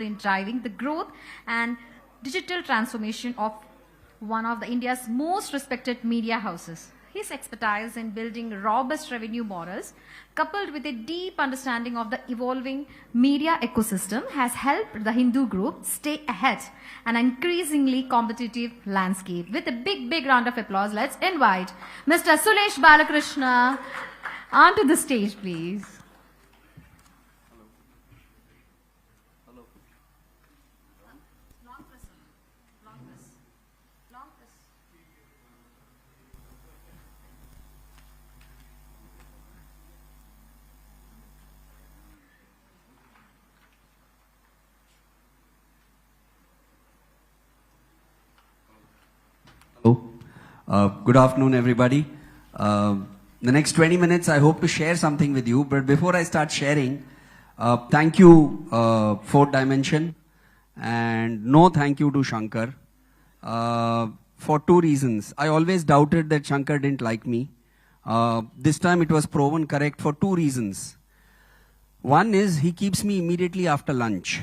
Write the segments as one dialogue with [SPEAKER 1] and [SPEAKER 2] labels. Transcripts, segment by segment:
[SPEAKER 1] in driving the growth and digital transformation of one of India's most respected media houses. His expertise in building robust revenue models, coupled with a deep understanding of the evolving media ecosystem, has helped the Hindu group stay ahead an increasingly competitive landscape. With a big round of applause, let's invite Mr. Suresh Balakrishna onto the stage, please.
[SPEAKER 2] Good afternoon, everybody. The next 20 minutes, I hope to share something with you. But before I start sharing, thank you, Fourth Dimension, and no thank you to Shankar for two reasons. I always doubted that Shankar didn't like me. This time it was proven correct for two reasons. One is he keeps me immediately after lunch,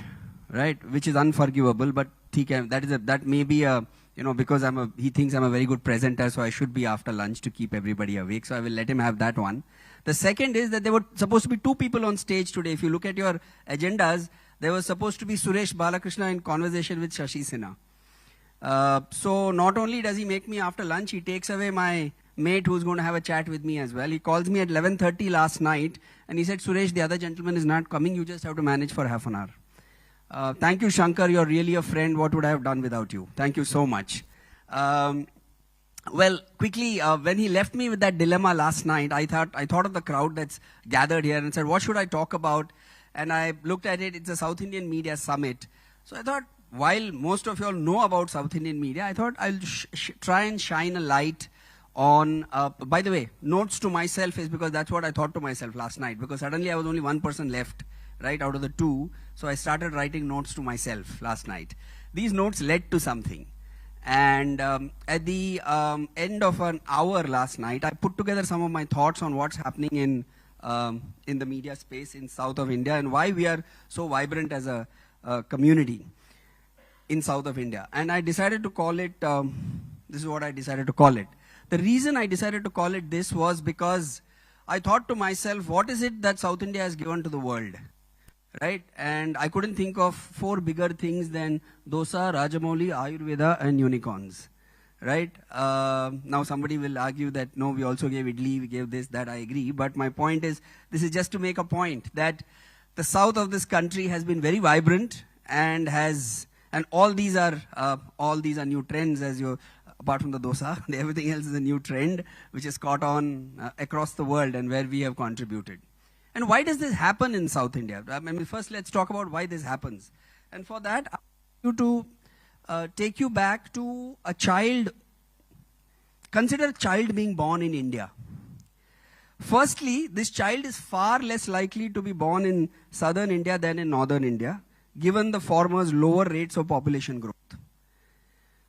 [SPEAKER 2] right, which is unforgivable, but that may be a, because he thinks I'm a very good presenter, so I should be after lunch to keep everybody awake. So I will let him have that one. The second is that there were supposed to be two people on stage today. If you look at your agendas, there was supposed to be Suresh Balakrishna in conversation with Shashi Sinha. So not only does he make me after lunch, he takes away my mate who's going to have a chat with me as well. He calls me at 11:30 last night and he said, Suresh, the other gentleman is not coming. You just have to manage for half an hour. Thank you, Shankar. You're really a friend. What would I have done without you? Thank you so much. Well, quickly, when he left me with that dilemma last night, I thought of the crowd that's gathered here and said, what should I talk about? And I looked at it. It's a South Indian Media Summit. So I thought, while most of you all know about South Indian media, I thought I'll try and shine a light on, by the way, notes to myself is because that's what I thought to myself last night, because suddenly I was only one person left, right, out of the two. So I started writing notes to myself last night. These notes led to something. And at the end of an hour last night, I put together some of my thoughts on what's happening in the media space in south of India and why we are so vibrant as a community in south of India. And I decided to call it, this is what I decided to call it. The reason I decided to call it this was because I thought to myself, what is it that South India has given to the world? Right? And I couldn't think of four bigger things than dosa, Rajamouli, Ayurveda, and unicorns. Right? Now somebody will argue that, no, we also gave idli, we gave this, that, I agree. But my point is, this is just to make a point that the south of this country has been very vibrant and all these are new trends apart from the dosa, everything else is a new trend which is caught on across the world and where we have contributed. And why does this happen in South India? I mean, first let's talk about why this happens. And for that, I want you to take you back to a child. Consider a child being born in India. Firstly, this child is far less likely to be born in southern India than in northern India, given the former's lower rates of population growth.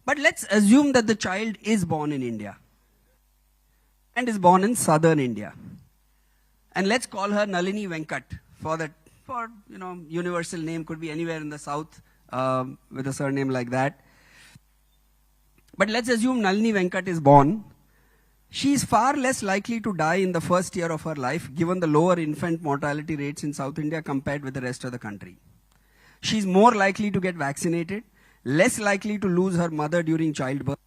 [SPEAKER 2] But let's assume that the child is born in India and is born in southern India. And let's call her Nalini Venkat for universal name, could be anywhere in the south with a surname like that. But let's assume Nalini Venkat is born. She is far less likely to die in the first year of her life, given the lower infant mortality rates in South India compared with the rest of the country. She is more likely to get vaccinated, less likely to lose her mother during childbirth,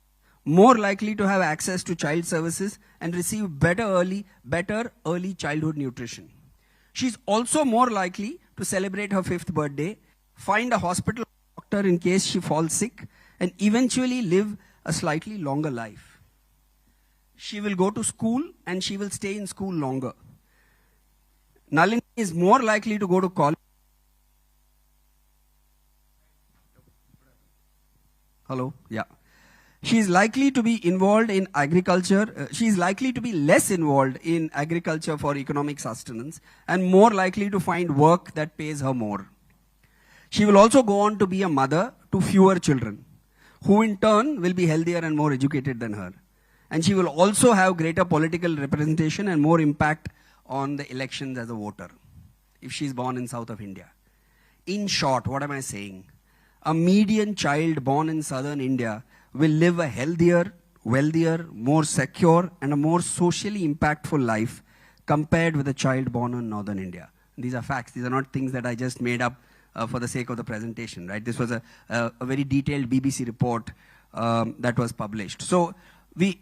[SPEAKER 2] more likely to have access to child services and receive better early childhood nutrition. She's also more likely to celebrate her 5th birthday, find a hospital doctor in case she falls sick, and eventually live a slightly longer life. She will go to school and she will stay in school longer. Nalini is more likely to go to college. Hello? Yeah. She is likely to be involved in agriculture. She is likely to be less involved in agriculture for economic sustenance and more likely to find work that pays her more. She will also go on to be a mother to fewer children, who in turn will be healthier and more educated than her. And she will also have greater political representation and more impact on the elections as a voter if she is born in south of India. In short, what am I saying? A median child born in southern India will live a healthier, wealthier, more secure, and a more socially impactful life compared with a child born in northern India. These are facts. These are not things that I just made up for the sake of the presentation, right? This was a very detailed BBC report that was published. So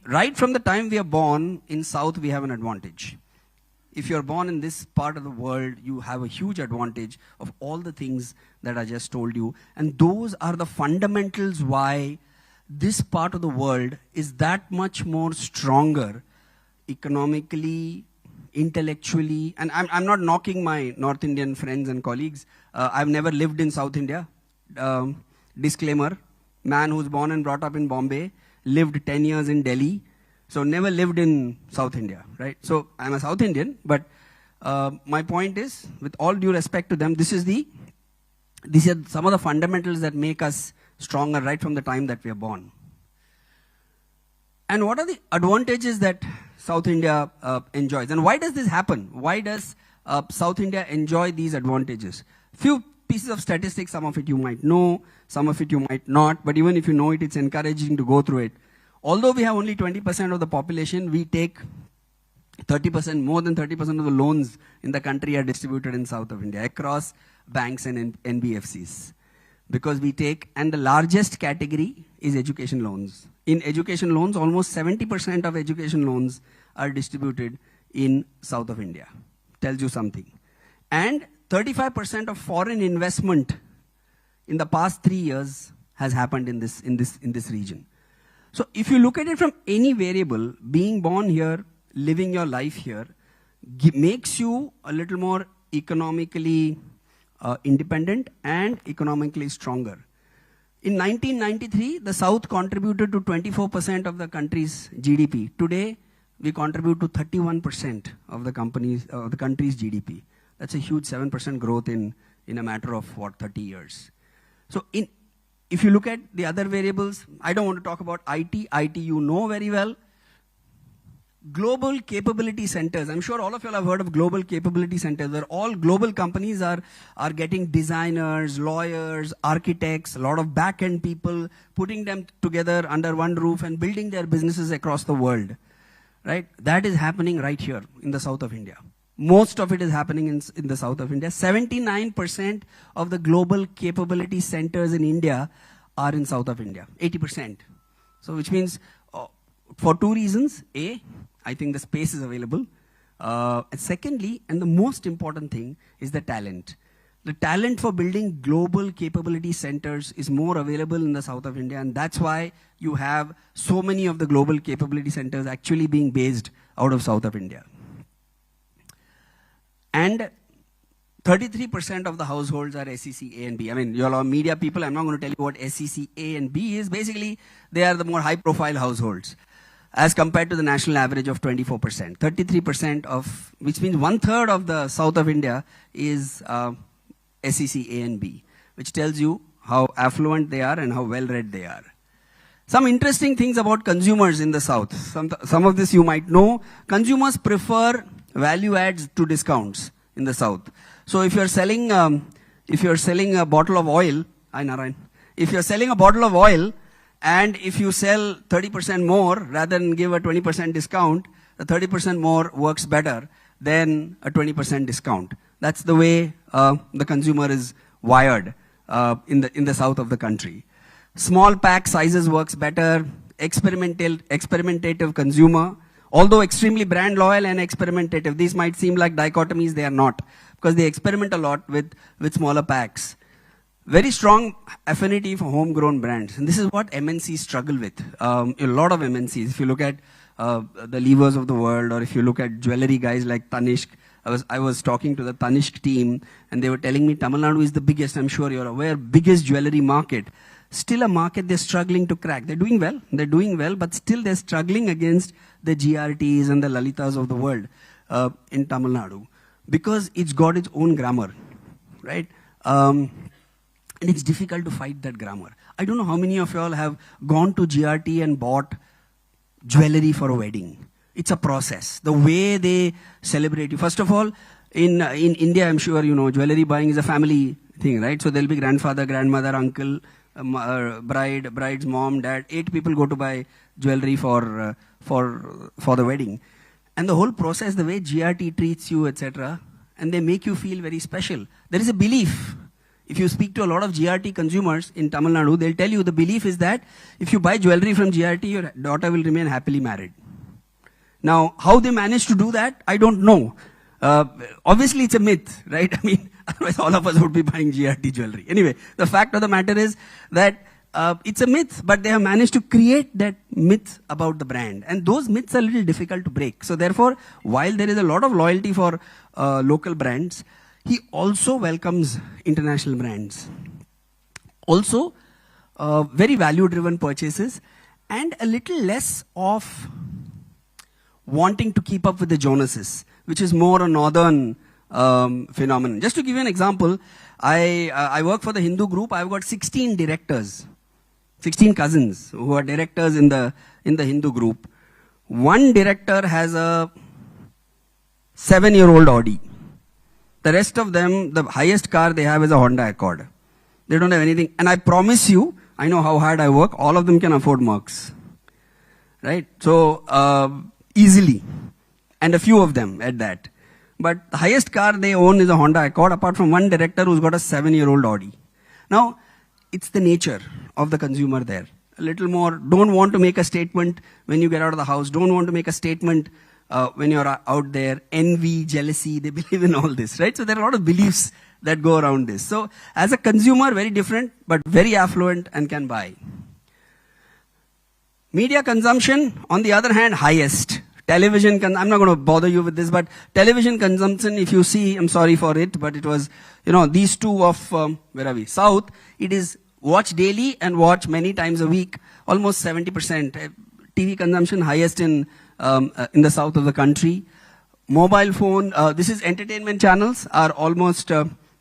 [SPEAKER 2] right from the time we are born in South, we have an advantage. If you're born in this part of the world, you have a huge advantage of all the things that I just told you. And those are the fundamentals why this part of the world is that much more stronger economically, intellectually. And I'm not knocking my North Indian friends and colleagues. I've never lived in South India. Disclaimer, man who's born and brought up in Bombay, lived 10 years in Delhi, so never lived in South India, right? So I'm a South Indian, but my point is, with all due respect to them, these are some of the fundamentals that make us stronger right from the time that we are born. And what are the advantages that South India enjoys? And why does this happen? Why does South India enjoy these advantages? Few pieces of statistics, some of it you might know, some of it you might not, but even if you know it, it's encouraging to go through it. Although we have only 20% of the population, we take 30%, more than 30% of the loans in the country are distributed in South of India across banks and NBFCs. Because we take, and the largest category is education loans. In education loans, almost 70% of education loans are distributed in South of India. Tells you something. And 35% of foreign investment in the past 3 years has happened in this region. So if you look at it from any variable, being born here, living your life here, makes you a little more economically independent and economically stronger. In 1993, the South contributed to 24% of the country's GDP. Today, we contribute to 31% of the country's GDP. That's a huge 7% growth in a matter of, 30 years. So if you look at the other variables, I don't want to talk about IT. IT you know very well. Global capability centers. I'm sure all of you have heard of global capability centers, where all global companies are getting designers, lawyers, architects, a lot of back-end people, putting them together under one roof and building their businesses across the world. Right? That is happening right here in the south of India. Most of it is happening in the south of India. 79% of the global capability centers in India are in south of India. 80%. So which means for two reasons. A, I think the space is available. Secondly, and the most important thing, is the talent. The talent for building global capability centers is more available in the south of India, and that's why you have so many of the global capability centers actually being based out of south of India. And 33% of the households are SEC A and B. I mean, you're all media people. I'm not going to tell you what SEC A and B is. Basically, they are the more high-profile households, as compared to the national average of 24%. 33% of, which means 1/3 of the south of India is SEC A and B, which tells you how affluent they are and how well-read they are. Some interesting things about consumers in the south. Some of this you might know. Consumers prefer value adds to discounts in the south. So if you're selling a bottle of oil, if you're selling a bottle of oil, and if you sell 30% more rather than give a 20% discount, the 30% more works better than a 20% discount. That's the way the consumer is wired in the south of the country. Small pack sizes works better. Experimentative consumer. Although extremely brand loyal and experimentative, these might seem like dichotomies, they are not, because they experiment a lot with smaller packs. Very strong affinity for homegrown brands. And this is what MNCs struggle with. A lot of MNCs, if you look at the Levers of the world, or if you look at jewelry guys like Tanishq, I was talking to the Tanishq team, and they were telling me Tamil Nadu is the biggest, I'm sure you're aware, biggest jewelry market. Still a market they're struggling to crack. They're doing well, but still they're struggling against the GRTs and the Lalitas of the world in Tamil Nadu, because it's got its own grammar, right? And it's difficult to fight that grammar. I don't know how many of y'all have gone to GRT and bought jewelry for a wedding. It's a process. The way they celebrate you. First of all, in India, I'm sure you know, jewelry buying is a family thing, right? So there'll be grandfather, grandmother, uncle, bride's mom, dad. 8 people go to buy jewelry for the wedding, and the whole process, the way GRT treats you, etc., and they make you feel very special. There is a belief. If you speak to a lot of GRT consumers in Tamil Nadu, they'll tell you the belief is that if you buy jewelry from GRT, your daughter will remain happily married. Now, how they manage to do that, I don't know. Obviously, it's a myth, right? I mean, otherwise all of us would be buying GRT jewelry. Anyway, the fact of the matter is that it's a myth, but they have managed to create that myth about the brand. And those myths are a little difficult to break. So therefore, while there is a lot of loyalty for local brands, he also welcomes international brands. Also, very value-driven purchases and a little less of wanting to keep up with the Jonases, which is more a northern phenomenon. Just to give you an example, I work for the Hindu group. I've got 16 directors, 16 cousins who are directors in the Hindu group. One director has a 7-year-old Audi. The rest of them, the highest car they have is a Honda Accord. They don't have anything. And I promise you, I know how hard I work, all of them can afford Mercs. Right? So, easily. And a few of them at that. But the highest car they own is a Honda Accord, apart from one director who's got a 7-year-old Audi. Now, it's the nature of the consumer there. A little more, don't want to make a statement when you get out of the house, don't want to make a statement when you're out there, envy, jealousy, they believe in all this, right? So there are a lot of beliefs that go around this. So as a consumer, very different, but very affluent and can buy. Media consumption, on the other hand, highest. Television, I'm not going to bother you with this, but television consumption, if you see, I'm sorry for it, but it was, these two of, where are we? South, it is watch daily and watch many times a week, almost 70%. TV consumption highest in the south of the country. Mobile phone, this is entertainment channels are almost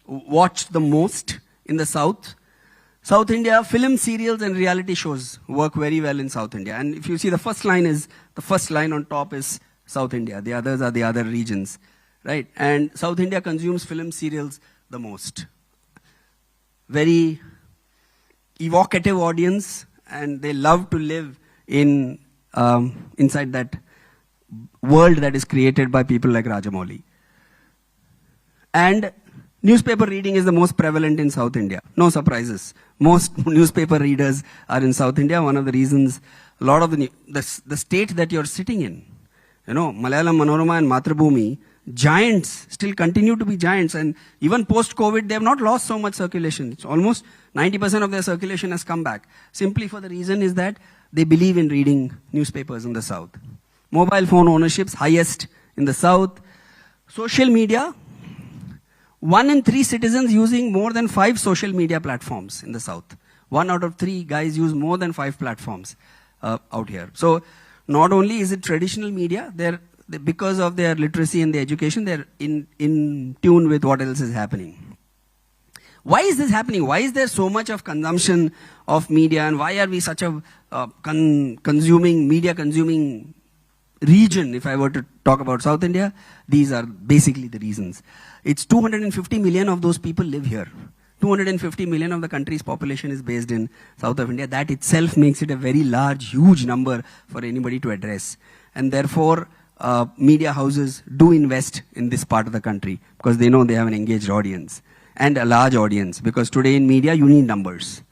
[SPEAKER 2] watched the most in the south. South India, film, serials and reality shows work very well in South India. And if you see the first line on top is South India. The others are the other regions, right? And South India consumes film, serials the most. Very evocative audience, and they love to live in inside that world that is created by people like Rajamouli. And newspaper reading is the most prevalent in South India. No surprises. Most newspaper readers are in South India. One of the reasons, a lot of the state that you're sitting in, Malayalam Manorama and Mathrubhumi, giants still continue to be giants. And even post-COVID, they have not lost so much circulation. It's almost 90% of their circulation has come back. Simply for the reason is that they believe in reading newspapers in the South. Mobile phone ownerships, highest in the South. Social media, 1 in 3 citizens using more than 5 social media platforms in the South. 1 out of 3 guys use more than 5 platforms out here. So not only is it traditional media, because of their literacy and their education, they're in tune with what else is happening. Why is this happening? Why is there so much of consumption of media, and why are we such a media consuming region? If I were to talk about South India, these are basically the reasons. It's 250 million of those people live here. 250 million of the country's population is based in south of India. That itself makes it a very large, huge number for anybody to address. And therefore, media houses do invest in this part of the country because they know they have an engaged audience and a large audience, because today in media you need numbers.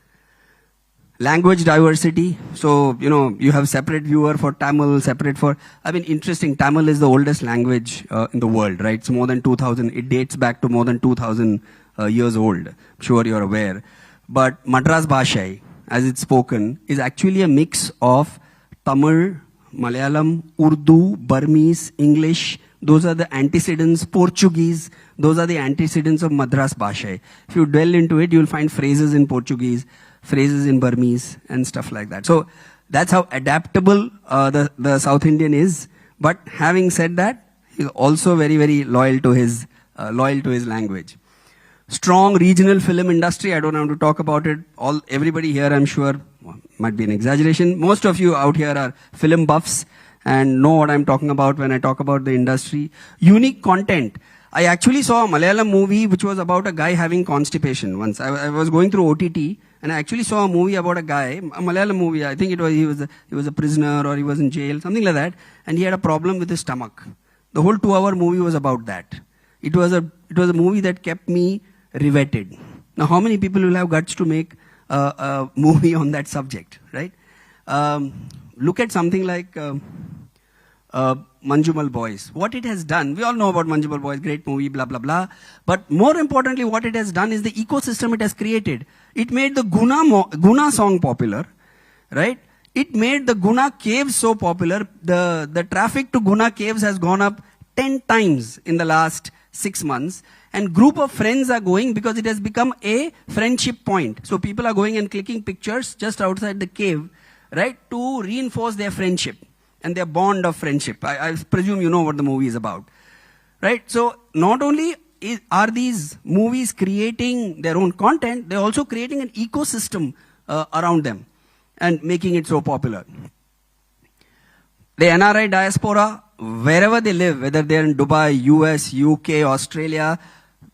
[SPEAKER 2] Language diversity. So, you have separate viewer for Tamil, separate for, interesting. Tamil is the oldest language in the world, right? It's more than 2000. It dates back to more than 2000 years old. I'm sure you're aware. But Madras Bhashai, as it's spoken, is actually a mix of Tamil, Malayalam, Urdu, Burmese, English. Those are the antecedents. Portuguese. Those are the antecedents of Madras Bhashai. If you dwell into it, you'll find phrases in Portuguese, phrases in Burmese and stuff like that. So that's how adaptable the South Indian is. But having said that, he's also very, very loyal to his language. Strong regional film industry. I don't have to talk about it. Everybody here, I'm sure, might be an exaggeration. Most of you out here are film buffs and know what I'm talking about when I talk about the industry. Unique content. I actually saw a Malayalam movie which was about a guy having constipation once. I was going through OTT and I actually saw a movie about a guy, a Malayalam movie. I think he was a prisoner or he was in jail, something like that, and he had a problem with his stomach. The whole 2-hour movie was about that. It was a movie that kept me riveted. Now, how many people will have guts to make a movie on that subject, right? Look at something like Manjumal Boys. What it has done, we all know about Manjumal Boys, great movie, blah, blah, blah. But more importantly, what it has done is the ecosystem it has created. It made the Guna song popular, right? It made the Guna caves so popular. The traffic to Guna caves has gone up 10 times in the last 6 months. And group of friends are going because it has become a friendship point. So people are going and clicking pictures just outside the cave, right, to reinforce their friendship and their bond of friendship. I presume you know what the movie is about, right? So not only are these movies creating their own content, they're also creating an ecosystem around them and making it so popular. The NRI diaspora, wherever they live, whether they're in Dubai, US, UK, Australia,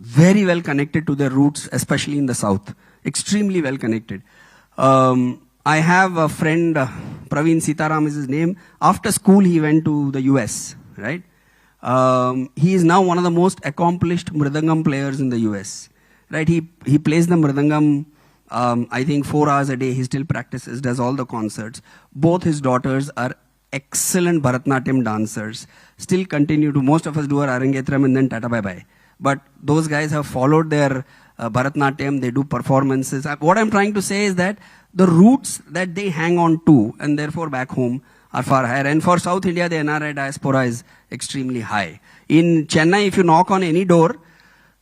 [SPEAKER 2] very well connected to their roots, especially in the South. Extremely well connected. I have a friend, Praveen Sitaram is his name. After school, he went to the US, right? He is now one of the most accomplished Mridangam players in the US, right? He plays the Mridangam, I think 4 hours a day. He still practices, does all the concerts. Both his daughters are excellent Bharatnatyam dancers. Still continue to, most of us do our Arangetram and then Tata bye-bye. But those guys have followed their Bharatnatyam, they do performances. What I'm trying to say is that the roots that they hang on to and therefore back home are far higher. And for South India, the NRI diaspora is extremely high. In Chennai, if you knock on any door,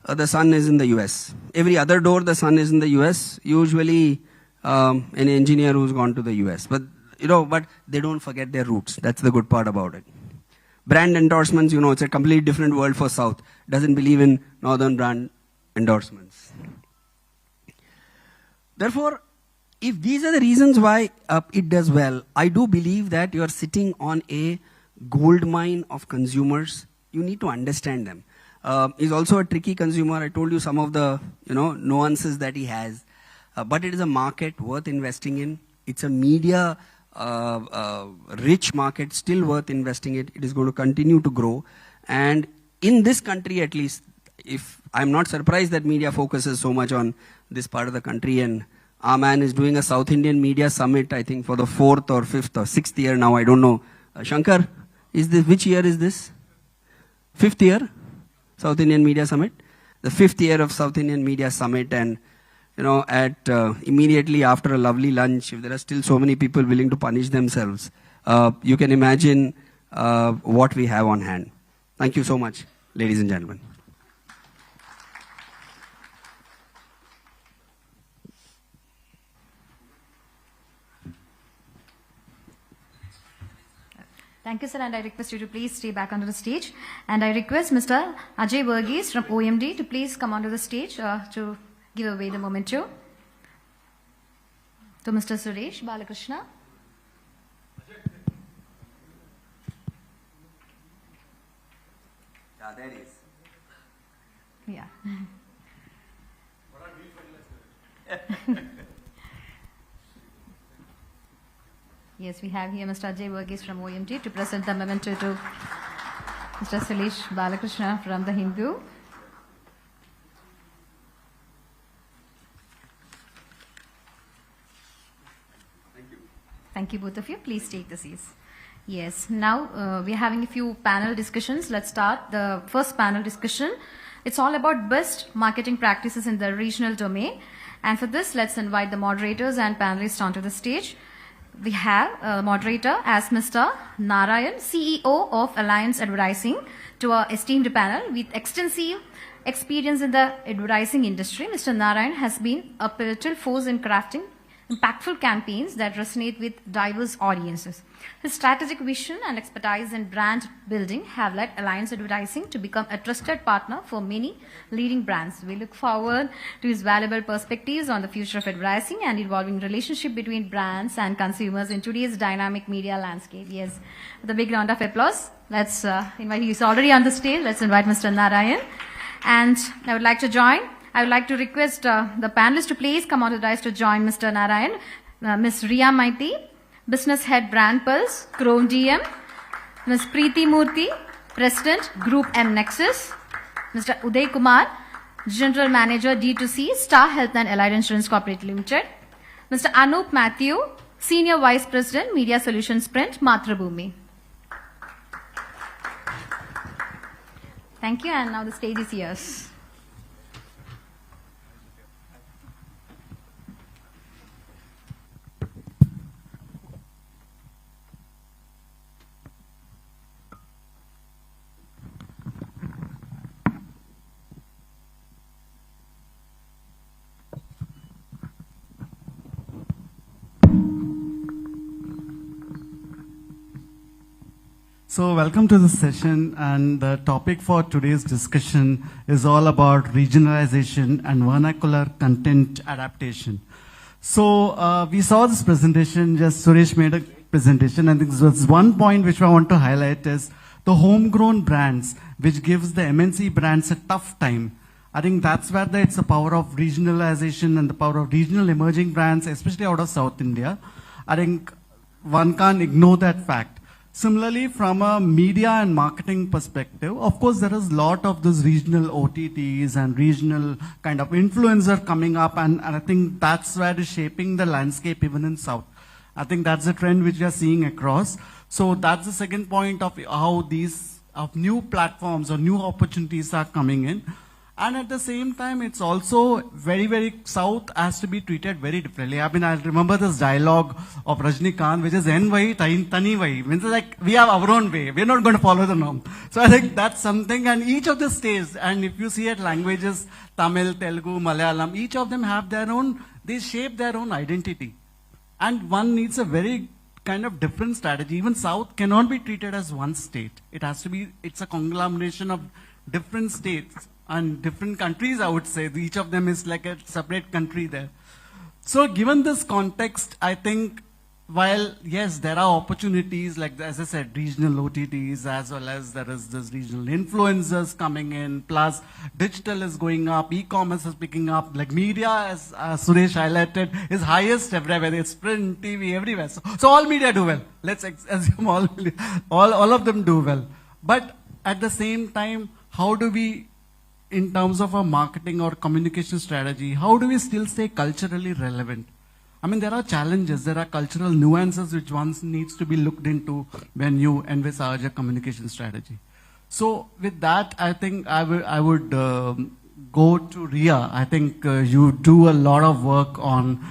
[SPEAKER 2] the son is in the US. Every other door, the son is in the US. Usually an engineer who's gone to the US. But they don't forget their roots. That's the good part about it. Brand endorsements, it's a completely different world for South. Doesn't believe in Northern brand endorsements. Therefore, if these are the reasons why it does well, I do believe that you are sitting on a gold mine of consumers. You need to understand them. He's also a tricky consumer. I told you some of the nuances that he has. But it is a market worth investing in. It's a media rich market, still worth investing in. It is going to continue to grow. And in this country, at least, if I'm not surprised that media focuses so much on this part of the country, and our man is doing a South Indian Media Summit, I think for the 4th or 5th or 6th year now, I don't know. Shankar, which year is this? 5th year? South Indian Media Summit? The 5th year of South Indian Media Summit, and immediately after a lovely lunch, if there are still so many people willing to punish themselves, you can imagine what we have on hand. Thank you so much, ladies and gentlemen.
[SPEAKER 1] Thank you, sir, and I request you to please stay back onto the stage. And I request Mr. Ajay Verghese from OMD to please come onto the stage to give away the memento to Mr. Suresh Balakrishna.
[SPEAKER 2] Yeah, there is.
[SPEAKER 1] Yeah. Yes, we have here Mr. Ajay Verghese from OMD to present the memento to Mr. Suresh Balakrishna from the Hindu. Thank you, both of you. Please take the seats. Yes, now we're having a few panel discussions. Let's start the first panel discussion. It's all about best marketing practices in the regional domain. And for this, let's invite the moderators and panelists onto the stage. We have a moderator as Mr. Narayan, CEO of Alliance Advertising, to our esteemed panel with extensive experience in the advertising industry. Mr. Narayan has been a pivotal force in crafting impactful campaigns that resonate with diverse audiences. His strategic vision and expertise in brand building have led Alliance Advertising to become a trusted partner for many leading brands. We look forward to his valuable perspectives on the future of advertising and evolving relationship between brands and consumers in today's dynamic media landscape. Yes, with a big round of applause, let's invite, he's already on the stage, let's invite Mr. Narayan. And I would like to request the panelists to please come on the dais to join Mr. Narayan, Ms. Ria Maiti, Business Head Brand Pulse, Chrome DM, Ms. Preeti Murthy, President, Group M Nexus, Mr. Uday Kumar, General Manager D2C, Star Health and Allied Insurance Corporate Limited, Mr. Anup Matthew, Senior Vice President, Media Solutions Print, Mathrubhumi. Thank you, and now the stage is yours.
[SPEAKER 3] So welcome to this session, and the topic for today's discussion is all about regionalization and vernacular content adaptation. So we saw this presentation, just Suresh made a presentation, and there's one point which I want to highlight is the homegrown brands, which gives the MNC brands a tough time. I think that's where it's the power of regionalization and the power of regional emerging brands, especially out of South India. I think one can't ignore that fact. Similarly, from a media and marketing perspective, of course, there is a lot of those regional OTTs and regional kind of influencer coming up, and I think that's where it's shaping the landscape even in South. I think that's a trend which we are seeing across. So that's the second point of how these new platforms or new opportunities are coming in. And at the same time, it's also very, very South has to be treated very differently. I mean, I remember this dialogue of Rajnikant, which is N-Vai, Tani-Vai. Means like, we have our own way. We're not going to follow the norm. So I think that's something, and each of the states, and if you see at languages, Tamil, Telugu, Malayalam, each of them have their own, they shape their own identity. And one needs a very kind of different strategy. Even South cannot be treated as one state. It has to be, it's a conglomeration of different states and different countries, I would say. Each of them is like a separate country there. So given this context, I think while, yes, there are opportunities, like as I said, regional OTTs, as well as there is this regional influencers coming in, plus digital is going up, e-commerce is picking up, like media, as Suresh highlighted, is highest everywhere. It's print, TV, everywhere. So all media do well. Let's assume all of them do well. But at the same time, how do we, in terms of our marketing or communication strategy, how do we still stay culturally relevant? I mean, there are challenges, there are cultural nuances which one needs to be looked into when you envisage a communication strategy. So with that, I think I would go to Ria. I think you do a lot of work on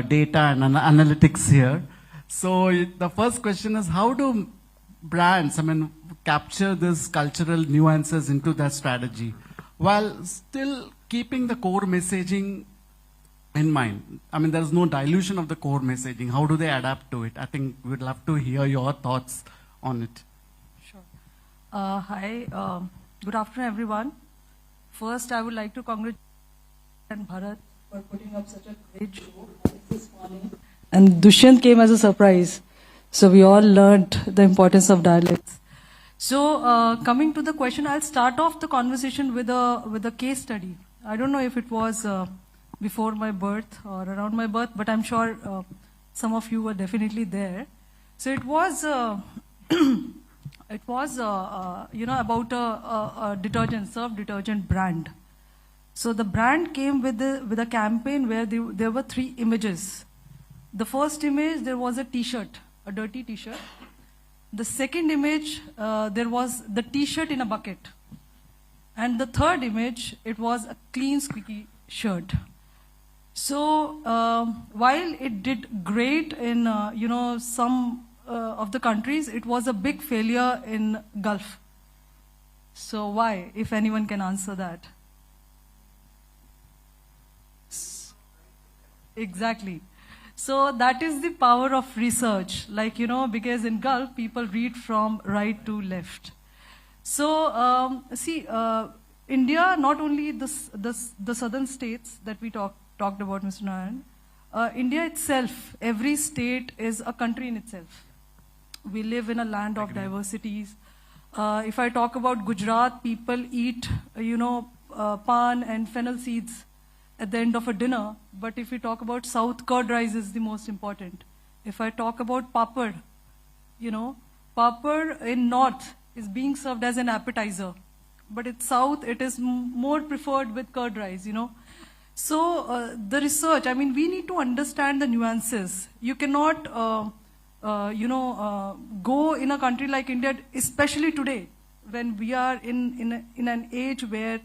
[SPEAKER 3] data and analytics here. So the first question is, how do brands, capture these cultural nuances into their strategy, while still keeping the core messaging in mind? I mean, there's no dilution of the core messaging. How do they adapt to it? I think we'd love to hear your thoughts on it.
[SPEAKER 4] Sure. Hi, good afternoon, everyone. First, I would like to congratulate Bharat for putting up such a great show this morning. And Dushyant came as a surprise. So we all learned the importance of dialects. So coming to the question, I'll start off the conversation with a case study. I don't know if it was before my birth or around my birth, but I'm sure some of you were definitely there. So it was about a detergent, surf detergent brand. So the brand came with a campaign where there were 3 images. The first image, there was a T-shirt, a dirty T-shirt. The second image, there was the T-shirt in a bucket. And the third image, it was a clean, squeaky shirt. So while it did great in some of the countries, it was a big failure in Gulf. So why, if anyone can answer that? Exactly. So that is the power of research, because in Gulf, people read from right to left. So, India, not only the southern states that we talked about, Mr. Narayan, India itself, every state is a country in itself. We live in a land of diversities. If I talk about Gujarat, people eat, pan and fennel seeds at the end of a dinner. But if we talk about South, curd rice is the most important. If I talk about papad, papad in North is being served as an appetizer. But in South, it is more preferred with curd rice, So the research, we need to understand the nuances. You cannot, go in a country like India, especially today, when we are in an age where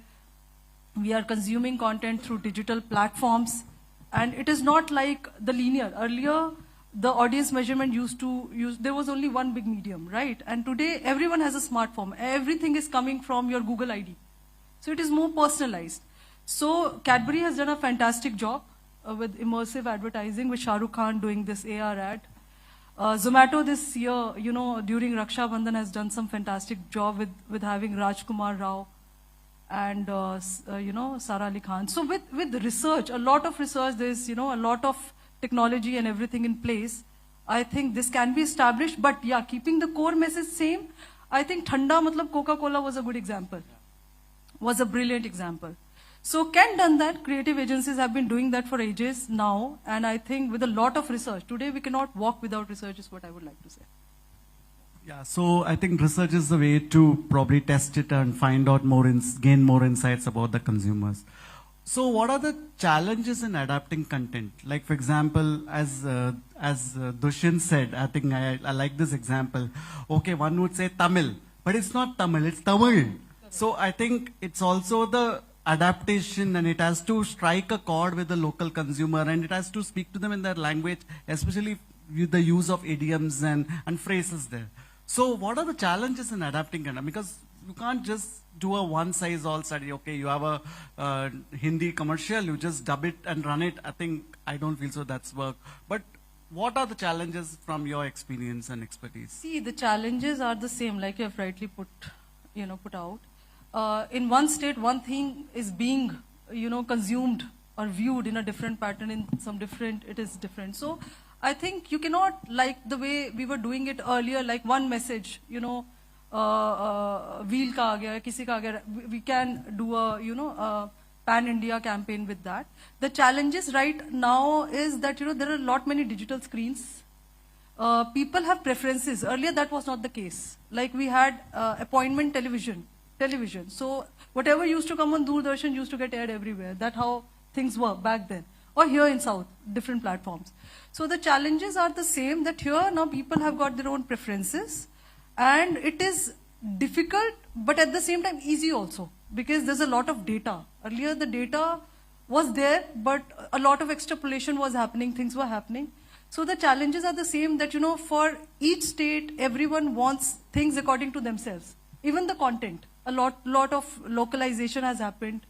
[SPEAKER 4] we are consuming content through digital platforms, and it is not like the linear. Earlier, the audience measurement there was only one big medium, right? And today, everyone has a smartphone. Everything is coming from your Google ID. So it is more personalized. So Cadbury has done a fantastic job with immersive advertising, with Shah Rukh Khan doing this AR ad. Zomato this year, during Raksha Bandhan has done some fantastic job with having Rajkumar Rao and, Sara Ali Khan. So with research, a lot of research, there's, a lot of technology and everything in place. I think this can be established, but yeah, keeping the core message same. I think Thanda matlab Coca-Cola was a good example, was a brilliant example. So Ken done that, creative agencies have been doing that for ages now, and I think with a lot of research. Today we cannot walk without research is what I would like to say.
[SPEAKER 3] Yeah, so I think research is the way to probably test it and find out more, gain more insights about the consumers. So what are the challenges in adapting content? Like for example, as Dushyant said, I think I like this example. Okay, one would say Tamil, but it's not Tamil, it's Tamil. So I think it's also the adaptation, and it has to strike a chord with the local consumer, and it has to speak to them in their language, especially with the use of idioms and phrases there. So what are the challenges in adapting content? Because you can't just do a one-size-all study. Okay, you have a Hindi commercial, you just dub it and run it. I don't feel so that's work. But what are the challenges from your experience and expertise?
[SPEAKER 4] See, the challenges are the same, like you have rightly put out. In one state, one thing is being, consumed or viewed in a different pattern. In some different, it is different. So I think you cannot, like the way we were doing it earlier, like one message, wheel ka aa gaya, kisi ka aa gaya. We can do a, pan-India campaign with that. The challenges right now is that, there are a lot many digital screens. People have preferences. Earlier, that was not the case. Like we had appointment television. So whatever used to come on Doordarshan used to get aired everywhere. That's how things were back then. Or here in South, different platforms. So the challenges are the same, that here now people have got their own preferences. And it is difficult, but at the same time easy also. Because there's a lot of data. Earlier the data was there, but a lot of extrapolation was happening, things were happening. So the challenges are the same, that for each state, everyone wants things according to themselves. Even the content, a lot of localization has happened.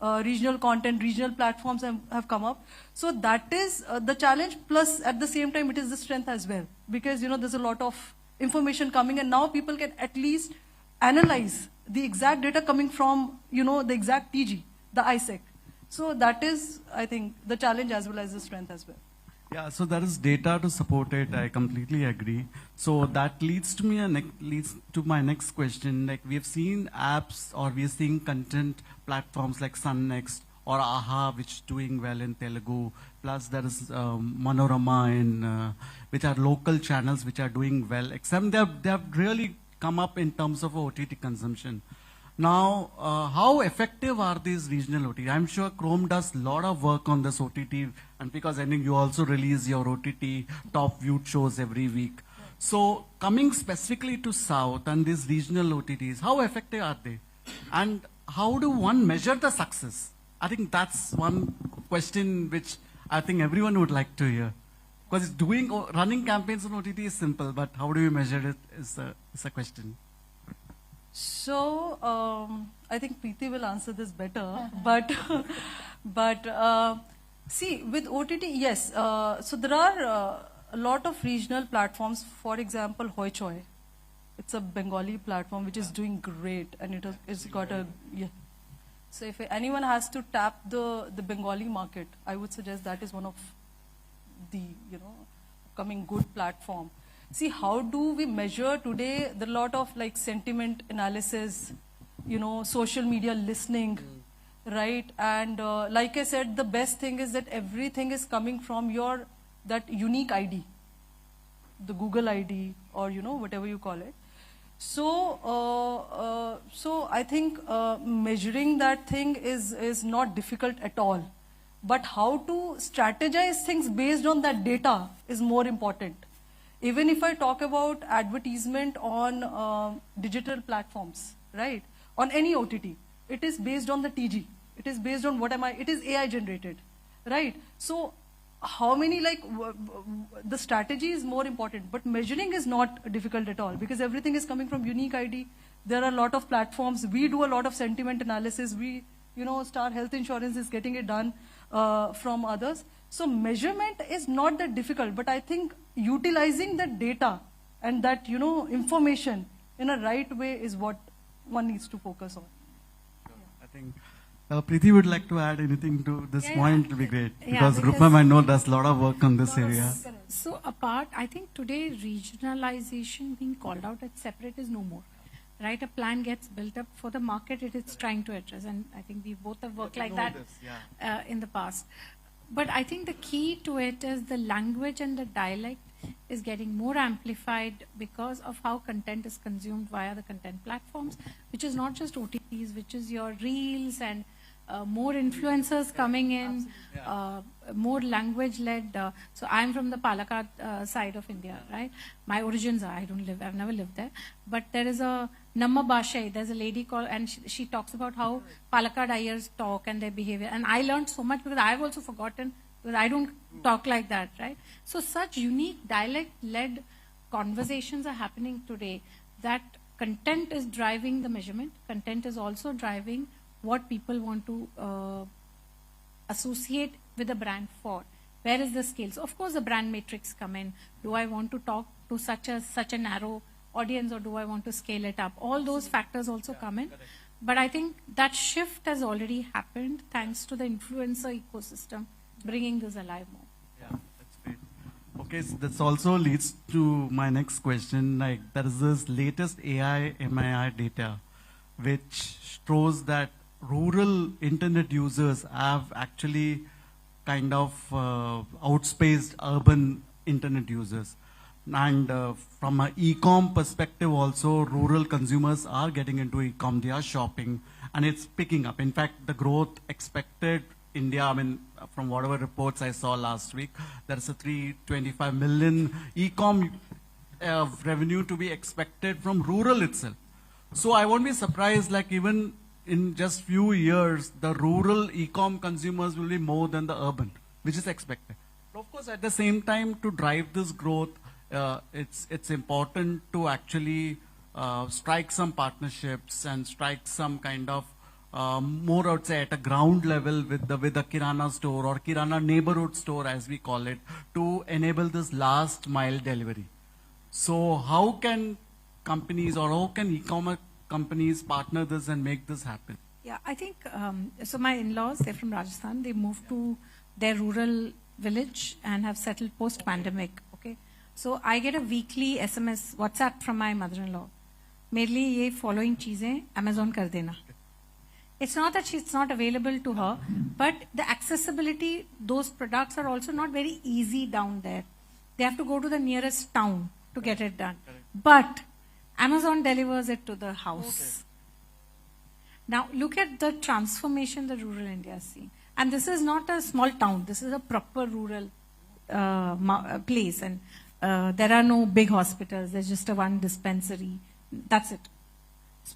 [SPEAKER 4] Regional content, regional platforms have come up. So that is the challenge, plus at the same time it is the strength as well. Because there's a lot of information coming, and now people can at least analyze the exact data coming from the exact TG, the ISEC. So that is, I think, the challenge as well as the strength as well.
[SPEAKER 3] Yeah, so there is data to support it. I completely agree. So that leads to my next question. Like we have seen apps, or we are seeing content platforms like Sun Next or AHA, which is doing well in Telugu. Plus there is Manorama, which are local channels which are doing well. Except they have really come up in terms of OTT consumption. Now, how effective are these regional OTT? I'm sure Chrome does a lot of work on this OTT, and because I think you also release your OTT top viewed shows every week. So, coming specifically to South and these regional OTTs, how effective are they? And how do one measure the success? I think that's one question which I think everyone would like to hear. Because running campaigns on OTT is simple, but how do you measure it is a question.
[SPEAKER 4] So, I think Preeti will answer this better, but see, with OTT, yes, so there are a lot of regional platforms, for example, Hoi Choi. It's a Bengali platform which is doing great, and it's got a, yeah. So if anyone has to tap the Bengali market, I would suggest that is one of the, coming good platform. See, how do we measure today? There are a lot of like sentiment analysis, social media listening. right? And like I said, the best thing is that everything is coming from your that unique ID, the Google ID, or whatever you call it. So so I think measuring that thing is not difficult at all. But how to strategize things based on that data is more important. Even if I talk about advertisement on digital platforms, right? On any OTT, it is based on the TG. It is based on it is AI generated, right? So how many, the strategy is more important, but measuring is not difficult at all because everything is coming from unique ID. There are a lot of platforms. We do a lot of sentiment analysis. We, Star Health Insurance is getting it done from others. So measurement is not that difficult, but I think utilizing that data and that, information in a right way is what one needs to focus on.
[SPEAKER 3] I think Preeti would like to add anything to this point. It would be great.
[SPEAKER 5] Yeah,
[SPEAKER 3] Because Rupam, I know, does a lot of work on this area.
[SPEAKER 5] So I think today regionalization being called out as separate is no more. Right, a plan gets built up for the market it is trying to address, and I think we both have worked like that in the past. But I think the key to it is the language and the dialect is getting more amplified because of how content is consumed via the content platforms, which is not just OTTs, which is your reels and more influencers coming in, more language-led. So I'm from the Palakkad side of India, right? My origins are, I've never lived there. But there is a Namma Bashay, there's a lady called, and she talks about how Palakkad Ayers talk and their behavior. And I learned so much because I've also forgotten, because I don't talk like that, right? So such unique dialect-led conversations are happening today that content is driving the measurement. Content is also driving what people want to associate with a brand for. Where is the scale? So of course the brand matrix come in. Do I want to talk to such a narrow audience, or do I want to scale it up? All those factors also come in. But I think that shift has already happened thanks to the influencer ecosystem bringing this alive more.
[SPEAKER 3] Yeah, that's great. Okay, so this also leads to my next question. Like, there is this latest AI MII data which shows that rural internet users have actually kind of outspaced urban internet users. And from an e-com perspective also, rural consumers are getting into e-com, they are shopping, and it's picking up. In fact, the growth expected India, I mean, from whatever reports I saw last week, there's a 325 million e-com revenue to be expected from rural itself. So I won't be surprised, like even in just few years, the rural e-com consumers will be more than the urban, which is expected. But of course, at the same time, to drive this growth, it's important to actually strike some partnerships and strike some kind of more, I would say, at a ground level with the Kirana store or Kirana neighborhood store, as we call it, to enable this last mile delivery. So how can companies or how can e-commerce companies partner this and make this happen?
[SPEAKER 5] Yeah, I think, so my in-laws, they're from Rajasthan. They moved to their rural village and have settled post-pandemic, okay? So I get a weekly SMS, WhatsApp from my mother-in-law. मेरे लिए ये following चीजें Amazon कर देना. It's not that it's not available to her, but the accessibility, those products are also not very easy down there. They have to go to the nearest town to get it done. But Amazon delivers it to the house. Okay. Now look at the transformation that rural India is seeing. And this is not a small town. This is a proper rural place. And there are no big hospitals. There's just a one dispensary. That's it.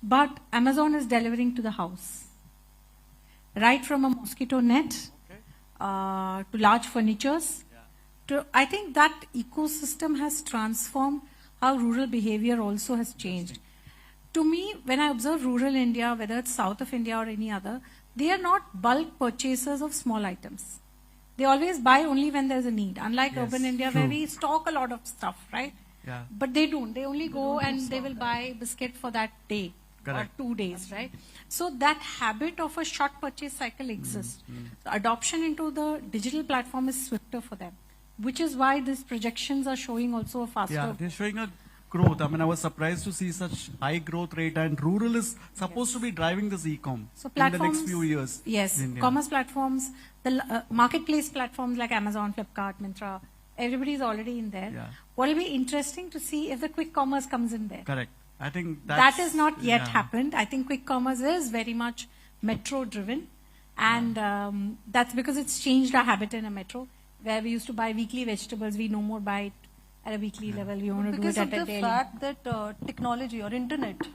[SPEAKER 5] But Amazon is delivering to the house. Right from a mosquito net to large furnitures. Yeah. I think that ecosystem has transformed how rural behavior also has changed. To me, when I observe rural India, whether it's south of India or any other, they are not bulk purchasers of small items. They always buy only when there's a need. Unlike urban India, where we stock a lot of stuff, right?
[SPEAKER 3] Yeah.
[SPEAKER 5] But they don't. They only go and they will buy biscuit for that day. Correct. Or 2 days, right? So that habit of a short purchase cycle exists. The adoption into the digital platform is swifter for them, which is why these projections are showing also a faster.
[SPEAKER 3] Yeah, they're showing a growth. I mean, I was surprised to see such high growth rate, and rural is supposed to be driving this e-com
[SPEAKER 5] So
[SPEAKER 3] in the
[SPEAKER 5] platforms,
[SPEAKER 3] next few years.
[SPEAKER 5] yes,
[SPEAKER 3] in India.
[SPEAKER 5] commerce platforms, the marketplace platforms like Amazon, Flipkart, Myntra, everybody is already in there.
[SPEAKER 3] Yeah.
[SPEAKER 5] What will be interesting to see if the quick commerce comes in there.
[SPEAKER 3] Correct. I think
[SPEAKER 5] That has not yet
[SPEAKER 3] yeah.
[SPEAKER 5] happened. I think quick commerce is very much metro driven, and that's because it's changed our habit in a metro, where we used to buy weekly vegetables, we no more buy it at a weekly level. We want to do
[SPEAKER 4] Because
[SPEAKER 5] it
[SPEAKER 4] of
[SPEAKER 5] at a
[SPEAKER 4] the
[SPEAKER 5] daily.
[SPEAKER 4] fact that technology or internet,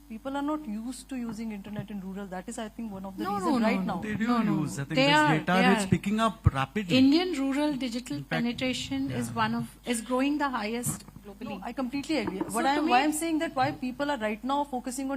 [SPEAKER 4] people are not used to using internet in rural. That is, I think, one of the reasons right now.
[SPEAKER 3] They do
[SPEAKER 5] No, no,
[SPEAKER 3] use. I think
[SPEAKER 5] they
[SPEAKER 3] this
[SPEAKER 5] are,
[SPEAKER 3] data
[SPEAKER 5] they
[SPEAKER 3] is
[SPEAKER 5] are.
[SPEAKER 3] picking up rapidly.
[SPEAKER 5] Indian rural digital
[SPEAKER 3] fact,
[SPEAKER 5] penetration is growing the highest globally.
[SPEAKER 4] No, I completely agree.
[SPEAKER 5] So to me-
[SPEAKER 4] Why I'm saying that why people are right now focusing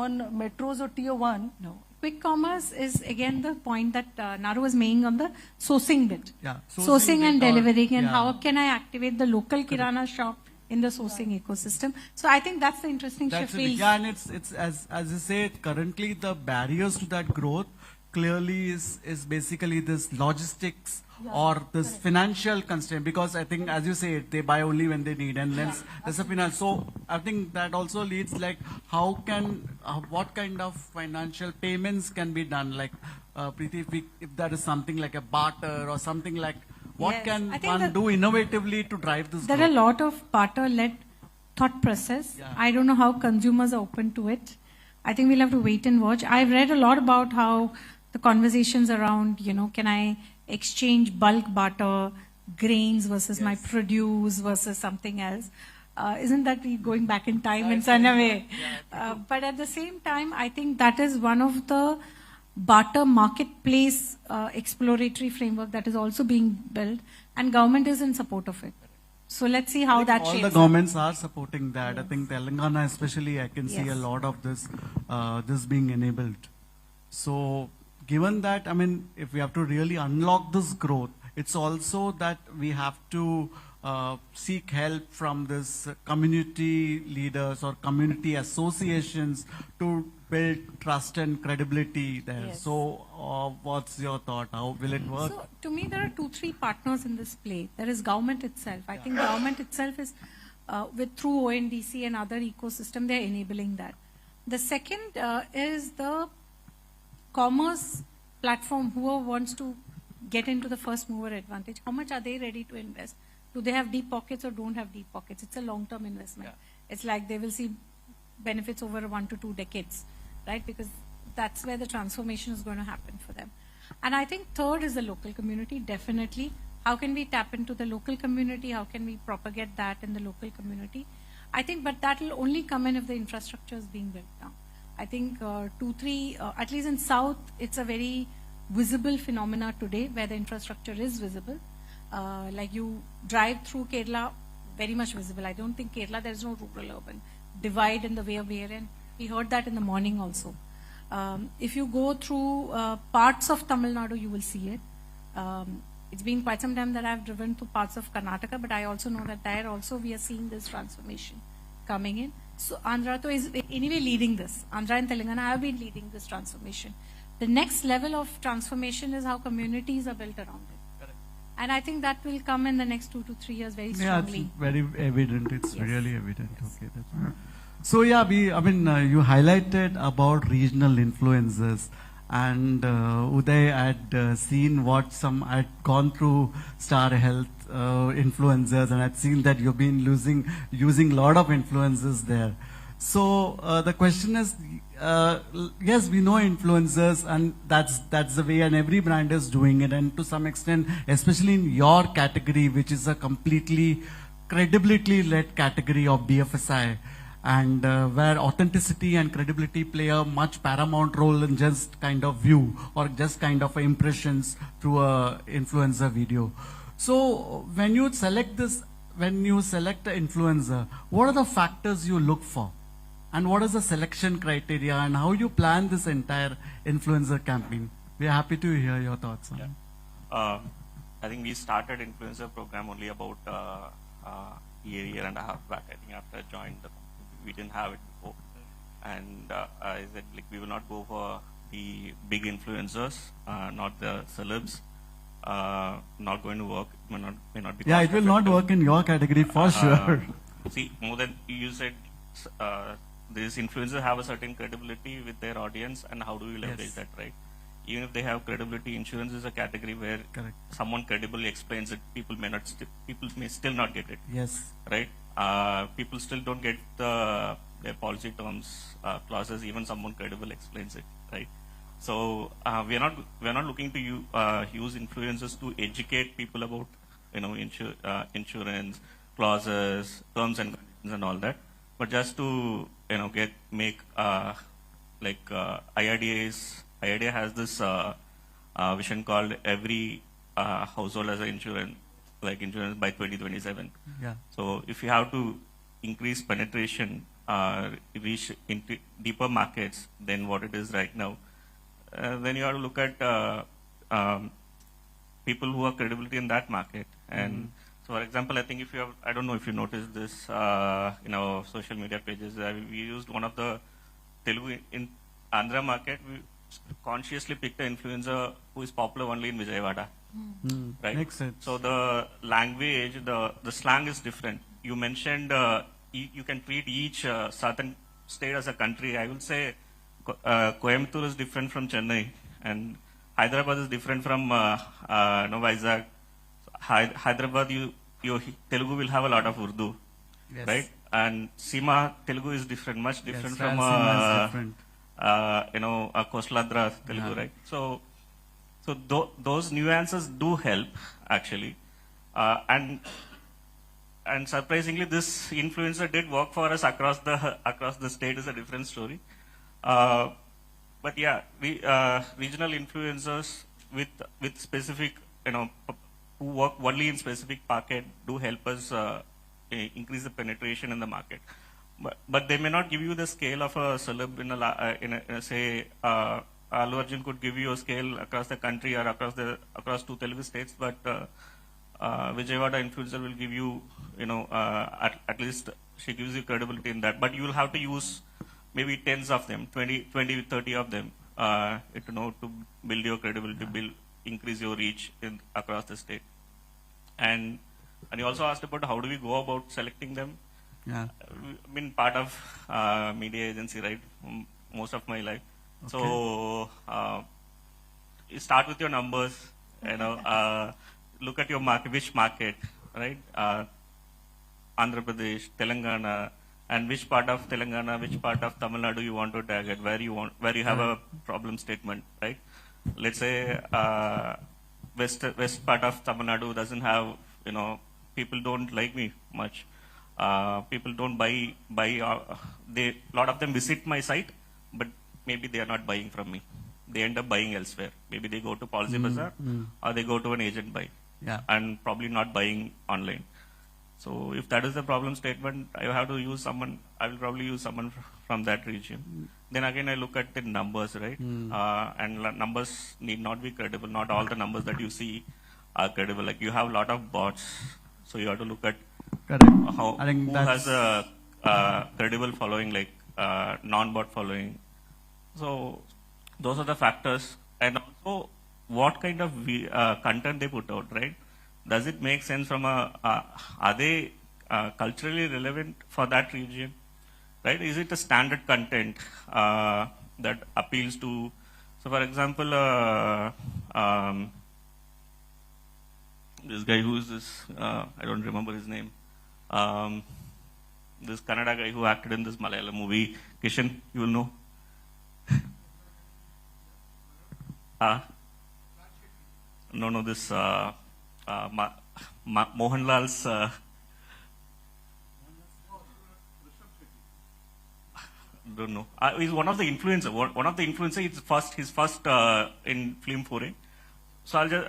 [SPEAKER 4] on metros or tier 1.
[SPEAKER 5] No. Quick commerce is again the point that Naru was making on the sourcing bit.
[SPEAKER 3] Yeah,
[SPEAKER 5] Sourcing and
[SPEAKER 3] bit or-
[SPEAKER 5] delivering, and
[SPEAKER 3] yeah.
[SPEAKER 5] how can I activate the local kirana shop in the sourcing ecosystem. So I think that's the interesting
[SPEAKER 3] That's
[SPEAKER 5] shift.
[SPEAKER 3] it.
[SPEAKER 5] We'll-
[SPEAKER 3] Yeah, and it's as you say, currently the barriers to that growth clearly is basically this logistics or this financial constraint, because I think, as you say, they buy only when they need, and there's a finance. So I think that also leads like how can what kind of financial payments can be done, like Preeti, if there is something like a barter or something like what
[SPEAKER 5] Yes,
[SPEAKER 3] can
[SPEAKER 5] I think
[SPEAKER 3] one
[SPEAKER 5] that
[SPEAKER 3] do innovatively to drive this
[SPEAKER 5] There are a
[SPEAKER 3] growth?
[SPEAKER 5] lot of barter-led thought process.
[SPEAKER 3] Yeah.
[SPEAKER 5] I don't know how consumers are open to it. I think we'll have to wait and watch. I've read a lot about how the conversations around, can I exchange bulk barter, grains versus my produce versus something else. Isn't that going back in time in some way? But at the same time, I think that is one of the barter marketplace exploratory framework that is also being built, and government is in support of it. So let's see how that
[SPEAKER 3] All
[SPEAKER 5] shapes
[SPEAKER 3] the
[SPEAKER 5] up.
[SPEAKER 3] governments are supporting that. I think Telangana especially, I can see
[SPEAKER 5] Yes.
[SPEAKER 3] a lot of this being enabled. So given that, I mean, if we have to really unlock this growth, it's also that we have to seek help from this community leaders or community associations to build trust and credibility there.
[SPEAKER 5] Yes.
[SPEAKER 3] So what's your thought? How will it work?
[SPEAKER 5] So to me, there are 2-3 partners in this play. There is government itself. I think government itself is, through ONDC and other ecosystem, they're enabling that. The second is the commerce platform, whoever wants to get into the first mover advantage. How much are they ready to invest? Do they have deep pockets or don't have deep pockets? It's a long-term investment. It's like they will see benefits over 1 to 2 decades, right? Because that's where the transformation is going to happen for them. And I think third is the local community, definitely. How can we tap into the local community? How can we propagate that in the local community? I think, but that will only come in if the infrastructure is being built now. I think 2-3, at least in South, it's a very visible phenomena today where the infrastructure is visible. Like you drive through Kerala, very much visible. I don't think Kerala, there is no rural-urban divide in the way we are in. We heard that in the morning also. If you go through parts of Tamil Nadu, you will see it. It's been quite some time that I've driven to parts of Karnataka, but I also know that there also we are seeing this transformation coming in. So Andhra is anyway leading this. Andhra and Telangana have been leading this transformation. The next level of transformation is how communities are built around it. And I think that will come in the next 2 to 3 years very
[SPEAKER 3] Yeah,
[SPEAKER 5] strongly.
[SPEAKER 3] it's very evident. It's
[SPEAKER 5] Yes.
[SPEAKER 3] really evident. Okay, that's so yeah, you highlighted about regional influences, and Uday had seen I'd gone through Star Health influencers, and I'd seen that you've been using a lot of influencers there. So the question is, yes, we know influencers, and that's the way, and every brand is doing it, and to some extent, especially in your category, which is a completely credibility-led category of BFSI, and where authenticity and credibility play a much paramount role in just kind of view or just kind of impressions through a influencer video. So when you select the influencer, what are the factors you look for? And what is the selection criteria, and how you plan this entire influencer campaign? We are happy to hear your thoughts on it.
[SPEAKER 6] I think we started influencer program only about a year and a half back. I think after I joined the company, we didn't have it before. And I said, like, we will not go for the big influencers, not the celebs. Not going to work. May not be
[SPEAKER 3] Yeah, it will not work in your category for sure.
[SPEAKER 6] see, more than you said, these influencers have a certain credibility with their audience, and how do you leverage that, right? Even if they have credibility, insurance is a category where someone credibly explains it, people may still not get it.
[SPEAKER 3] Yes.
[SPEAKER 6] Right? People still don't get their policy terms, clauses, even someone credible explains it, right? So we're not looking to use influencers to educate people about insurance clauses, terms and conditions, and all that, but just to make IIDA has this vision called every household as an insurance by 2027.
[SPEAKER 3] Yeah.
[SPEAKER 6] So if you have to increase penetration, reach into deeper markets than what it is right now, then you have to look at people who have credibility in that market. And so, for example, I think if you have, I don't know if you noticed this in our social media pages, we used one of the Telugu in Andhra market. We consciously picked an influencer who is popular only in Vijayawada. Right?
[SPEAKER 3] Makes sense.
[SPEAKER 6] So the language, the slang is different. You mentioned you can treat each southern state as a country. I will say Coimbatore is different from Chennai, and Hyderabad is different from Vizag. Hyderabad, your Telugu will have a lot of Urdu, right? And Sima Telugu is different, much different from Coastal Andhra Telugu, right? So those nuances do help actually, and surprisingly, this influencer did work for us across the state. Is a different story, but yeah, we regional influencers with specific who work only in specific market do help us increase the penetration in the market. But they may not give you the scale of a celeb in say Allu Arjun could give you a scale across the country or across 2 Telugu states, but Vijayawada influencer will give you at least she gives you credibility in that. But you will have to use maybe tens of them, 20, 30 of them to build your credibility, increase your reach across the state. And you also asked about how do we go about selecting them.
[SPEAKER 3] Yeah.
[SPEAKER 6] I've been part of media agency, right, most of my life. Okay. So you start with your numbers, look at your market, which market, right? Andhra Pradesh, Telangana, and which part of Telangana, which part of Tamil Nadu you want to target, where you have a problem statement, right? Let's say west part of Tamil Nadu doesn't have, people don't like me much. People don't buy. Lot of them visit my site, but maybe they are not buying from me. They end up buying elsewhere. Maybe they go to Policy Bazaar or they go to an agent buy, and probably not buying online. So if that is the problem statement, I have to use someone. I will probably use someone from that region. Then again, I look at the numbers, right? And numbers need not be credible. Not all the numbers that you see are credible. Like you have a lot of bots, so you have to look at who has a credible following, like non-bot following. So those are the factors, and also what kind of content they put out, right? Does it make sense from are they culturally relevant for that region, right? Is it a standard content that appeals to, so for example, this guy who is this, I don't remember his name, this Kannada guy who acted in this Malayalam movie, Kishan, you will know. No, this Mohanlal's don't know. He's one of the influencers. One of the influencers. His first in film foray. So I'll just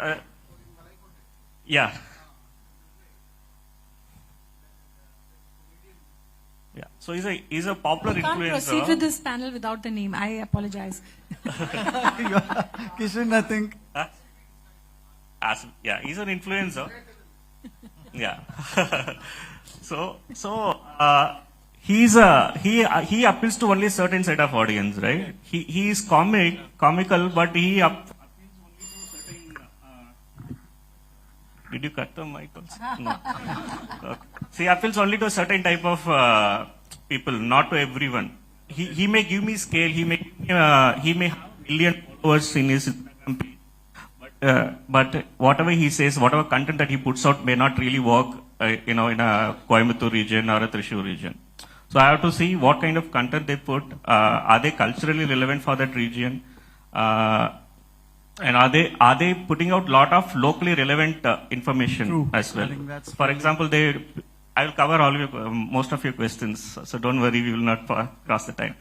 [SPEAKER 6] yeah. So he's a popular influencer.
[SPEAKER 5] Can't proceed with this panel without the name. I apologize.
[SPEAKER 3] Kishan, I think.
[SPEAKER 6] He's an influencer. Yeah. So he appeals to only a certain set of audience, right? He is comical, but he appeals only to certain. Did you cut the mic also? No. See, appeals only to a certain type of people, not to everyone. He may give me scale. He may have 1 million followers in his Instagram page. But whatever he says, whatever content that he puts out may not really work, in a Coimbatore region or a Thrissur region. So I have to see what kind of content they put. Are they culturally relevant for that region? And are they putting out lot of locally relevant information
[SPEAKER 3] True.
[SPEAKER 6] as well?
[SPEAKER 3] I think that's
[SPEAKER 6] For example, I will cover most of your questions, so don't worry, we will not cross the time.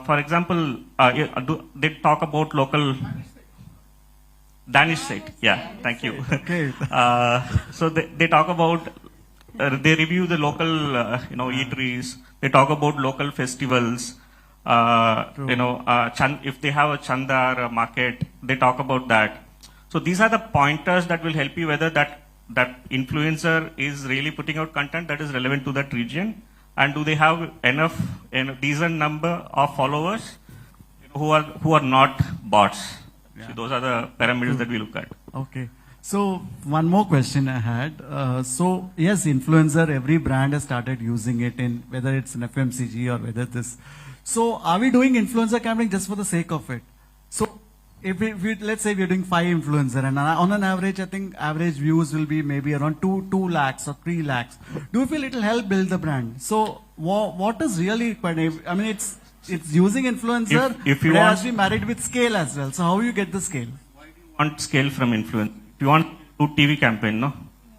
[SPEAKER 6] For example, they talk about local Danish site. Yeah, thank you.
[SPEAKER 3] Okay.
[SPEAKER 6] So they talk about, they review the local, eateries. They talk about local festivals. If they have a chanda or a market, they talk about that. So these are the pointers that will help you whether that influencer is really putting out content that is relevant to that region, and do they have enough, decent number of followers who are not bots.
[SPEAKER 3] Yeah.
[SPEAKER 6] So those are the parameters that we look at.
[SPEAKER 3] Okay. So one more question I had. So yes, influencer, every brand has started using it in whether it's an FMCG or whether this. So are we doing influencer campaign just for the sake of it? So if we let's say we're doing 5 influencer and on an average, I think average views will be maybe around 2 lakhs or 3 lakhs. Do you feel it will help build the brand? So what is really quite, I mean, it's using influencer,
[SPEAKER 6] if you
[SPEAKER 3] but it
[SPEAKER 6] want,
[SPEAKER 3] has to be married with scale as well. So how you get the scale?
[SPEAKER 6] Why do you want scale from influence? If you want, do TV campaign, no?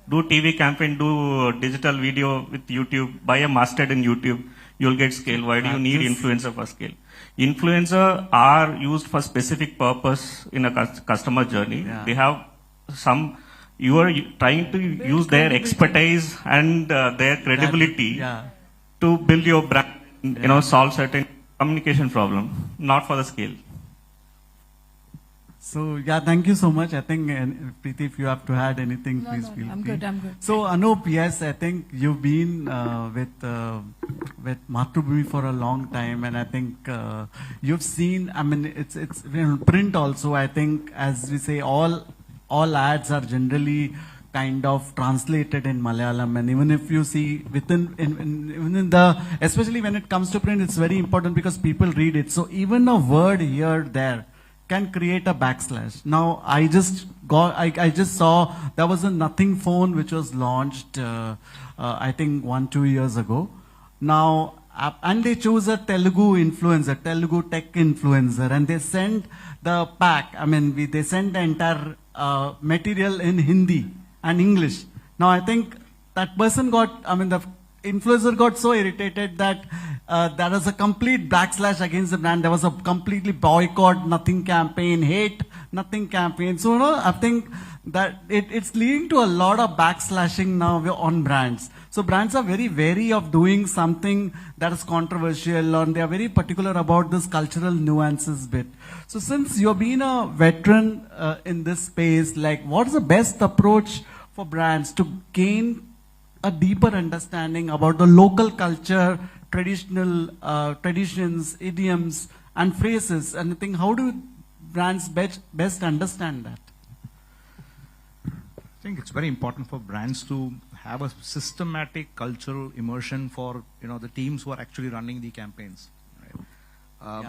[SPEAKER 6] Do TV campaign, do digital video with YouTube, buy a masthead in YouTube, you'll get scale. Why do you need influencer for scale? Influencer are used for specific purpose in a customer journey.
[SPEAKER 3] Yeah.
[SPEAKER 6] They have some, you are trying to use their expertise and their credibility to build your brand, solve certain communication problem, not for the scale.
[SPEAKER 3] So yeah, thank you so much. I think Preeti, if you have to add anything, please feel
[SPEAKER 5] I'm
[SPEAKER 3] free.
[SPEAKER 5] good.
[SPEAKER 3] So Anup, yes, I think you've been with Mathrubhumi for a long time, and I think you've seen. I mean, it's in print also. I think, as we say, all ads are generally kind of translated in Malayalam, and even if you see even in the, especially when it comes to print, it's very important because people read it. So even a word here there can create a backslash. Now I just saw there was a Nothing phone which was launched I think 1-2 years ago. Now and they chose a Telugu tech influencer, and they sent the pack. I mean, they sent the entire material in Hindi and English. Now I think that person the influencer got so irritated that there was a complete backslash against the brand. There was a completely boycott, Nothing campaign, hate Nothing campaign. So I think that it's leading to a lot of backslashing now on brands. So brands are very wary of doing something that is controversial, and they are very particular about this cultural nuances bit. So since you've been a veteran in this space, like what is the best approach for brands to gain a deeper understanding about the local culture, traditional traditions, idioms, and phrases? And I think, how do brands best understand that?
[SPEAKER 7] I think it's very important for brands to have a systematic cultural immersion for the teams who are actually running the campaigns. Right?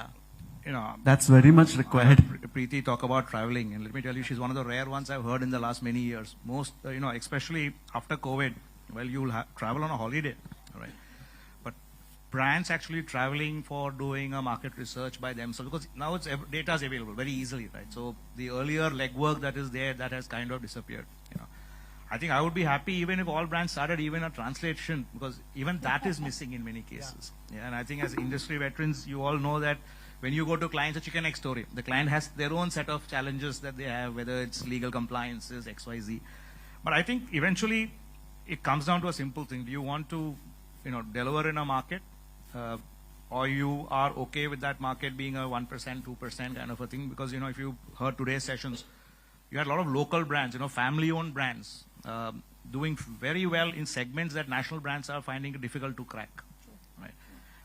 [SPEAKER 3] That's very much required.
[SPEAKER 7] Preeti talk about traveling, and let me tell you, she's one of the rare ones I've heard in the last many years. Most, especially after COVID. Well, you'll travel on a holiday, right? But brands actually traveling for doing a market research by themselves, because now data is available very easily, right? So the earlier legwork that is there, that has kind of disappeared. I think I would be happy even if all brands started even a translation, because even that is missing in many cases. Yeah, and I think as industry veterans, you all know that when you go to clients, a chicken egg story. The client has their own set of challenges that they have, whether it's legal compliances, XYZ. But I think eventually it comes down to a simple thing. Do you want to, deliver in a market, or you are okay with that market being a 1%, 2% kind of a thing? Because, if you heard today's sessions, you had a lot of local brands, family-owned brands, doing very well in segments that national brands are finding it difficult to crack. Right?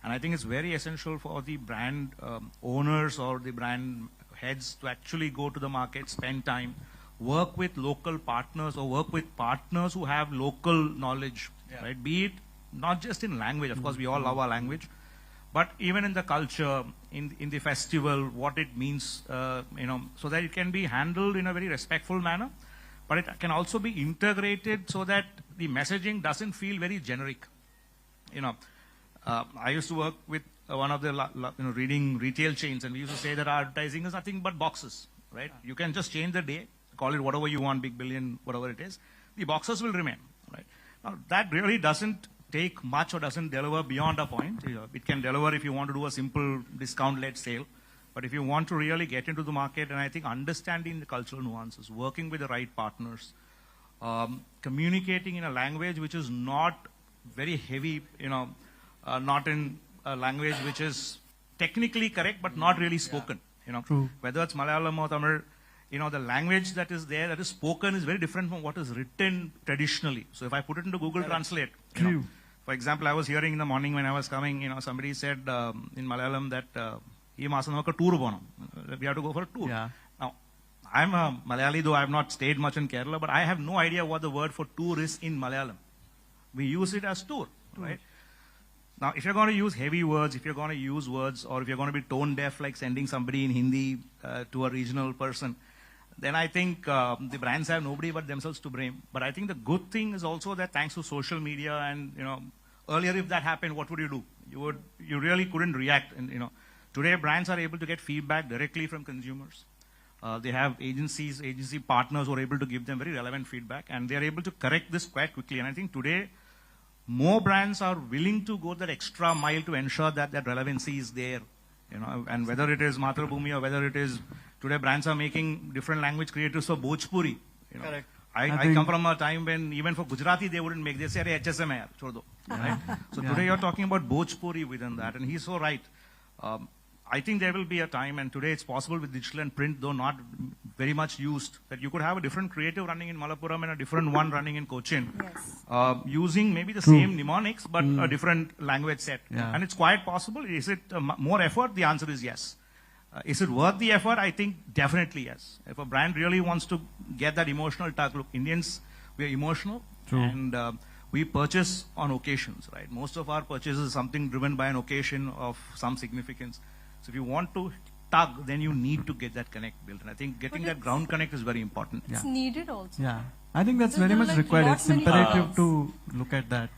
[SPEAKER 7] And I think it's very essential for the brand owners or the brand heads to actually go to the market, spend time, work with local partners or work with partners who have local knowledge, right? Be it not just in language, of course we all love our language, but even in the culture, in the festival, what it means, so that it can be handled in a very respectful manner, but it can also be integrated so that the messaging doesn't feel very generic. I used to work with one of the reading retail chains, and we used to say that our advertising is nothing but boxes, right? You can just change the day, call it whatever you want, big billion, whatever it is. The boxes will remain, right? Now, that really doesn't take much or doesn't deliver beyond a point. It can deliver if you want to do a simple discount-led sale. But if you want to really get into the market, and I think understanding the cultural nuances, working with the right partners, communicating in a language which is not very heavy, not in a language which is technically correct but not really spoken.
[SPEAKER 3] True.
[SPEAKER 7] Whether it's Malayalam or Tamil, the language that is there, that is spoken, is very different from what is written traditionally. So if I put it into Google Translate, for example, I was hearing in the morning when I was coming, somebody said in Malayalam that we have to go for a tour.
[SPEAKER 3] Yeah.
[SPEAKER 7] Now, I'm a Malayali, though I have not stayed much in Kerala, but I have no idea what the word for tour is in Malayalam. We use it as tour, right? Now, if you're going to use heavy words, if you're going to use words, or if you're going to be tone deaf, like sending somebody in Hindi to a regional person, then I think the brands have nobody but themselves to blame. But I think the good thing is also that thanks to social media and, earlier if that happened, what would you do? You really couldn't react. And, today brands are able to get feedback directly from consumers. They have agency partners who are able to give them very relevant feedback, and they're able to correct this quite quickly. And I think today, more brands are willing to go that extra mile to ensure that that relevancy is there. And whether it is Mathrubhumi or whether it is, today brands are making different language creators for Bhojpuri.
[SPEAKER 3] Correct.
[SPEAKER 7] I come from a time when even for Gujarati they wouldn't make, they say, "Arey, HSM hai yaar, chhod do." Right? So today you're talking about Bhojpuri within that, and he's so right. I think there will be a time, and today it's possible with digital and print, though not very much used, that you could have a different creative running in Malappuram and a different one running in Cochin, using maybe the same mnemonics, but a different language set.
[SPEAKER 3] Yeah.
[SPEAKER 7] And it's quite possible. Is it more effort? The answer is yes. Is it worth the effort? I think definitely yes. If a brand really wants to get that emotional tug, look, Indians, we are emotional, and we purchase on occasions, right? Most of our purchases is something driven by an occasion of some significance. So if you want to tug, then you need to get that connect built. And I think getting that ground connect is very important.
[SPEAKER 4] It's needed also.
[SPEAKER 3] Yeah, I think that's
[SPEAKER 4] There's
[SPEAKER 3] very
[SPEAKER 4] no,
[SPEAKER 3] much
[SPEAKER 4] like,
[SPEAKER 3] required.
[SPEAKER 4] lot
[SPEAKER 3] It's
[SPEAKER 4] many
[SPEAKER 3] imperative
[SPEAKER 4] parts.
[SPEAKER 3] to look at that.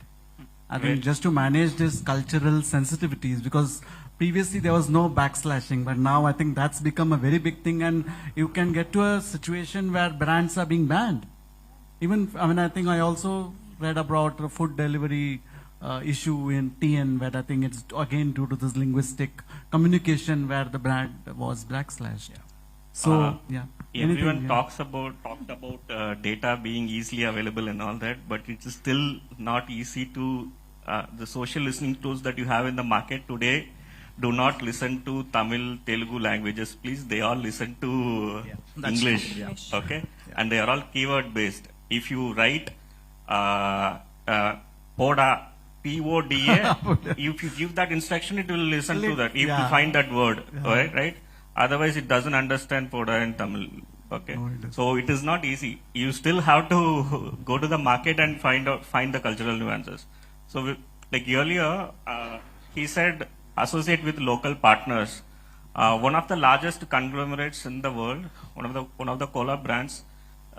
[SPEAKER 3] I think just to manage these cultural sensitivities, because previously there was no backslashing, but now I think that's become a very big thing, and you can get to a situation where brands are being banned. Even, I think I also read about a food delivery issue in TN, where I think it's again due to this linguistic communication where the brand was backslashed. So,
[SPEAKER 6] Everyone talked about data being easily available and all that, but it is still not easy to, the social listening tools that you have in the market today do not listen to Tamil, Telugu languages, please. They all listen to English, okay? And they are all keyword based. If you write PODA, P-O-D-A, if you give that instruction, it will listen to that. If you find that word, right? Otherwise, it doesn't understand PODA in Tamil. Okay, so it is not easy. You still have to go to the market and find the cultural nuances. So, like earlier, he said associate with local partners. One of the largest conglomerates in the world, one of the cola brands,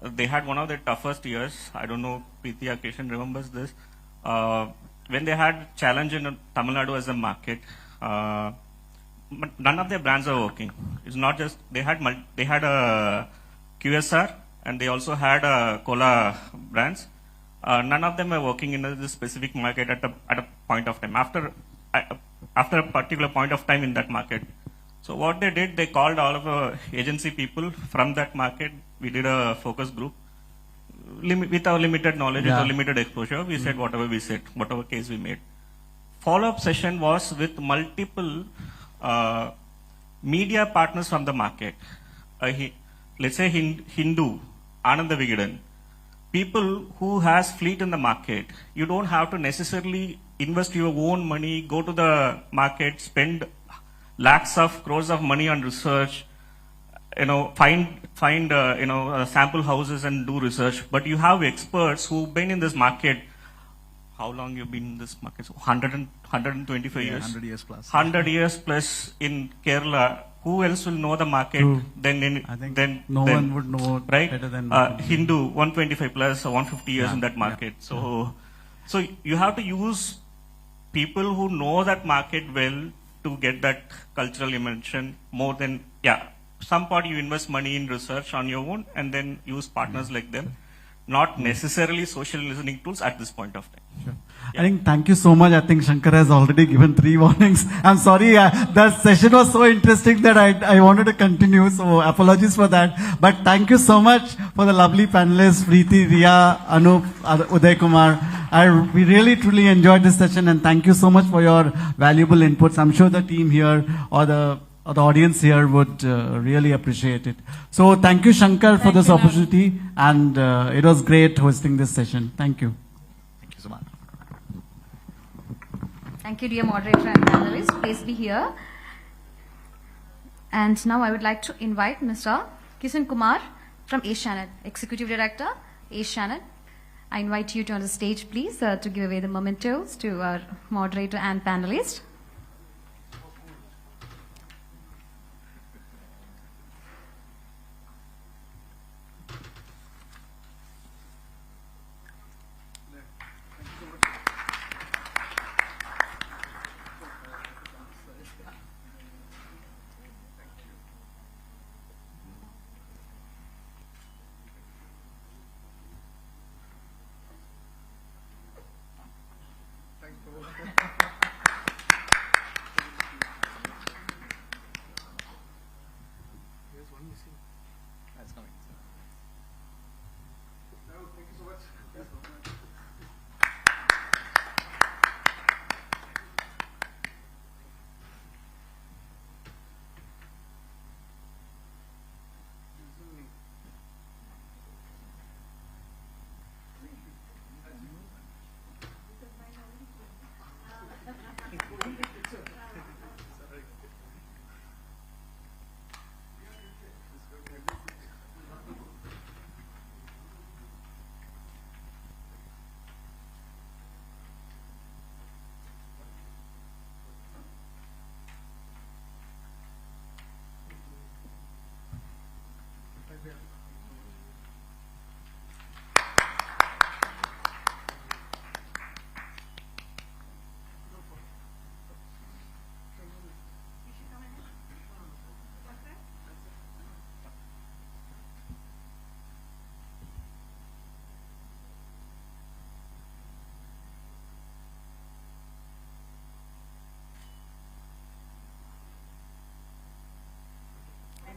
[SPEAKER 6] they had one of the toughest years. I don't know, Preeti Akeshan remembers this. When they had challenge in Tamil Nadu as a market, but none of their brands are working. It's not just, they had a QSR and they also had a cola brands. None of them were working in this specific market at a point of time, after a particular point of time in that market. So what they did, they called all of the agency people from that market. We did a focus group. With our limited knowledge, with our limited exposure, we said whatever we said, whatever case we made. Follow-up session was with multiple media partners from the market. Let's say Hindu, Ananda Vigadan. People who has fleet in the market. You don't have to necessarily invest your own money, go to the market, spend lakhs of crores of money on research. find sample houses and do research. But you have experts who've been in this market. How long you've been in this market? 125 years.
[SPEAKER 7] 100 years plus.
[SPEAKER 6] 100 years plus in Kerala. Who else will know the market
[SPEAKER 3] True.
[SPEAKER 6] than
[SPEAKER 3] No one would know
[SPEAKER 6] right?
[SPEAKER 3] better than
[SPEAKER 6] Hindu 125 plus or 150 years in that market. So you have to use people who know that market well to get that cultural immersion more than some part you invest money in research on your own and then use partners like them, not necessarily social listening tools at this point of time.
[SPEAKER 3] Sure. I think thank you so much. I think Shankar has already given 3 warnings. I'm sorry, the session was so interesting that I wanted to continue, so apologies for that. But thank you so much for the lovely panelists, Preeti, Riya, Anup, Uday Kumar. We really truly enjoyed this session, and thank you so much for your valuable inputs. I'm sure the team here or the audience here would really appreciate it. So thank you, Shankar, for this opportunity, and it was great hosting this session. Thank you.
[SPEAKER 7] Thank you so much.
[SPEAKER 1] Thank you, dear moderator and panelists. Please be here. And now I would like to invite Mr. Kishan Kumar from Asianet, Executive Director, Asianet. I invite you to on the stage, please, to give away the mementos to our moderator and panelists.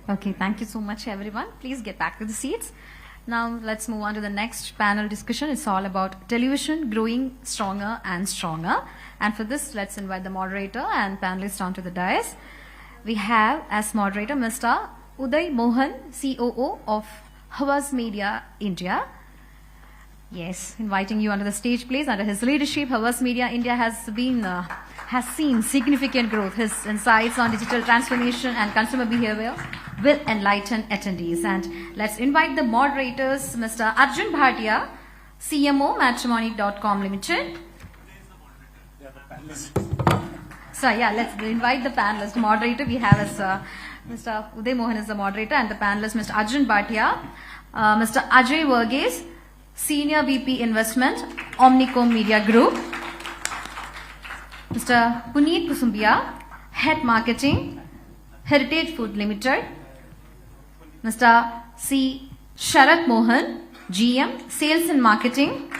[SPEAKER 1] Okay, thank you so much, everyone. Please get back to the seats. Now, let's move on to the next panel discussion. It's all about television growing stronger and stronger. And for this, let's invite the moderator and panelists onto the dais. We have as moderator Mr. Uday Mohan, COO of Havas Media India. Yes, inviting you onto the stage, please. Under his leadership, Havas Media India has seen significant growth. His insights on digital transformation and consumer behavior will enlighten attendees. And let's invite the moderators, Mr. Arjun Bhatia, CMO, Matrimony.com Limited. So yeah, let's invite the panelist. Moderator we have as Mr. Uday Mohan is the moderator, and the panelist Mr. Arjun Bhatia, Mr. Ajay Varghese, Senior VP Investment, Omnicom Media Group, Mr. Puneet Kusumbia, Head Marketing, Heritage Food Limited, Mr. C. Sharat Mohan, GM, Sales and Marketing,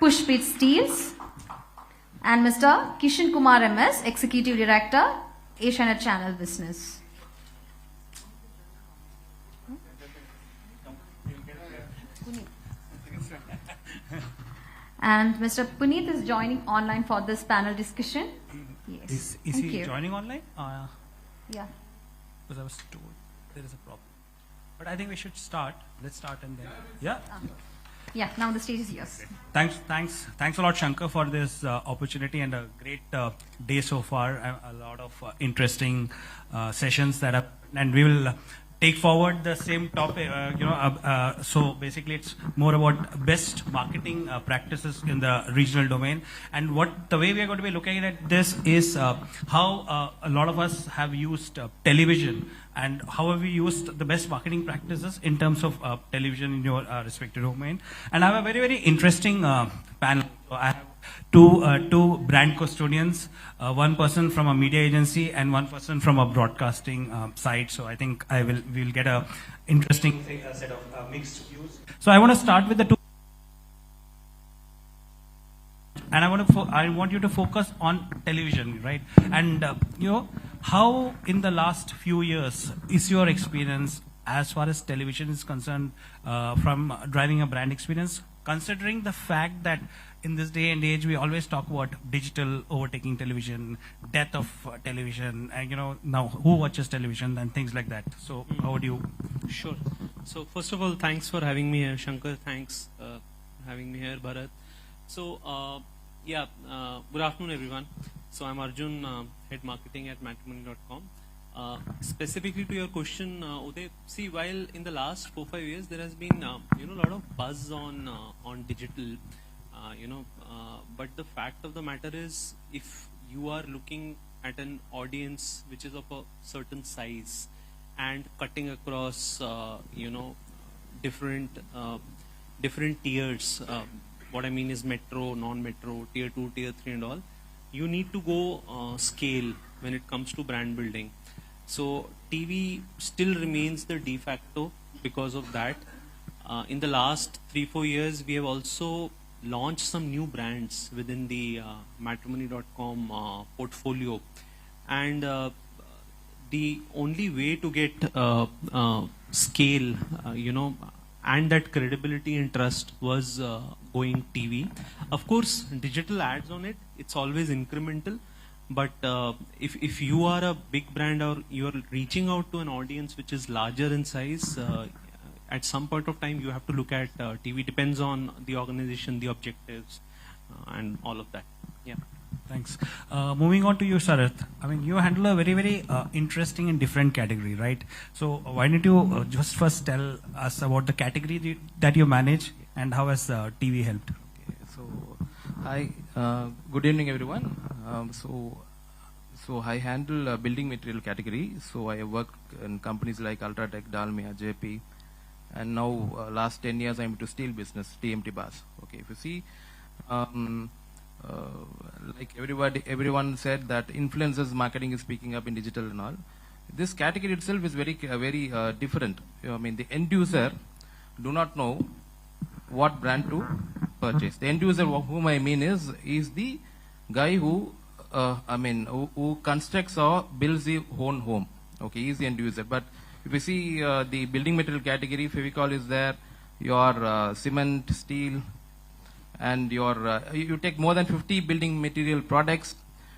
[SPEAKER 1] Pushpit Steels, and Mr. Kishan Kumar MS, Executive Director, Asianet Channel Business. And Mr. Puneet is joining online for this panel discussion. Yes.
[SPEAKER 8] Is he joining online?
[SPEAKER 1] Yeah.
[SPEAKER 8] Because I was told there is a problem. But I think we should start. Let's start and then. Yeah?
[SPEAKER 1] Yeah, now the stage is yours.
[SPEAKER 8] Thanks a lot, Shankar, for this opportunity and a great day so far. A lot of interesting sessions that have, and we will take forward the same topic. So basically, it's more about best marketing practices in the regional domain. And the way we are going to be looking at this is how a lot of us have used television, and how have we used the best marketing practices in terms of television in your respective domain. And I have a very, very interesting panel. So I have two brand custodians, one person from a media agency and one person from a broadcasting side. So I think we'll get a interesting set of mixed views. So I want to start with the two. And I want you to focus on television, right? And how in the last few years is your experience as far as television is concerned from driving a brand experience, considering the fact that in this day and age we always talk about digital overtaking television, death of television, and now who watches television and things like that. So how do you?
[SPEAKER 9] Sure. So first of all, thanks for having me here, Shankar. Thanks having me here, Bharat. So good afternoon, everyone. So I'm Arjun, head marketing at matrimony.com. Specifically to your question, Uday, see, while in the last 4-5 years there has been a lot of buzz on digital, but the fact of the matter is, if you are looking at an audience which is of a certain size and cutting across different tiers, what I mean is metro, non-metro, tier 2, tier 3 and all, you need to go scale when it comes to brand building. So TV still remains the de facto because of that. In the last 3-4 years, we have also launched some new brands within the matrimony.com portfolio. And the only way to get scale, and that credibility and trust was going TV. Of course, digital ads on it, it's always incremental. But if you are a big brand or you are reaching out to an audience which is larger in size, at some point of time you have to look at TV. Depends on the organization, the objectives, and all of that. Yeah.
[SPEAKER 8] Thanks. Moving on to you, Sharath. I mean, you handle a very, very interesting and different category, right? So why don't you just first tell us about the category that you manage and how has TV helped?
[SPEAKER 10] Okay, so hi, good evening, everyone. So I handle building material category. So I work in companies like Ultratech, Dalmia, JP, and now last 10 years I'm into steel business, TMT bars. Okay, if you see, like everyone said that influencers marketing is picking up in digital and all. This category itself is very different. I mean, the end user do not know what brand to purchase. The end user, whom I mean, is the guy who who constructs or builds the own home. Okay, he's the end user. But if you see the building material category, Fevicol is there, your cement, steel, and your you take more than 50 building material products,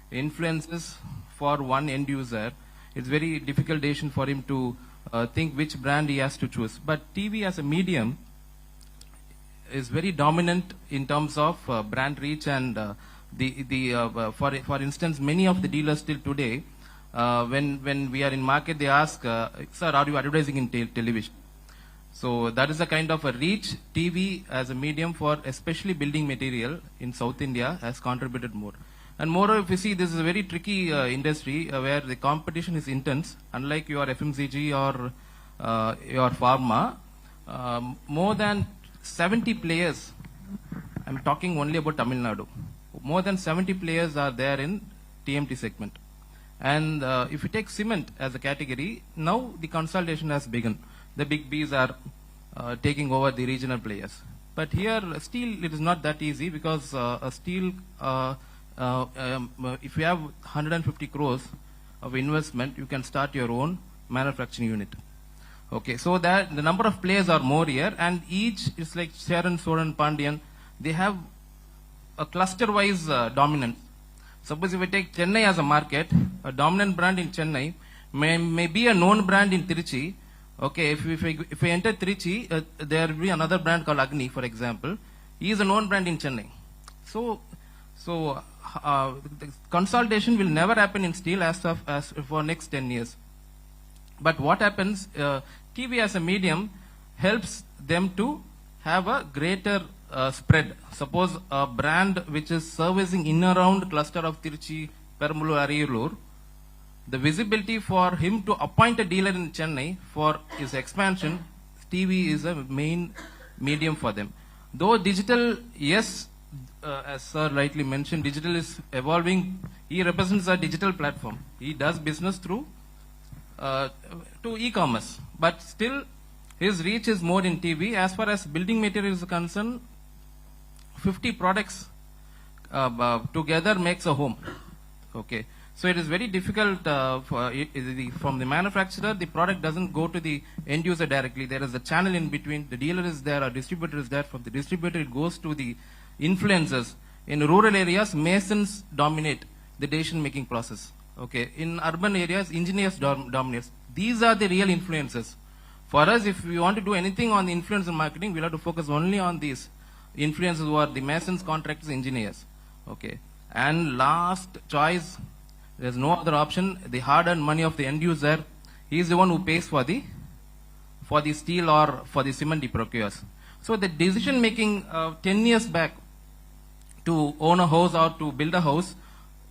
[SPEAKER 10] influences for one end user. It's very difficult decision for him to think which brand he has to choose. But TV as a medium is very dominant in terms of brand reach and for instance, many of the dealers still today, when we are in market, they ask, sir, are you advertising in television? So that is a kind of a reach. TV as a medium for especially building material in South India has contributed more. And moreover, if you see, this is a very tricky industry where the competition is intense. Unlike your FMCG or your pharma, more than 70 players, I'm talking only about Tamil Nadu, more than 70 players are there in TMT segment. And if you take cement as a category, now the consolidation has begun. The big Bs are taking over the regional players. But here, steel, it is not that easy because a steel, if you have 150 crores of investment, you can start your own manufacturing unit. Okay, so that the number of players are more here, and each is like Sharon, Soran, Pandian. They have a cluster-wise dominance. Suppose if we take Chennai as a market, a dominant brand in Chennai may be a known brand in Tiruchi, Okay, if we enter Trichy, there will be another brand called Agni, for example. He is a known brand in Chennai. So the consolidation will never happen in steel as for next 10 years. But what happens, TV as a medium helps them to have a greater spread. Suppose a brand which is servicing in around cluster of Tirchi, Perambulur, Ariyur, the visibility for him to appoint a dealer in Chennai for his expansion, TV is a main medium for them. Though digital, yes, as sir rightly mentioned, digital is evolving. He represents a digital platform. He does business through to e-commerce, but still his reach is more in TV. As far as building material is concerned, 50 products together makes a home. Okay, so it is very difficult from the manufacturer. The product doesn't go to the end user directly. There is a channel in between. The dealer is there, a distributor is there. From the distributor, it goes to the influencers. In rural areas, masons dominate the decision-making process. Okay, in urban areas, engineers dominate. These are the real influencers. For us, if we want to do anything on the influencer marketing, we'll have to focus only on these influencers who are the masons, contractors, engineers. Okay, and last choice, there's no other option. The hard-earned money of the end user, he is the one who pays for the steel or for the cement he procures. So the decision-making 10 years back to own a house or to build a house,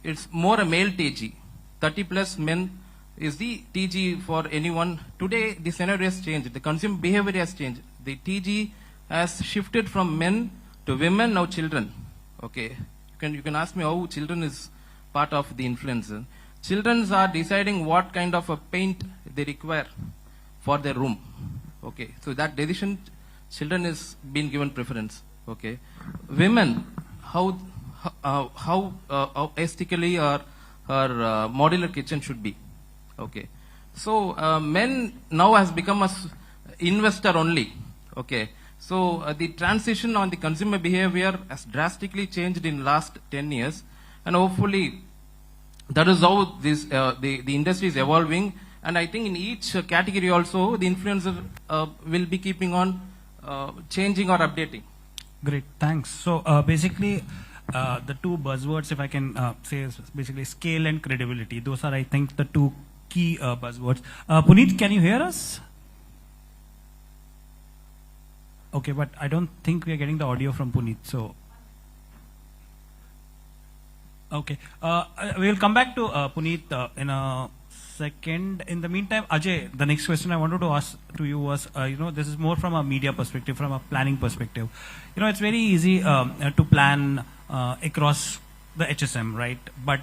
[SPEAKER 10] it's more a male TG. 30 plus men is the TG for anyone. Today, the scenario has changed. The consumer behavior has changed. The TG has shifted from men to women, now children. Okay, you can ask me how children is part of the influencer. Children are deciding what kind of a paint they require for their room. Okay, so that decision, children is being given preference. Okay, women, how aesthetically or modular kitchen should be. Okay, so men now has become a investor only. Okay, so the transition on the consumer behavior has drastically changed in last 10 years, and hopefully that is how this the industry is evolving. And I think in each category also the influencer will be keeping on changing or updating.
[SPEAKER 8] Great, thanks. So basically, the two buzzwords, if I can say, is basically scale and credibility. Those are, I think, the two key buzzwords. Puneet, can you hear us? Okay, but I don't think we are getting the audio from Puneet. So, okay, we will come back to Puneet in a second. In the meantime, Ajay, the next question I wanted to ask to you was, this is more from a media perspective, from a planning perspective. It's very easy to plan across the HSM, right? But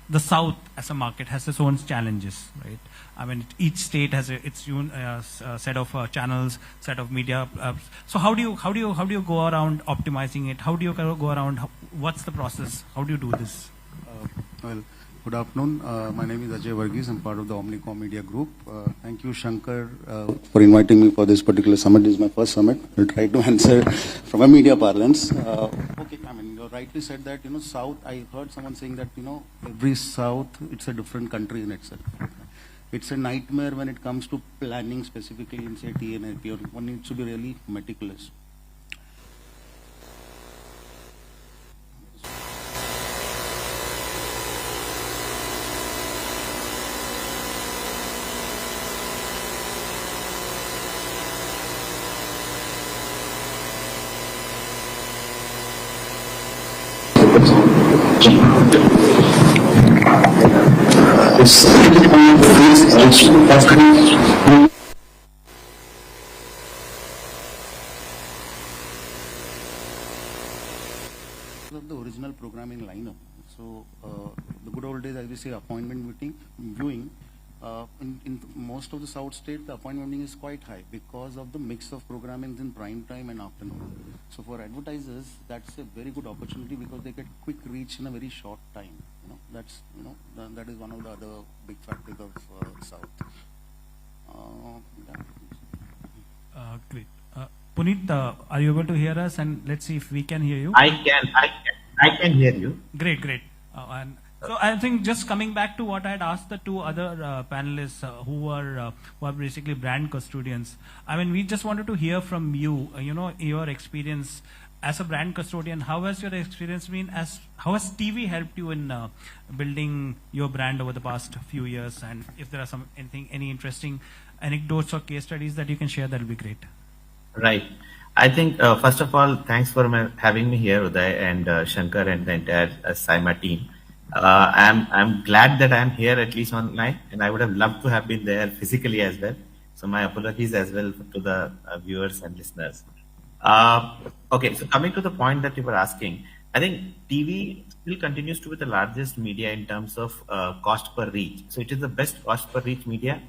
[SPEAKER 8] the South as a market has its own challenges, right? I mean, each state has its own set of channels, set of media. So how do you go around optimizing it? How do you go around? What's the process? How do you do this?
[SPEAKER 11] Well, good afternoon. My name is Ajay Varghese. I'm part of the Omnicom Media Group. Thank you, Shankar, for inviting me for this particular summit. This is my first summit. I'll try to answer from a media parlance. Okay, I mean, you rightly said that, South, I heard someone saying that, every South, it's a different country in itself. It's a nightmare when it comes to planning, specifically in, say, TNLP. One needs to be really meticulous. Of the original programming lineup. So the good old days, as we say, appointment viewing. In most of the South state, the appointment viewing is quite high because of the mix of programming in prime time and afternoon. So for advertisers, that's a very good opportunity because they get quick reach in a very short time. That's that is one of the other big factors of South.
[SPEAKER 8] Great. Puneet, are you able to hear us? And let's see if we can hear you.
[SPEAKER 12] I can hear you.
[SPEAKER 8] Great. And So I think just coming back to what I had asked the two other panelists who are basically brand custodians. I mean, we just wanted to hear from you, your experience as a brand custodian. How has your experience been? How has TV helped you in building your brand over the past few years? And if there are any interesting anecdotes or case studies that you can share, that will be great.
[SPEAKER 12] Right. I think, first of all, thanks for having me here, Uday and Shankar and the entire SIMA team. I'm glad that I'm here, at least online, and I would have loved to have been there physically as well. So my apologies as well to the viewers and listeners. Okay, so coming to the point that you were asking, I think TV still continues to be the largest media in terms of cost per reach. So it is the best cost per reach media,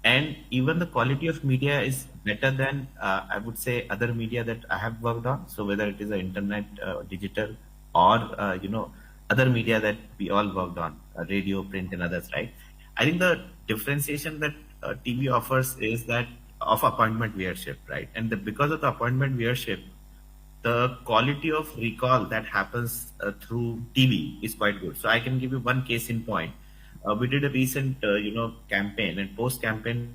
[SPEAKER 12] and even the quality of media is better than I would say other media that I have worked on. So whether it is the internet, digital, or other media that we all worked on, radio, print, and others, right? I think the differentiation that TV offers is that of appointment viewership, right? And because of the appointment viewership, the quality of recall that happens through TV is quite good. So I can give you one case in point. We did a recent, campaign, and post-campaign.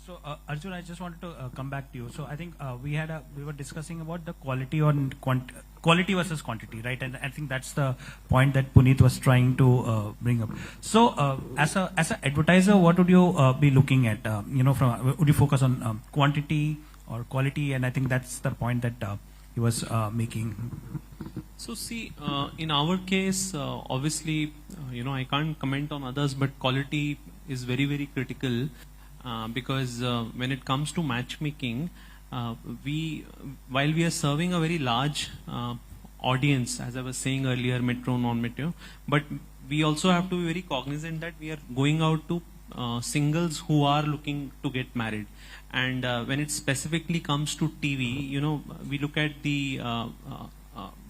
[SPEAKER 8] So Arjun, I just wanted to come back to you. So I think we were discussing about the quality quality versus quantity, right? And I think that's the point that Puneet was trying to bring up. So as an advertiser, what would you be looking at? Would you focus on quantity or quality? And I think that's the point that he was making.
[SPEAKER 9] So see, in our case, obviously, I can't comment on others, but quality is very, very critical. Because when it comes to matchmaking, while we are serving a very large audience, as I was saying earlier, metro, non-metro, but we also have to be very cognizant that we are going out to singles who are looking to get married. And when it specifically comes to TV, we look at the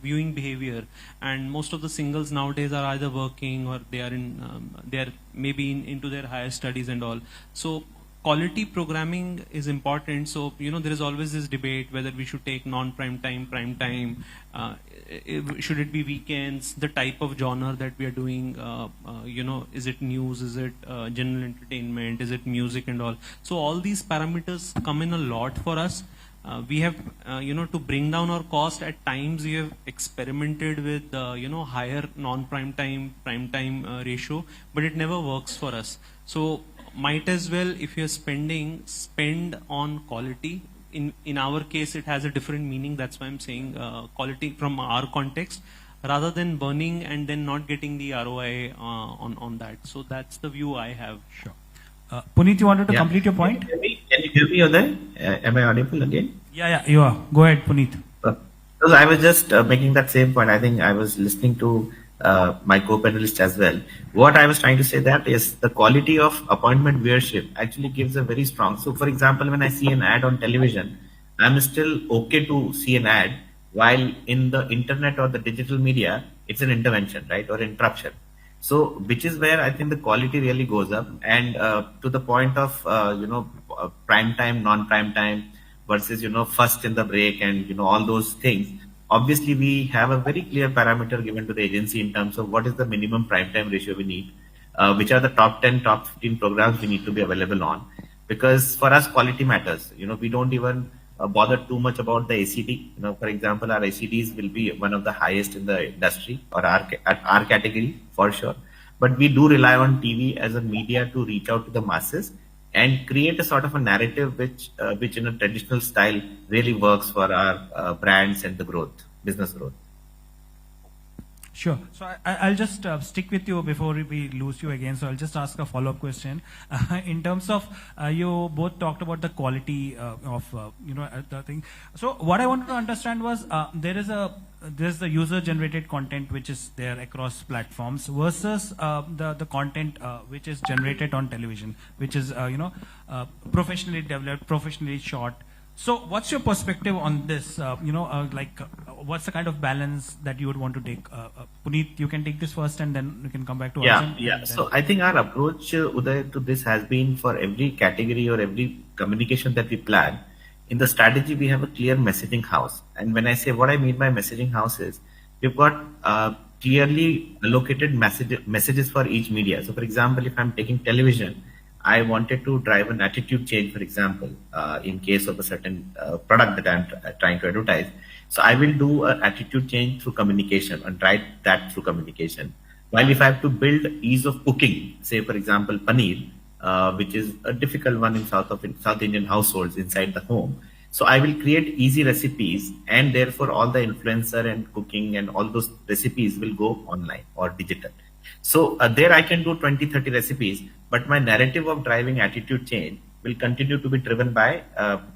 [SPEAKER 9] viewing behavior, and most of the singles nowadays are either working or they are maybe into their higher studies and all. So quality programming is important. So there is always this debate whether we should take non-prime time, prime time, should it be weekends, the type of genre that we are doing, is it news, is it general entertainment, is it music and all. So all these parameters come in a lot for us. We have to bring down our cost. At times we have experimented with higher non-prime time, prime time ratio, but it never works for us. So might as well, if you're spend on quality. In our case, it has a different meaning. That's why I'm saying quality from our context, rather than burning and then not getting the ROI on that. So that's the view I have.
[SPEAKER 8] Sure. Puneet, you wanted to complete your point?
[SPEAKER 12] Can you hear me, Uday? Am I audible again?
[SPEAKER 8] Yeah, you are. Go ahead, Puneet.
[SPEAKER 12] Because I was just making that same point. I think I was listening to my co-panelist as well. What I was trying to say that is the quality of appointment viewership actually gives a very strong. So for example, when I see an ad on television, I'm still okay to see an ad, while in the internet or the digital media, it's an intervention, right? Or interruption. So which is where I think the quality really goes up. And to the point of, prime time, non-prime time versus, first in the break and, all those things. Obviously, we have a very clear parameter given to the agency in terms of what is the minimum prime time ratio we need, which are the top 10, top 15 programs we need to be available on. Because for us, quality matters. We don't even bother too much about the ACD. For example, our ACDs will be one of the highest in the industry or at our category for sure. But we do rely on TV as a media to reach out to the masses and create a sort of a narrative which in a traditional style really works for our brands and the growth, business growth.
[SPEAKER 8] Sure. So I'll just stick with you before we lose you again. So I'll just ask a follow-up question. In terms of, you both talked about the quality of, the thing. So what I wanted to understand was there's the user-generated content which is there across platforms versus the content which is generated on television, which is, professionally developed, professionally shot. So what's your perspective on this? What's the kind of balance that you would want to take? Puneet, you can take this first and then we can come back to Arjun.
[SPEAKER 12] Yeah. So I think our approach, Uday, to this has been for every category or every communication that we plan in the strategy, we have a clear messaging house. And when I say what I mean by messaging house is, we've got clearly allocated messages for each media. So for example, if I'm taking television, I wanted to drive an attitude change, for example, in case of a certain product that I'm trying to advertise. So I will do an attitude change through communication and drive that through communication. While if I have to build ease of cooking, say for example, paneer, which is a difficult one in South Indian households inside the home. So I will create easy recipes, and therefore all the influencer and cooking and all those recipes will go online or digital. So there I can do 20, 30 recipes, but my narrative of driving attitude change will continue to be driven by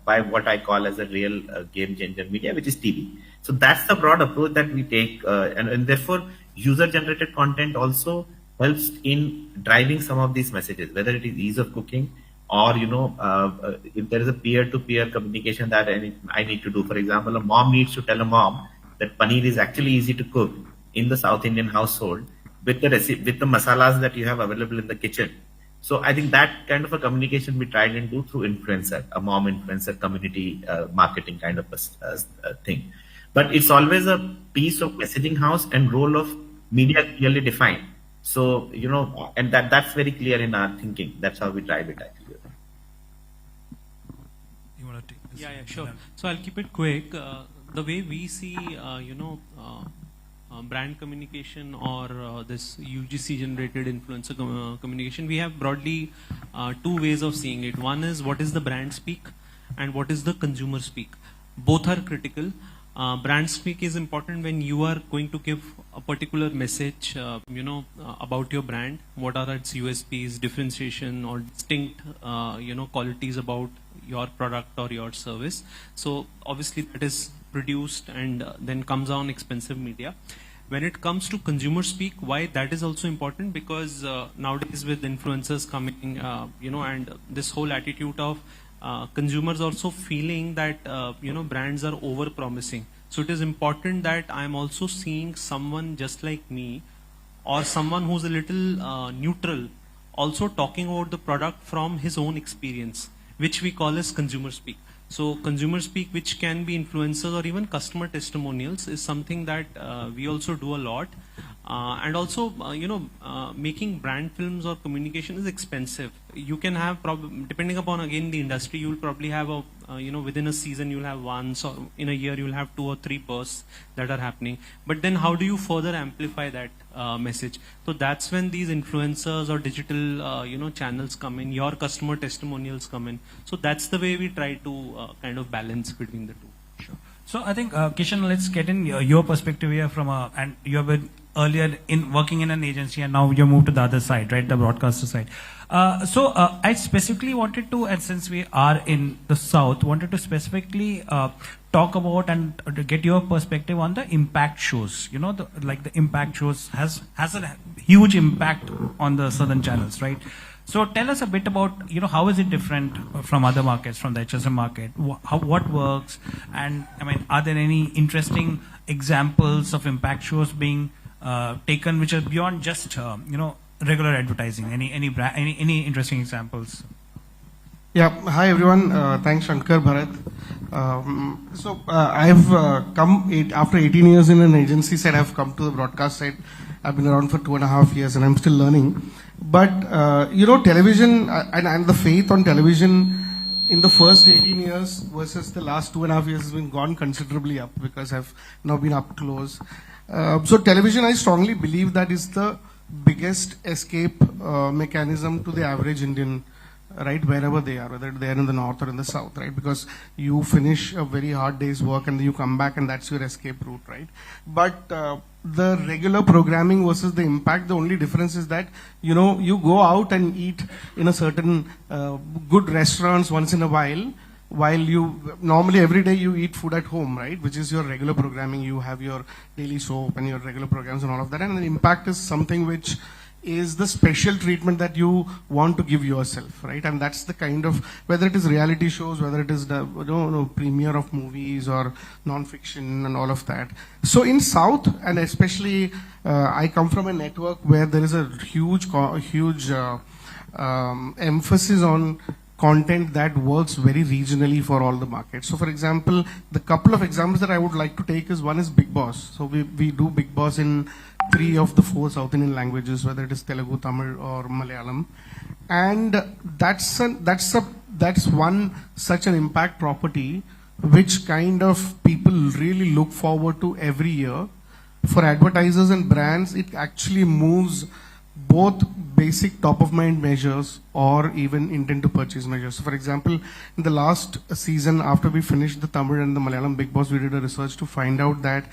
[SPEAKER 12] what I call as a real game changer media, which is TV. So that's the broad approach that we take, and therefore user-generated content also helps in driving some of these messages, whether it is ease of cooking or, if there is a peer-to-peer communication that I need to do. For example, a mom needs to tell a mom that paneer is actually easy to cook in the South Indian household with the masalas that you have available in the kitchen. So I think that kind of a communication we try and do through influencer, a mom influencer community marketing kind of a thing. But it's always a piece of messaging house and role of media clearly defined. So, and that's very clear in our thinking. That's how we drive it actually.
[SPEAKER 8] You want to take this?
[SPEAKER 9] Yeah, sure. So I'll keep it quick. The way we see, brand communication or this UGC generated influencer communication, we have broadly two ways of seeing it. One is what is the brand speak and what is the consumer speak. Both are critical. Brand speak is important when you are going to give a particular message, about your brand. What are its USPs, differentiation, or distinct, qualities about your product or your service. So obviously that is produced and then comes on expensive media. When it comes to consumer speak, why that is also important, because nowadays with influencers coming, and this whole attitude of consumers also feeling that brands are over promising. So it is important that I am also seeing someone just like me or someone who's a little neutral also talking about the product from his own experience, which we call as consumer speak. So consumer speak, which can be influencers or even customer testimonials, is something that we also do a lot. And also, making brand films or communication is expensive. You can have, depending upon again the industry, you will probably have a, within a season you'll have once, or in a year you'll have 2 or 3 bursts that are happening. But then how do you further amplify that message? So that's when these influencers or digital, channels come in, your customer testimonials come in. So that's the way we try to kind of balance between the two.
[SPEAKER 8] Sure. So I think, Kishan, let's get in your perspective here from and you have been earlier in working in an agency and now you moved to the other side, right, the broadcaster side. So I specifically wanted to, and since we are in the South, wanted to specifically talk about and to get your perspective on the impact shows. The impact shows has a huge impact on the southern channels, right? So tell us a bit about, how is it different from other markets, from the HSM market? What works? And I mean, are there any interesting examples of impact shows being taken which are beyond just, regular advertising? Any interesting examples?
[SPEAKER 13] Yeah. Hi everyone. Thanks Shankar, Bharat. I've come after 18 years in an agency side. I've come to the broadcast side. I've been around for 2.5 years and I'm still learning. But, television and the faith on television in the first 18 years versus the last 2.5 years has been gone considerably up, because I've now been up close. So television, I strongly believe that is the biggest escape mechanism to the average Indian, right, wherever they are, whether they're in the north or in the south, right? Because you finish a very hard day's work and then you come back and that's your escape route, right? But the regular programming versus the impact, the only difference is that, you go out and eat in a certain good restaurants once in a while you normally every day you eat food at home, right? Which is your regular programming. You have your daily soap and your regular programs and all of that. And the impact is something which is the special treatment that you want to give yourself, right? And that's the kind of, whether it is reality shows, whether it is the premiere of movies or non-fiction and all of that. So in South, and especially I come from a network where there is a huge emphasis on content that works very regionally for all the markets. So for example, the couple of examples that I would like to take is, one is Big Boss. So we do Big Boss in 3 of the 4 South Indian languages, whether it is Telugu, Tamil or Malayalam. And that's one such an impact property which kind of people really look forward to every year. For advertisers and brands, it actually moves both basic top of mind measures or even intent to purchase measures. So for example, in the last season, after we finished the Tamil and the Malayalam Big Boss, we did a research to find out that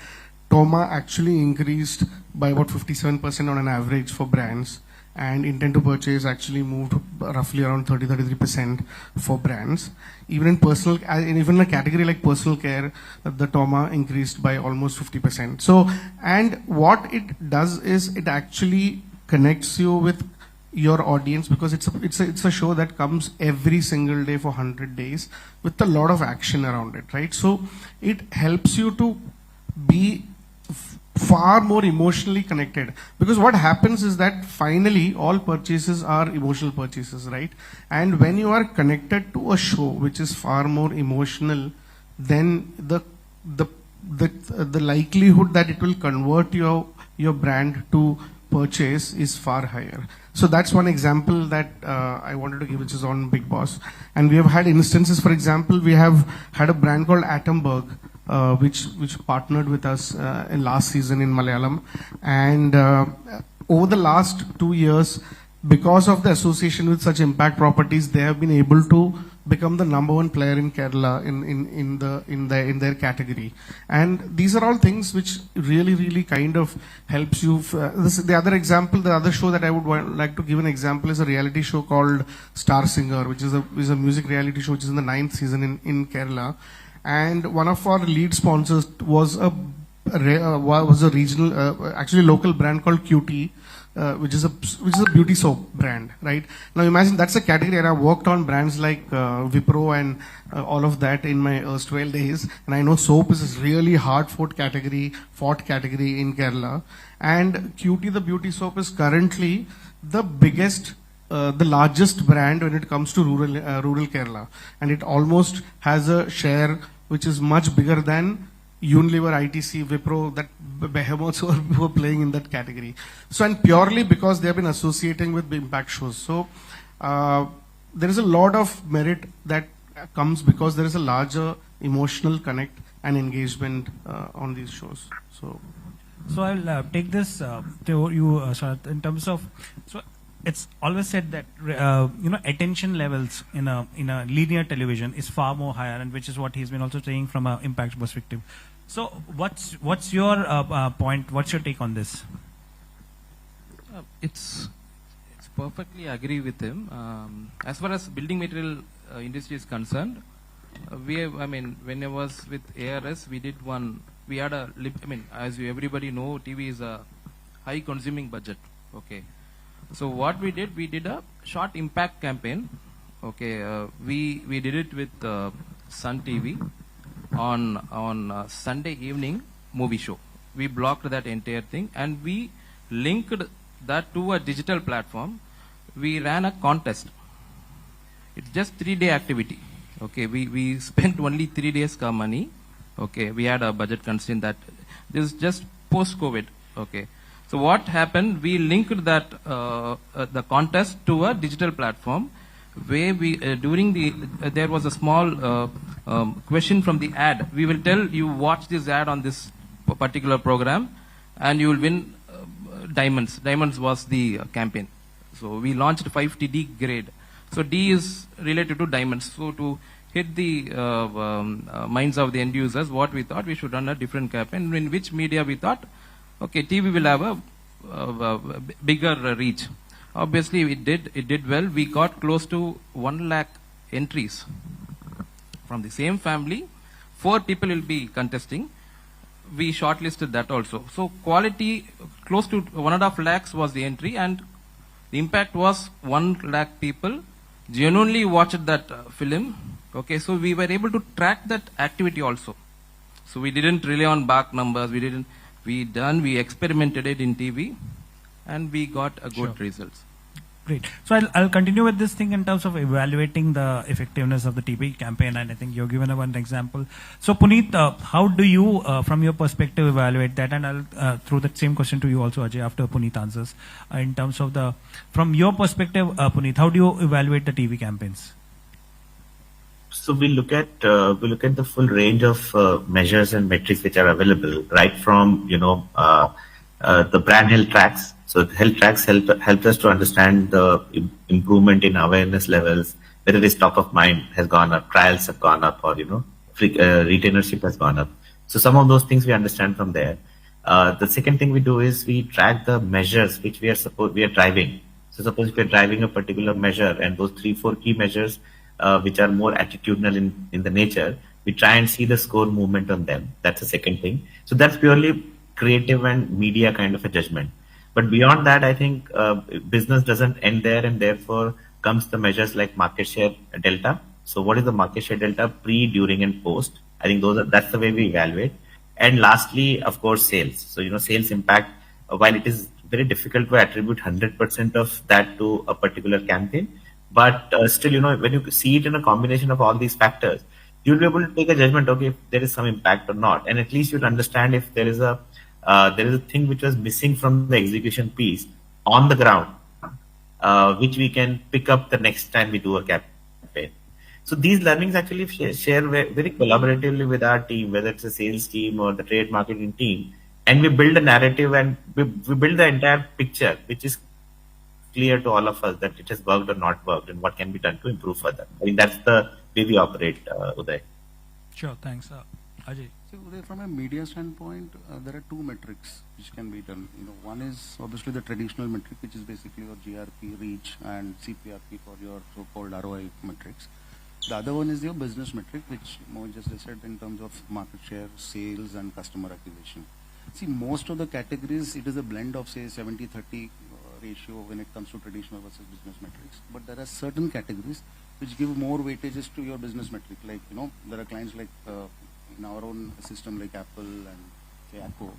[SPEAKER 13] Toma actually increased by about 57% on an average for brands, and intent to purchase actually moved roughly around 30-33% for brands. Even in personal, and even in a category like personal care, the Toma increased by almost 50%. So, and what it does is it actually connects you with your audience, because it's a show that comes every single day for 100 days with a lot of action around it, right? So it helps you to be far more emotionally connected, because what happens is that finally all purchases are emotional purchases, right? And when you are connected to a show which is far more emotional, then the likelihood that it will convert your brand to purchase is far higher. So that's one example that I wanted to give, which is on Big Boss. And we have had instances, for example, we have had a brand called Atomberg, which partnered with us in last season in Malayalam. And over the last 2 years, because of the association with such impact properties, they have been able to become the #1 player in Kerala in their category. And these are all things which really kind of helps you. The other example, the other show that I would like to give an example is a reality show called Star Singer, which is a music reality show which is in the 9th season in Kerala. And one of our lead sponsors was a regional, actually local brand called QT, which is a beauty soap brand, right? Now imagine that's a category, and I worked on brands like Wipro and all of that in my erstwhile days, and I know soap is a really fought category in Kerala. And QT, the beauty soap, is currently the biggest, the largest brand when it comes to rural Kerala, and it almost has a share which is much bigger than Unilever, ITC, Wipro, that behemoths who are playing in that category. So, and purely because they have been associating with impact shows. So, there is a lot of merit that comes because there is a larger emotional connect and engagement on these shows. So
[SPEAKER 8] I'll take this to you, Sharath, in terms of, so it's always said that attention levels in a linear television is far more higher, and which is what he's been also saying from an impact perspective. So what's your point? What's your take on this?
[SPEAKER 10] It's perfectly agree with him. As far as building material industry is concerned, when I was with ARS, we did one. We had as everybody know, TV is a high consuming budget. Okay. So what we did a short impact campaign. Okay, we did it with Sun TV on Sunday evening movie show. We blocked that entire thing and we linked that to a digital platform. We ran a contest. It's just 3-day activity. Okay, we spent only 3 days ka money. Okay, we had a budget constraint that this is just post-COVID. Okay. So what happened, we linked that the contest to a digital platform where we there was a small question from the ad. We will tell you watch this ad on this particular program and you will win diamonds. Diamonds was the campaign. So we launched 5TD grade. So D is related to diamonds. So to hit the minds of the end users, what we thought, we should run a different campaign in which media we thought, okay, TV will have a bigger reach. Obviously, it did well. We got close to 1 lakh entries from the same family. 4 people will be contesting. We shortlisted that also. So quality, close to 1.5 lakhs was the entry, and the impact was 1 lakh people genuinely watched that film. Okay, so we were able to track that activity also. So we didn't rely on back numbers. We experimented it in TV and we got a good results.
[SPEAKER 8] Great. So I'll continue with this thing in terms of evaluating the effectiveness of the TV campaign, and I think you've given one example. So Puneet, how do you, from your perspective, evaluate that? And I'll throw that same question to you also, Ajay, after Puneet answers. In terms of from your perspective, Puneet, how do you evaluate the TV campaigns?
[SPEAKER 12] So we look at the full range of measures and metrics which are available, right from the brand health tracks. So health tracks help us to understand the improvement in awareness levels, whether this top of mind has gone up, trials have gone up, or retainership has gone up. So some of those things we understand from there. The second thing we do is we track the measures which we are driving. So suppose if we are driving a particular measure, and those 3-4 key measures which are more attitudinal in the nature, we try and see the score movement on them. That's the second thing. So that's purely creative and media kind of a judgment. But beyond that, I think business doesn't end there, and therefore comes the measures like market share delta. So what is the market share delta pre, during, and post? I think that's the way we evaluate. And lastly, of course, sales. So sales impact. While it is very difficult to attribute 100% of that to a particular campaign, but still, when you see it in a combination of all these factors, you'll be able to take a judgment. Okay, if there is some impact or not, and at least you'll understand if there is a thing which was missing from the execution piece on the ground, which we can pick up the next time we do a campaign. So these learnings actually share very collaboratively with our team, whether it's a sales team or the trade marketing team, and we build a narrative, and we build the entire picture, which is clear to all of us that it has worked or not worked, and what can be done to improve further. I think that's the way we operate, Uday.
[SPEAKER 8] Sure, thanks. Ajay.
[SPEAKER 11] So from a media standpoint, there are two metrics which can be done. One is obviously the traditional metric, which is basically your GRP, reach, and CPRP for your so-called ROI metrics. The other one is your business metric, which Mohan just said in terms of market share, sales, and customer acquisition. See, most of the categories, it is a blend of, say, 70-30 ratio when it comes to traditional versus business metrics. But there are certain categories which give more weightages to your business metric. Like, there are clients like in our own system like Apple and say Acco,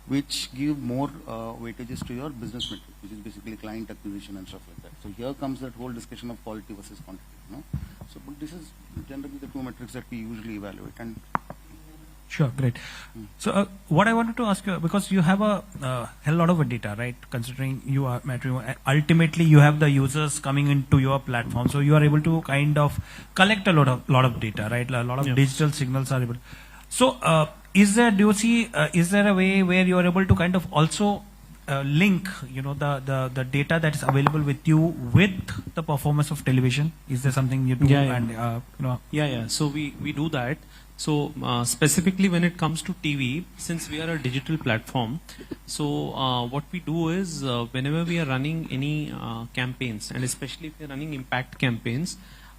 [SPEAKER 11] which give more weightages to your business metric, which is basically client acquisition and stuff like that. So here comes that whole discussion of quality versus quantity. So but this is generally the two metrics that we usually evaluate. And
[SPEAKER 8] sure, great. So what I wanted to ask you, because you have a hell lot of data, right? Considering you are ultimately you have the users coming into your platform, so you are able to kind of collect a lot of data, right? A lot of digital signals are able. So is there a way where you are able to kind of also link, the data that is available with you with the performance of television? Is there something you do?
[SPEAKER 9] Yeah. So we do that. So specifically when it comes to TV, since we are a digital platform, so what we do is whenever we are running any campaigns, and especially if we are running impact campaigns,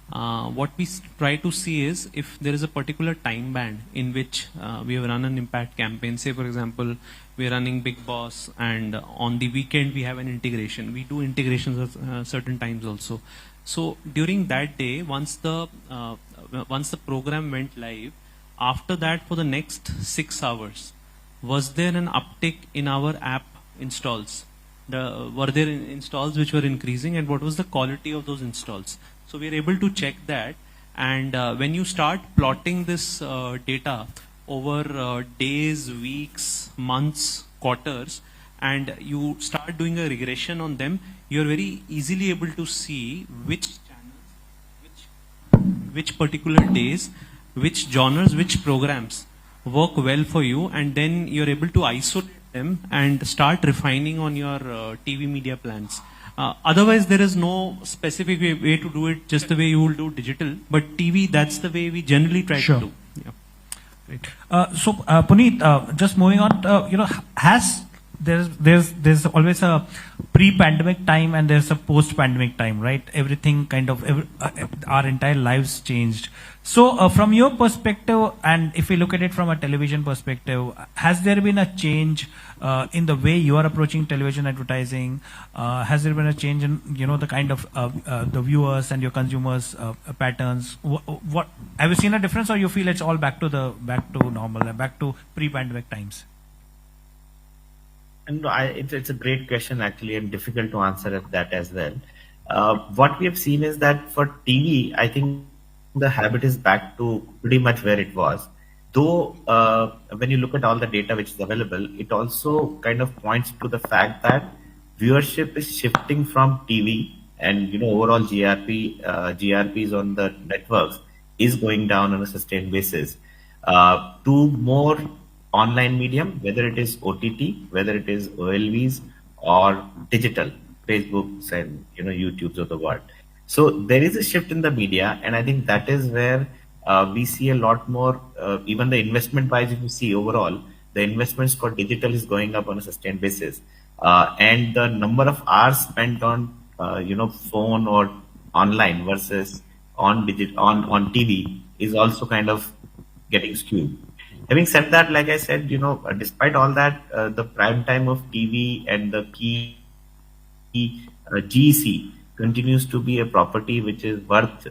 [SPEAKER 9] what we try to see is if there is a particular time band in which we have run an impact campaign. Say for example, we are running Big Boss, and on the weekend we have an integration. We do integrations at certain times also. So during that day, once the program went live, after that for the next 6 hours, was there an uptick in our app installs? Were there installs which were increasing, and what was the quality of those installs? So we are able to check that, and when you start plotting this data over days, weeks, months, quarters, and you start doing a regression on them, you are very easily able to see which channels, which particular days, which genres, which programs work well for you, and then you're able to isolate them and start refining on your TV media plans. Otherwise, there is no specific way to do it, just the way you will do digital. But TV, that's the way we generally try to do. Yeah.
[SPEAKER 8] Great. So, Puneet, just moving on, there's always a pre-pandemic time and there's a post-pandemic time, right? Everything kind of, our entire lives changed. So from your perspective, and if we look at it from a television perspective, has there been a change in the way you are approaching television advertising? Has there been a change in, the kind of the viewers and your consumers patterns? What have you seen a difference, or you feel it's all back to normal, back to pre-pandemic times?
[SPEAKER 12] And it's a great question actually, and difficult to answer at that as well. What we have seen is that for TV, I think the habit is back to pretty much where it was. Though, when you look at all the data which is available, it also kind of points to the fact that viewership is shifting from TV and overall GRPs on the networks is going down on a sustained basis to more online medium, whether it is OTT, whether it is OLVs or digital, Facebooks and YouTubes of the world. So there is a shift in the media, and I think that is where we see a lot more. Even the investment wise, if you see overall, the investments for digital is going up on a sustained basis, and the number of hours spent on phone or online versus on TV is also kind of getting skewed. Having said that, like I said, despite all that, the prime time of TV and the key GEC continues to be a property which is worth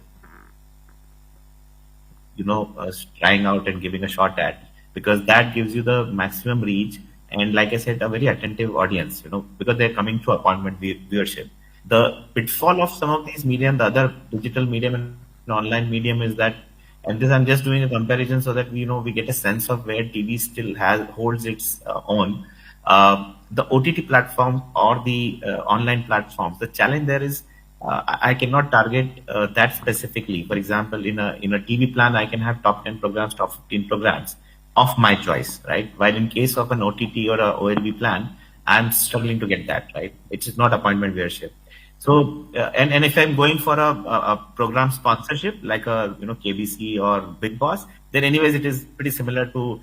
[SPEAKER 12] trying out and giving a shot at, because that gives you the maximum reach and, like I said, a very attentive audience, because they're coming to appointment viewership. The pitfall of some of these medium, the other digital medium and online medium, is that, and this I'm just doing a comparison so that we get a sense of where TV still holds its own. The OTT platform or the online platforms, the challenge there is I cannot target that specifically. For example, in a TV plan, I can have top 10 programs, top 15 programs of my choice, right? While in case of an OTT or a OLV plan, I'm struggling to get that, right? It is not appointment viewership. So, and if I'm going for a program sponsorship like a KBC or Big Boss, then anyways it is pretty similar to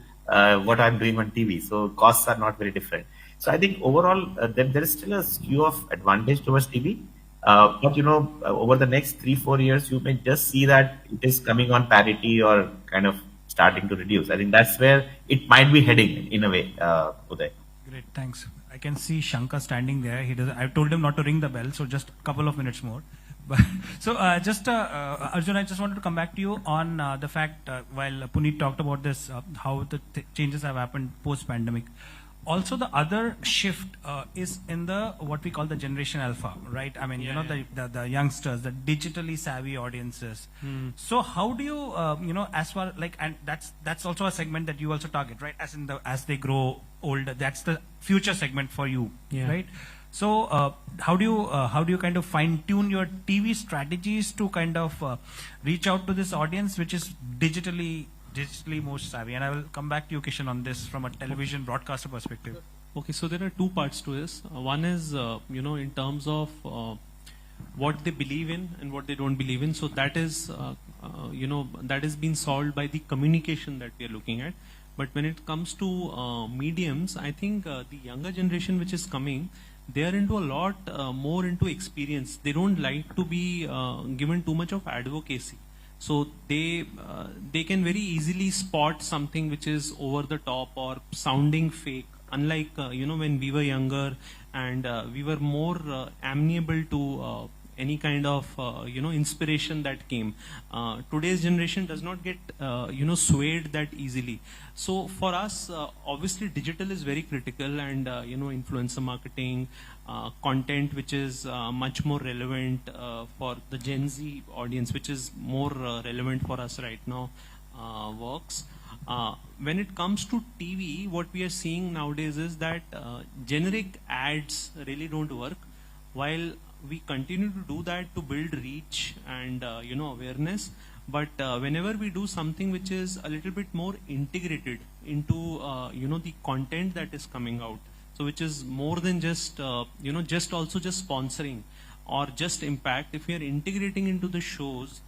[SPEAKER 12] what I'm doing on TV. So costs are not very different. So I think overall there is still a skew of advantage towards TV. But over the next 3-4 years, you may just see that it is coming on parity or kind of starting to reduce. I think that's where it might be heading in a way, Uday.
[SPEAKER 8] Great, thanks. I can see Shankar standing there. I've told him not to ring the bell, so just a couple of minutes more. But, so Arjun, I just wanted to come back to you on the fact, while Puneet talked about this, how the changes have happened post-pandemic. Also, the other shift is in the what we call the generation alpha, right? I mean, the youngsters, the digitally savvy audiences. So how do you, as far like, and that's also a segment that you also target, right? As they grow older, that's the future segment for you, right? So how do you kind of fine tune your TV strategies to kind of reach out to this audience, which is digitally most savvy? And I will come back to you, Kishan, on this from a television broadcaster perspective.
[SPEAKER 9] Okay, so there are two parts to this. One is, in terms of what they believe in and what they don't believe in. So that is, that is being solved by the communication that we are looking at. But when it comes to mediums, I think the younger generation which is coming, they are into a lot more into experience. They don't like to be given too much of advocacy. So they can very easily spot something which is over the top or sounding fake. Unlike when we were younger and we were more amenable to any kind of inspiration that came. Today's generation does not get swayed that easily. So for us, obviously digital is very critical, and influencer marketing, content which is much more relevant for the Gen Z audience, which is more relevant for us right now, works. When it comes to TV, what we are seeing nowadays is that generic ads really don't work, while we continue to do that to build reach and awareness. But whenever we do something which is a little bit more integrated into the content that is coming out, so which is more than just just sponsoring or just impact, if we are integrating into the shows,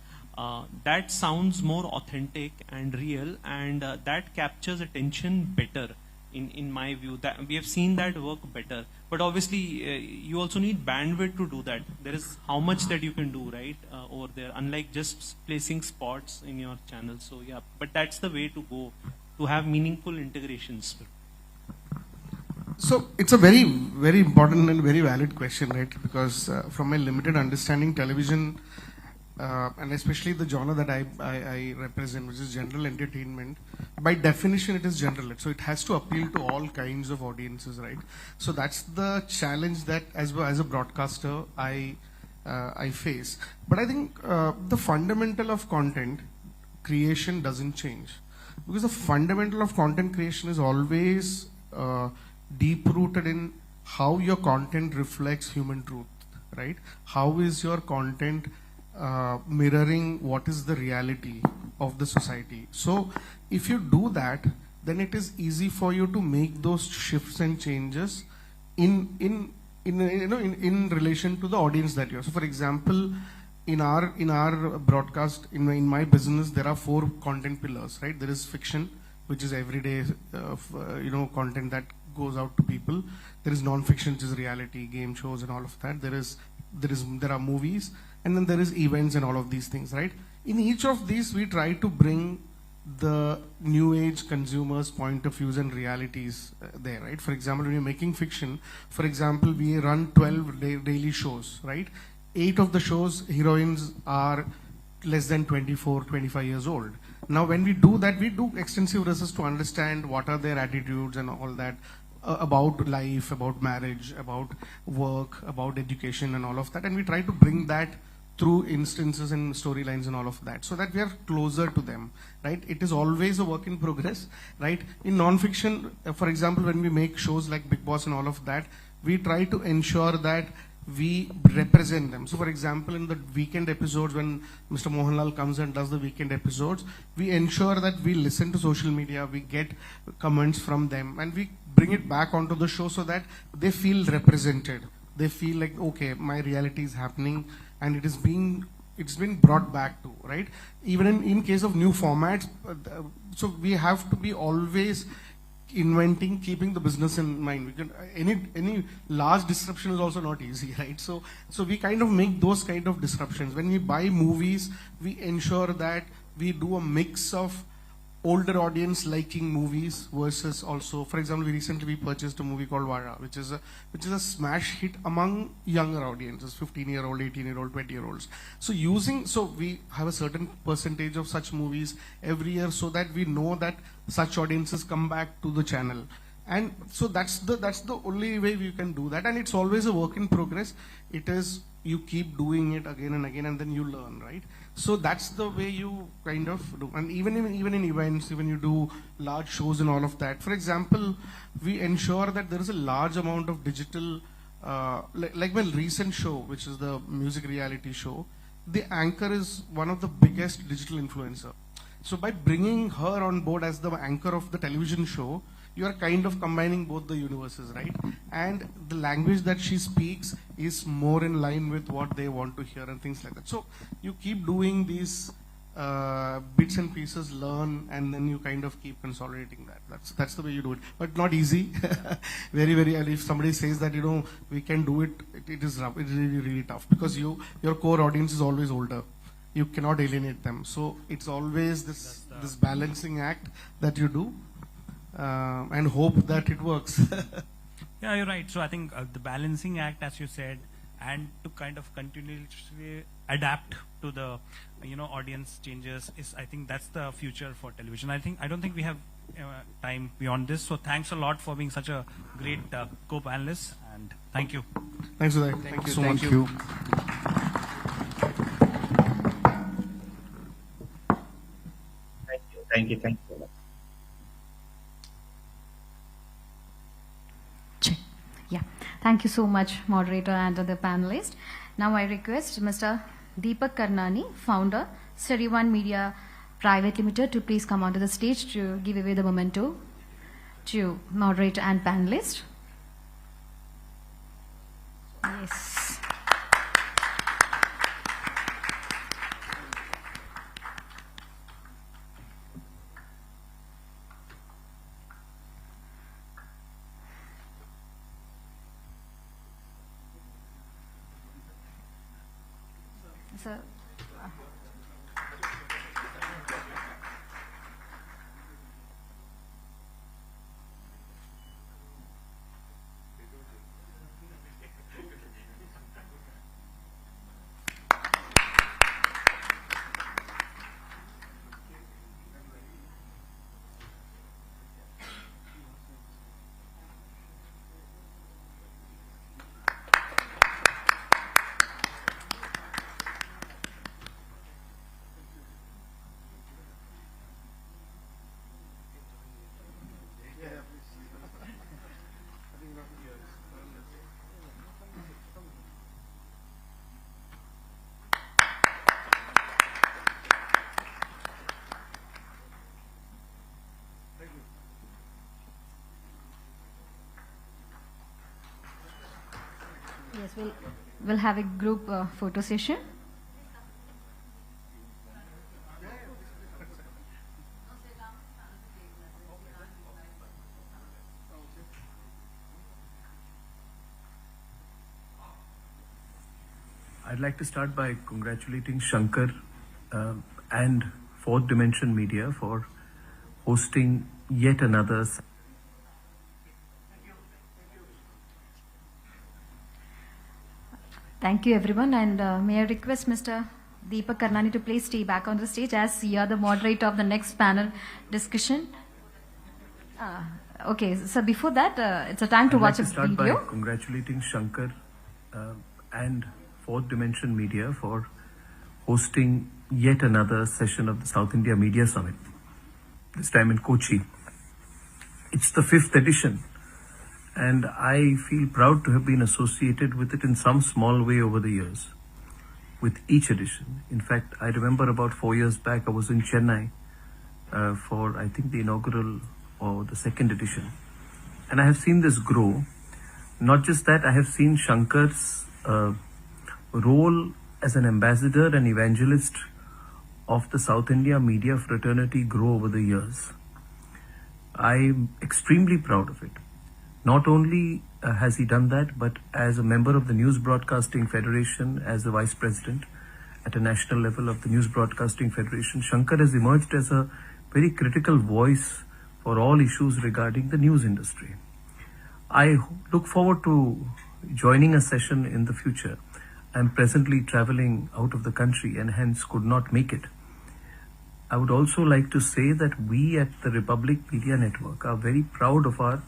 [SPEAKER 9] that sounds more authentic and real, and that captures attention better. In my view, that we have seen that work better. But obviously, you also need bandwidth to do that. There is how much that you can do, right, over there, unlike just placing spots in your channel. So yeah, but that's the way to go, to have meaningful integrations.
[SPEAKER 13] So it's a very, very important and very valid question, right? Because from my limited understanding, television, and especially the genre that I represent, which is general entertainment, by definition it is general, so it has to appeal to all kinds of audiences, right? So that's the challenge that as a broadcaster I I face. But I think the fundamental of content creation doesn't change, because the fundamental of content creation is always deep rooted in how your content reflects human truth, right? How is your content mirroring what is the reality of the society? So if you do that, then it is easy for you to make those shifts and changes in relation to the audience that you are. So for example, in our broadcast, in my business, there are 4 content pillars, right? There is fiction, which is everyday content that goes out to people. There is non-fiction, which is reality, game shows and all of that. There are movies, and then there is events and all of these things, right? In each of these, we try to bring the new age consumers' point of views and realities there, right? For example, when you're making fiction, for example, we run 12 daily shows, right? 8 of the shows, heroines are less than 24, 25 years old. Now, when we do that, we do extensive research to understand what are their attitudes and all that about life, about marriage, about work, about education and all of that. And we try to bring that through instances and storylines and all of that, so that we are closer to them, right? It is always a work in progress, right? In non-fiction, for example, when we make shows like Big Boss and all of that, we try to ensure that we represent them. So for example, in the weekend episodes, when Mr. Mohanlal comes and does the weekend episodes, we ensure that we listen to social media, we get comments from them, and we bring it back onto the show so that they feel represented. They feel like, okay, my reality is happening and it's being brought back to, right? Even in case of new formats, so we have to be always inventing, keeping the business in mind. We can, any large disruption is also not easy, right? So we kind of make those kind of disruptions. When we buy movies, we ensure that we do a mix of older audience liking movies versus also, for example, we purchased a movie called Vara, which is a smash hit among younger audiences, 15-year-old, 18-year-old, 20-year-olds. So we have a certain percentage of such movies every year, so that we know that such audiences come back to the channel. And so that's the only way we can do that. And it's always a work in progress. It is, you keep doing it again and again, and then you learn, right? So that's the way you kind of do. And even in events, when you do large shows and all of that, for example, we ensure that there is a large amount of digital, like my recent show, which is the music reality show, the anchor is one of the biggest digital influencer. So by bringing her on board as the anchor of the television show, you are kind of combining both the universes, right? And the language that she speaks is more in line with what they want to hear and things like that. So you keep doing these bits and pieces, learn, and then you kind of keep consolidating that. That's the way you do it. But not easy. Very, very, and if somebody says that, we can do it, it is rough. It is really, really tough, because your core audience is always older. You cannot alienate them. So it's always this balancing act that you do. And hope that it works.
[SPEAKER 8] Yeah, you're right. So I think the balancing act, as you said, and to kind of continuously adapt to the audience changes, is, I think that's the future for television. I don't think we have time beyond this. So thanks a lot for being such a great co-panelist, and thank you.
[SPEAKER 13] Thanks, Uday. Thank you so much.
[SPEAKER 11] Thank you.
[SPEAKER 12] Thank you. Thank you.
[SPEAKER 1] Yeah, thank you so much, moderator and other panelists. Now I request Mr. Deepak Karnani, founder, Study One Media Private Limited, to please come onto the stage to give away the memento to moderator and panelist. Yes. So, Yes, we'll have a group photo session.
[SPEAKER 14] I'd like to start by congratulating Shankar and Fourth Dimension Media for hosting yet another.
[SPEAKER 1] Thank you, everyone, and may I request Mr. Deepak Karnani to please stay back on the stage as you are the moderator of the next panel discussion. Okay, so before that, it's a time to watch a
[SPEAKER 14] start
[SPEAKER 1] video.
[SPEAKER 14] by congratulating Shankar and Fourth Dimension Media for hosting yet another session of the South India Media Summit, this time in Kochi. It's the 5th edition, and I feel proud to have been associated with it in some small way over the years, with each edition. In fact, I remember about 4 years back, I was in Chennai for, I think, the inaugural or the 2nd edition. And I have seen this grow. Not just that, I have seen Shankar's role as an ambassador and evangelist of the South India media fraternity grow over the years. I'm extremely proud of it. Not only has he done that, but as a member of the News Broadcasting Federation, as the Vice President at a national level of the News Broadcasting Federation, Shankar has emerged as a very critical voice for all issues regarding the news industry. I look forward to joining a session in the future. I'm presently traveling out of the country and hence could not make it. I would also like to say that we at the Republic Media Network are very proud of our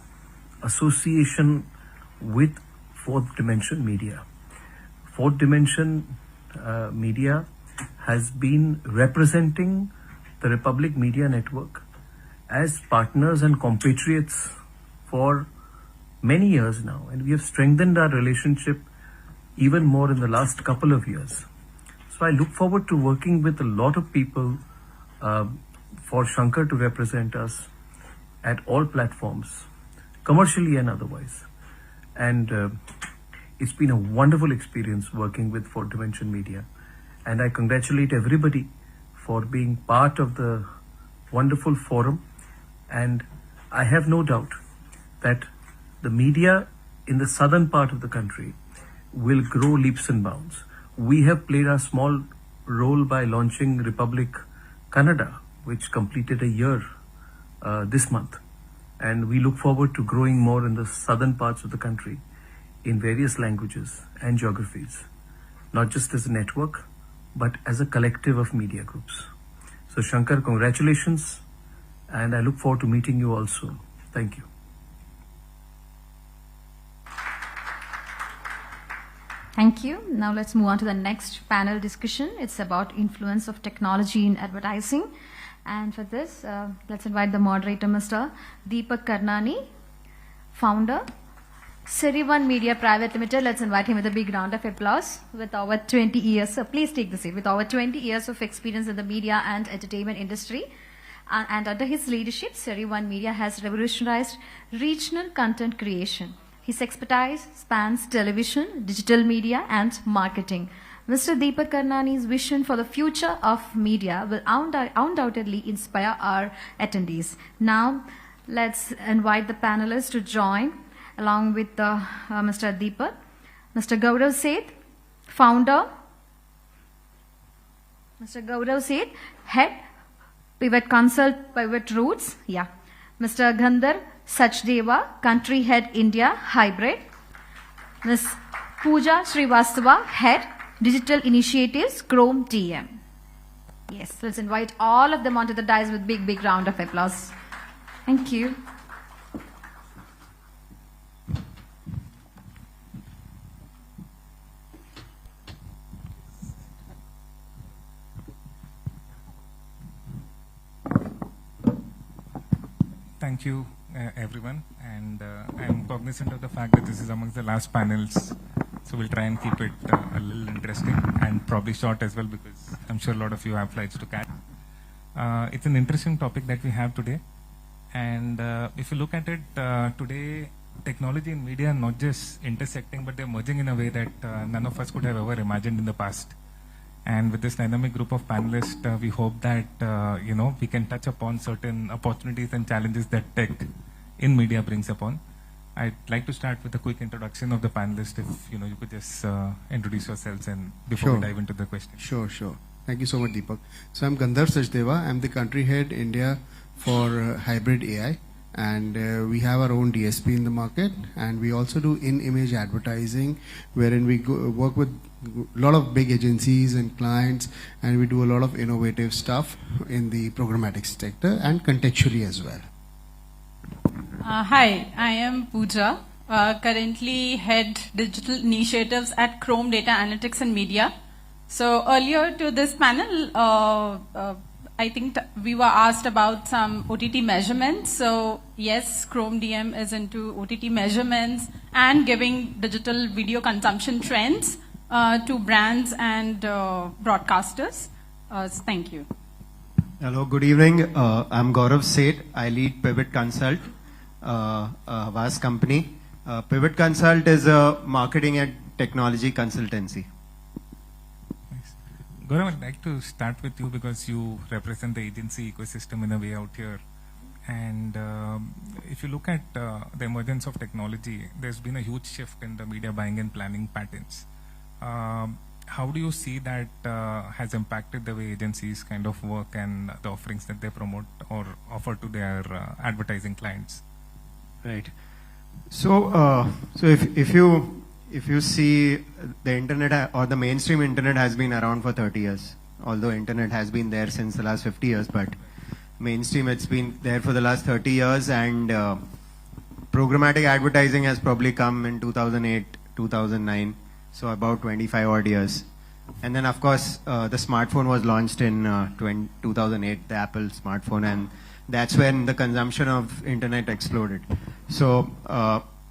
[SPEAKER 14] association with Fourth Dimension Media. Fourth Dimension Media has been representing the Republic Media Network as partners and compatriots for many years now, and we have strengthened our relationship even more in the last couple of years. So I look forward to working with a lot of people for Shankar to represent us at all platforms, commercially and otherwise. And it's been a wonderful experience working with Fourth Dimension Media. And I congratulate everybody for being part of the wonderful forum. And I have no doubt that the media in the southern part of the country will grow leaps and bounds. We have played a small role by launching Republic Kannada, which completed a year this month. And we look forward to growing more in the southern parts of the country in various languages and geographies, not just as a network, but as a collective of media groups. So Shankar, congratulations, and I look forward to meeting you all soon. Thank you.
[SPEAKER 1] Thank you. Now let's move on to the next panel discussion. It's about influence of technology in advertising. And for this, let's invite the moderator, Mr. Deepak Karnani, founder, Seri1 Media Private Limited. Let's invite him with a big round of applause. With over 20 years, so please take the seat. With over 20 years of experience in the media and entertainment industry, and under his leadership, Seri1 Media has revolutionized regional content creation. His expertise spans television, digital media, and marketing. Mr. Deepak Karnani's vision for the future of media will undoubtedly inspire our attendees. Now, let's invite the panelists to join along with Mr. Deepak. Mr. Gaurav Seth, founder. Mr. Gaurav Seth, head, Pivot Consult, Pivot Roots. Yeah. Mr. Gandhar Sachdeva, country head, India, hybrid. Ms. Pooja Srivastava, head, digital initiatives, Chrome TM. Yes, let's invite all of them onto the dais with big round of applause. Thank you.
[SPEAKER 15] Thank you, everyone, and I'm cognizant of the fact that this is amongst the last panels, so we'll try and keep it a little interesting and probably short as well, because I'm sure a lot of you have flights to catch. It's an interesting topic that we have today, and if you look at it, today technology and media are not just intersecting, but they're merging in a way that none of us could have ever imagined in the past. And with this dynamic group of panelists, we hope that we can touch upon certain opportunities and challenges that tech in media brings upon. I'd like to start with a quick introduction of the panelists. If you could just introduce yourselves and before we dive into the question.
[SPEAKER 16] Sure. Thank you so much, Deepak. So I'm Gandharv Sachdeva. I'm the country head India for hybrid AI, and we have our own DSP in the market, and we also do in-image advertising, wherein we work with a lot of big agencies and clients, and we do a lot of innovative stuff in the programmatic sector and contextually as well.
[SPEAKER 17] Hi, I am Pooja, currently head digital initiatives at Chrome Data Analytics and Media. So earlier to this panel, I think we were asked about some OTT measurements. So yes, Chrome DM is into OTT measurements and giving digital video consumption trends to brands and broadcasters. Thank you.
[SPEAKER 18] Hello, good evening. I'm Gaurav Seth. I lead Pivot Consult, a vast company. Pivot Consult is a marketing and technology consultancy.
[SPEAKER 15] Gaurav, I'd like to start with you because you represent the agency ecosystem in a way out here. And if you look at the emergence of technology, there's been a huge shift in the media buying and planning patterns. How do you see that has impacted the way agencies kind of work and the offerings that they promote or offer to their advertising clients?
[SPEAKER 18] Right. So, if you see the internet or the mainstream internet has been around for 30 years, although internet has been there since the last 50 years, but mainstream it's been there for the last 30 years, and programmatic advertising has probably come in 2008, 2009, so about 25 odd years. And then of course the smartphone was launched in 2008, the Apple smartphone, and that's when the consumption of internet exploded.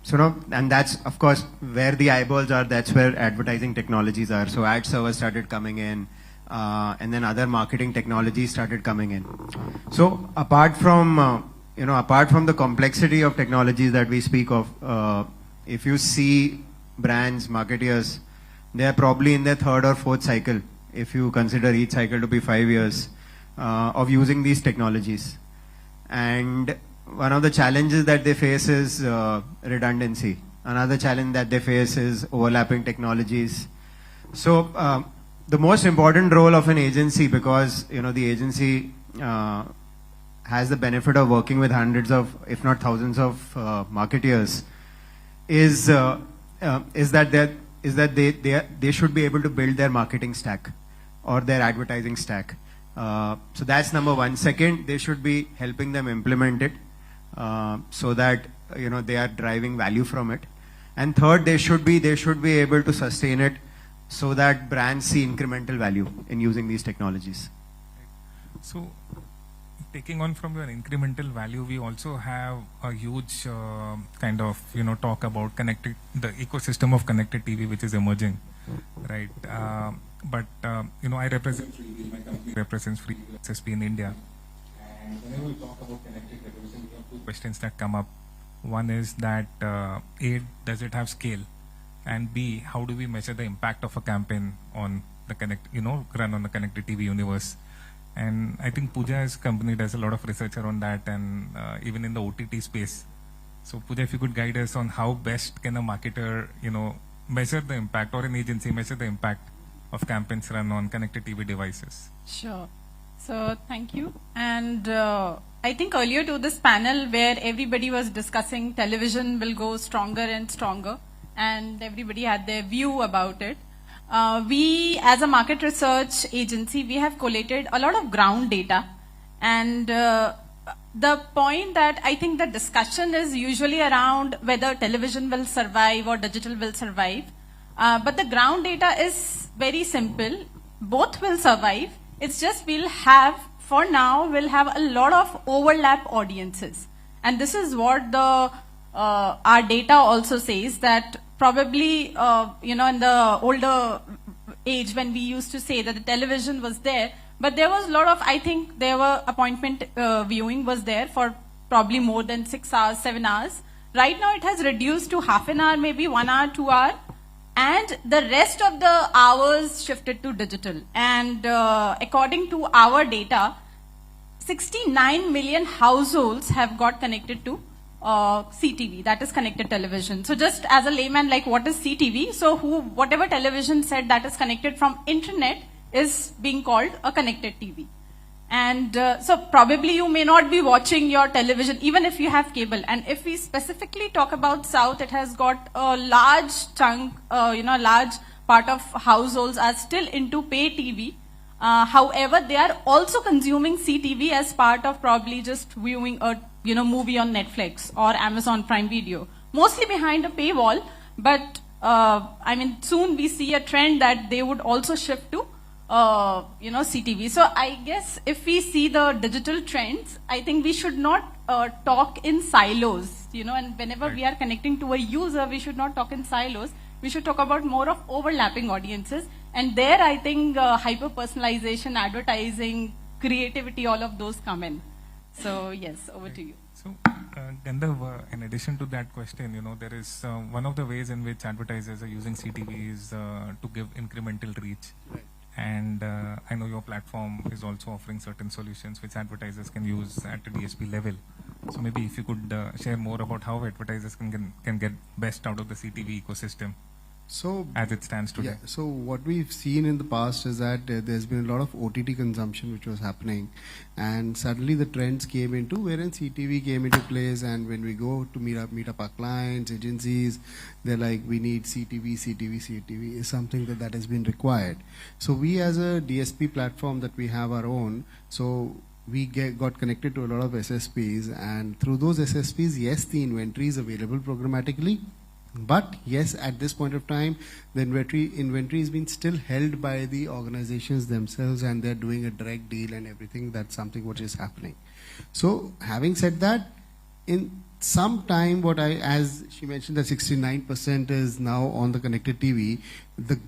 [SPEAKER 18] And that's of course where the eyeballs are, that's where advertising technologies are. So ad servers started coming in, and then other marketing technologies started coming in. So apart from the complexity of technologies that we speak of, if you see brands, marketeers, they are probably in their third or fourth cycle, if you consider each cycle to be 5 years, of using these technologies. And one of the challenges that they face is redundancy. Another challenge that they face is overlapping technologies. So the most important role of an agency, because the agency has the benefit of working with hundreds of, if not thousands of marketeers, is that they should be able to build their marketing stack or their advertising stack. So that's number one. Second, they should be helping them implement it, so that they are driving value from it. And third, they should be able to sustain it, so that brands see incremental value in using these technologies.
[SPEAKER 15] So, taking on from your incremental value, we also have a huge kind of talk about the ecosystem of connected TV, which is emerging, right? But I represent Free, my company represents Free SSP in India. And whenever we talk about connected television, we have two questions that come up. One is that A, does it have scale? And B, how do we measure the impact of a campaign on the run on the connected TV universe? And I think Pooja's company does a lot of research around that, and even in the OTT space. So Pooja, if you could guide us on how best can a marketer, measure the impact, or an agency measure the impact of campaigns run on connected TV devices.
[SPEAKER 17] Sure. So thank you. And I think earlier to this panel where everybody was discussing television will go stronger and stronger, and everybody had their view about it. We, as a market research agency, we have collated a lot of ground data, and the point that I think the discussion is usually around whether television will survive or digital will survive. But the ground data is very simple. Both will survive. It's just for now, we'll have a lot of overlap audiences. And this is what our data also says, that probably, in the older age when we used to say that the television was there, but there was a lot of, I think there were appointment viewing was there for probably more than 6 hours, 7 hours. Right now it has reduced to half an hour, maybe 1 hour, 2 hour, and the rest of the hours shifted to digital. And according to our data, 69 million households have got connected to CTV, that is connected television. So just as a layman, like what is CTV? So whatever television set that is connected from internet is being called a connected TV. And so probably you may not be watching your television even if you have cable. And if we specifically talk about South, it has got a large chunk, large part of households are still into pay TV. However, they are also consuming CTV as part of probably just viewing a movie on Netflix or Amazon Prime Video, mostly behind a paywall. But I mean, soon we see a trend that they would also shift to CTV. So I guess if we see the digital trends, I think we should not talk in silos, and whenever we are connecting to a user, we should not talk in silos. We should talk about more of overlapping audiences. And there I think hyper-personalization, advertising, creativity, all of those come in. So yes, over to you.
[SPEAKER 15] So Gandharv, in addition to that question, there is one of the ways in which advertisers are using CTV is to give incremental reach. Right. And I know your platform is also offering certain solutions which advertisers can use at a DSP level. So maybe if you could share more about how advertisers can get best out of the CTV ecosystem.
[SPEAKER 16] So
[SPEAKER 15] as it stands today.
[SPEAKER 16] Yeah, so what we've seen in the past is that there's been a lot of OTT consumption which was happening, and suddenly the trends came into wherein CTV came into place. And when we go to meet up our clients, agencies, they're like, we need CTV is something that has been required. So we as a DSP platform that we have our own, so we got connected to a lot of SSPs, and through those SSPs, yes, the inventory is available programmatically. But yes, at this point of time, the inventory is being still held by the organizations themselves, and they're doing a direct deal and everything. That's something which is happening. So having said that, in some time, as she mentioned, that 69% is now on the connected TV. The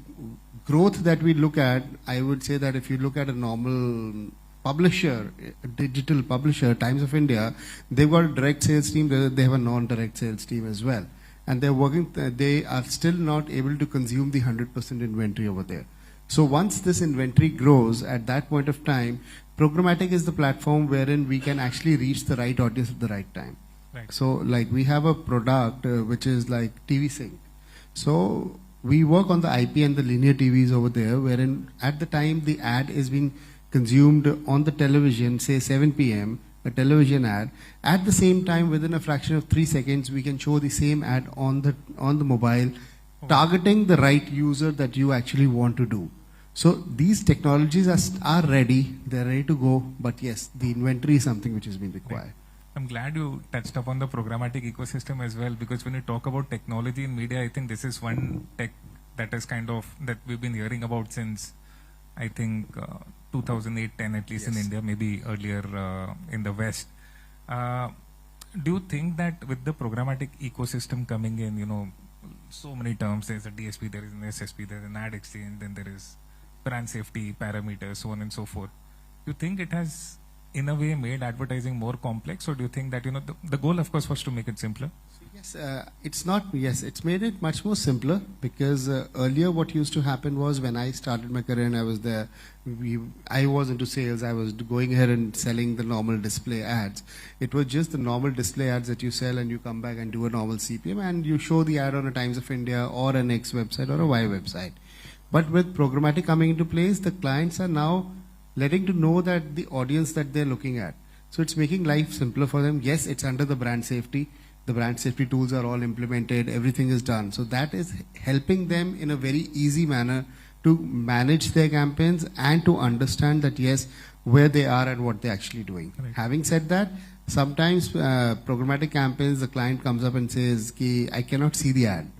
[SPEAKER 16] growth that we look at, I would say that if you look at a normal publisher, a digital publisher, Times of India, they've got a direct sales team. They have a non-direct sales team as well. And they're working, they are still not able to consume the 100% inventory over there. So once this inventory grows, at that point of time, programmatic is the platform wherein we can actually reach the right audience at the right time. Right. So like we have a product which is like TV Sync. So we work on the IP and the linear TVs over there, wherein at the time the ad is being consumed on the television, say 7 p.m., a television ad. At the same time, within a fraction of 3 seconds, we can show the same ad on the mobile, targeting the right user that you actually want to do. So these technologies are ready, they're ready to go, but yes, the inventory is something which has been required.
[SPEAKER 15] I'm glad you touched upon the programmatic ecosystem as well, because when you talk about technology in media, I think this is one tech that is that we've been hearing about since, I think, 2008-10 at least. Yes. In India, maybe earlier in the West. Do you think that with the programmatic ecosystem coming in, so many terms, there's a DSP, there is an SSP, there's an ad exchange, then there is brand safety parameters, so on and so forth. Do you think it has, in a way, made advertising more complex, or do you think that, the goal, of course, was to make it simpler?
[SPEAKER 16] Yes, it's made it much more simpler, because earlier what used to happen was when I started my career and I was there, I was into sales, I was going ahead and selling the normal display ads. It was just the normal display ads that you sell and you come back and do a normal CPM and you show the ad on a Times of India or an X website or a Y website. But with programmatic coming into place, the clients are now letting to know that the audience that they're looking at. So it's making life simpler for them. Yes, it's under the brand safety. The brand safety tools are all implemented, everything is done. So that is helping them in a very easy manner to manage their campaigns and to understand that, yes, where they are and what they're actually doing. Right. Having said that, sometimes programmatic campaigns, the client comes up and says, I cannot see the ad.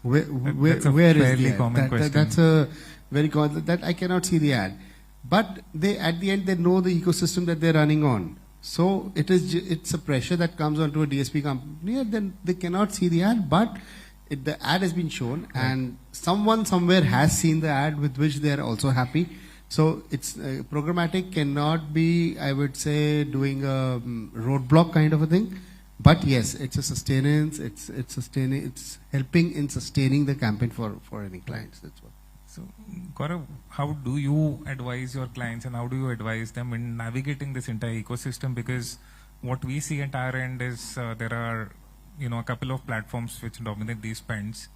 [SPEAKER 16] Where is the ad? That's a very common, that I cannot see the ad. But at the end, they know the ecosystem that they're running on. So it's a pressure that comes onto a DSP company, and then they cannot see the ad, but the ad has been shown, and someone somewhere has seen the ad with which they are also happy. So it's programmatic cannot be, I would say, doing a roadblock kind of a thing. But yes, it's a sustenance. It's helping in sustaining the campaign for any clients. That's what.
[SPEAKER 15] So, Gaurav, how do you advise your clients and how do you advise them in navigating this entire ecosystem? Because what we see at our end is there are, a couple of platforms which dominate these spends,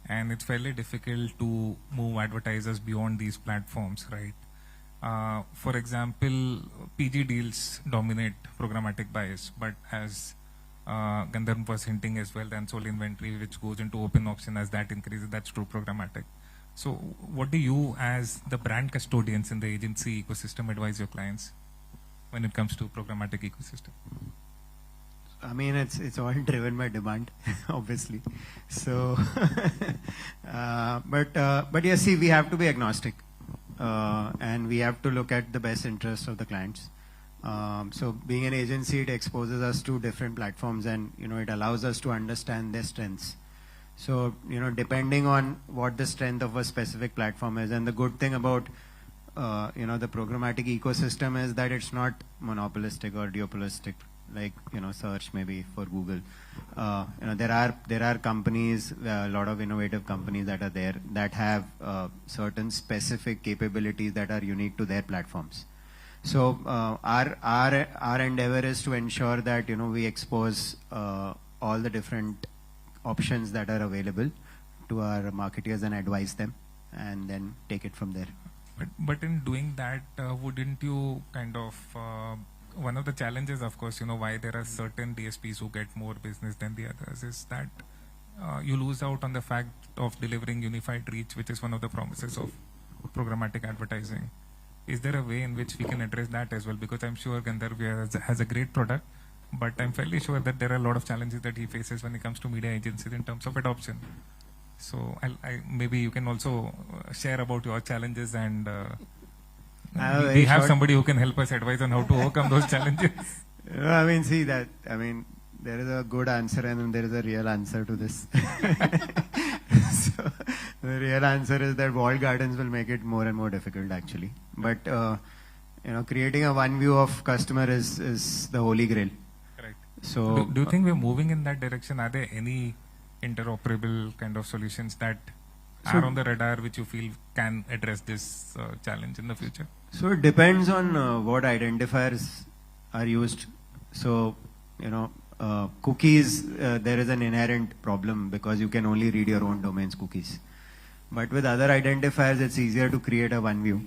[SPEAKER 15] and it's fairly difficult to move advertisers beyond these platforms, right? For example, PG deals dominate programmatic bias, but as Gandharv was hinting as well, the unsold inventory which goes into open auction, as that increases, that's true programmatic. So what do you as the brand custodians in the agency ecosystem advise your clients when it comes to programmatic ecosystem?
[SPEAKER 18] I mean, it's all driven by demand, obviously. So, but yeah, see, we have to be agnostic, and we have to look at the best interests of the clients. So being an agency, it exposes us to different platforms, and it allows us to understand their strengths. So, depending on what the strength of a specific platform is, and the good thing about, the programmatic ecosystem is that it's not monopolistic or duopolistic, like, search maybe for Google. There are companies, a lot of innovative companies that are there that have certain specific capabilities that are unique to their platforms. So, our endeavor is to ensure that, we expose all the different options that are available to our marketers and advise them, and then take it from there.
[SPEAKER 15] But in doing that, wouldn't you kind of, one of the challenges, of course, why there are certain DSPs who get more business than the others is that you lose out on the fact of delivering unified reach, which is one of the promises of programmatic advertising. Is there a way in which we can address that as well? Because I'm sure Gandharv has a great product, but I'm fairly sure that there are a lot of challenges that he faces when it comes to media agencies in terms of adoption. So maybe you can also share about your challenges, and we have somebody who can help us advise on how to overcome those challenges.
[SPEAKER 18] I mean, see that, there is a good answer and then there is a real answer to this. So the real answer is that walled gardens will make it more and more difficult, actually. But, creating a one view of customer is the holy grail.
[SPEAKER 15] Correct.
[SPEAKER 18] So,
[SPEAKER 15] do you think we're moving in that direction? Are there any interoperable kind of solutions that are on the radar which you feel can address this challenge in the future?
[SPEAKER 18] So it depends on what identifiers are used. So, cookies, there is an inherent problem because you can only read your own domain's cookies. But with other identifiers, it's easier to create a one view.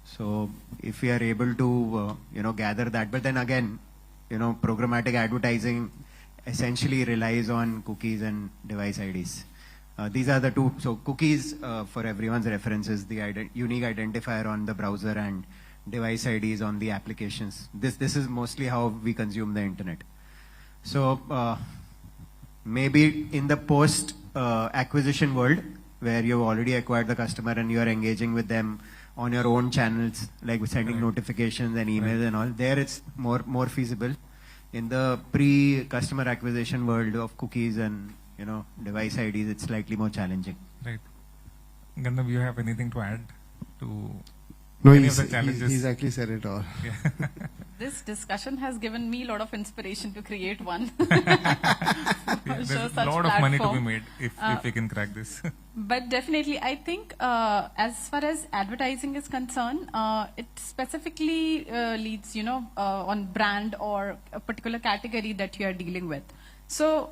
[SPEAKER 18] So if we are able to, gather that, but then again, programmatic advertising essentially relies on cookies and device IDs. These are the two. So cookies, for everyone's reference, is the unique identifier on the browser, and device IDs on the applications. This is mostly how we consume the internet. So maybe in the post acquisition world, where you've already acquired the customer and you are engaging with them on your own channels, like sending notifications and emails and all, there it's more feasible. In the pre-customer acquisition world of cookies and device IDs, it's slightly more challenging.
[SPEAKER 15] Right. Gandharv, you have anything to add to
[SPEAKER 16] any
[SPEAKER 15] of the challenges?
[SPEAKER 16] He's actually said it all.
[SPEAKER 15] Yeah.
[SPEAKER 17] This discussion has given me a lot of inspiration to create one.
[SPEAKER 15] There's a lot of money to be made if we can crack this.
[SPEAKER 17] But definitely, I think as far as advertising is concerned, it specifically leads, on brand or a particular category that you are dealing with. So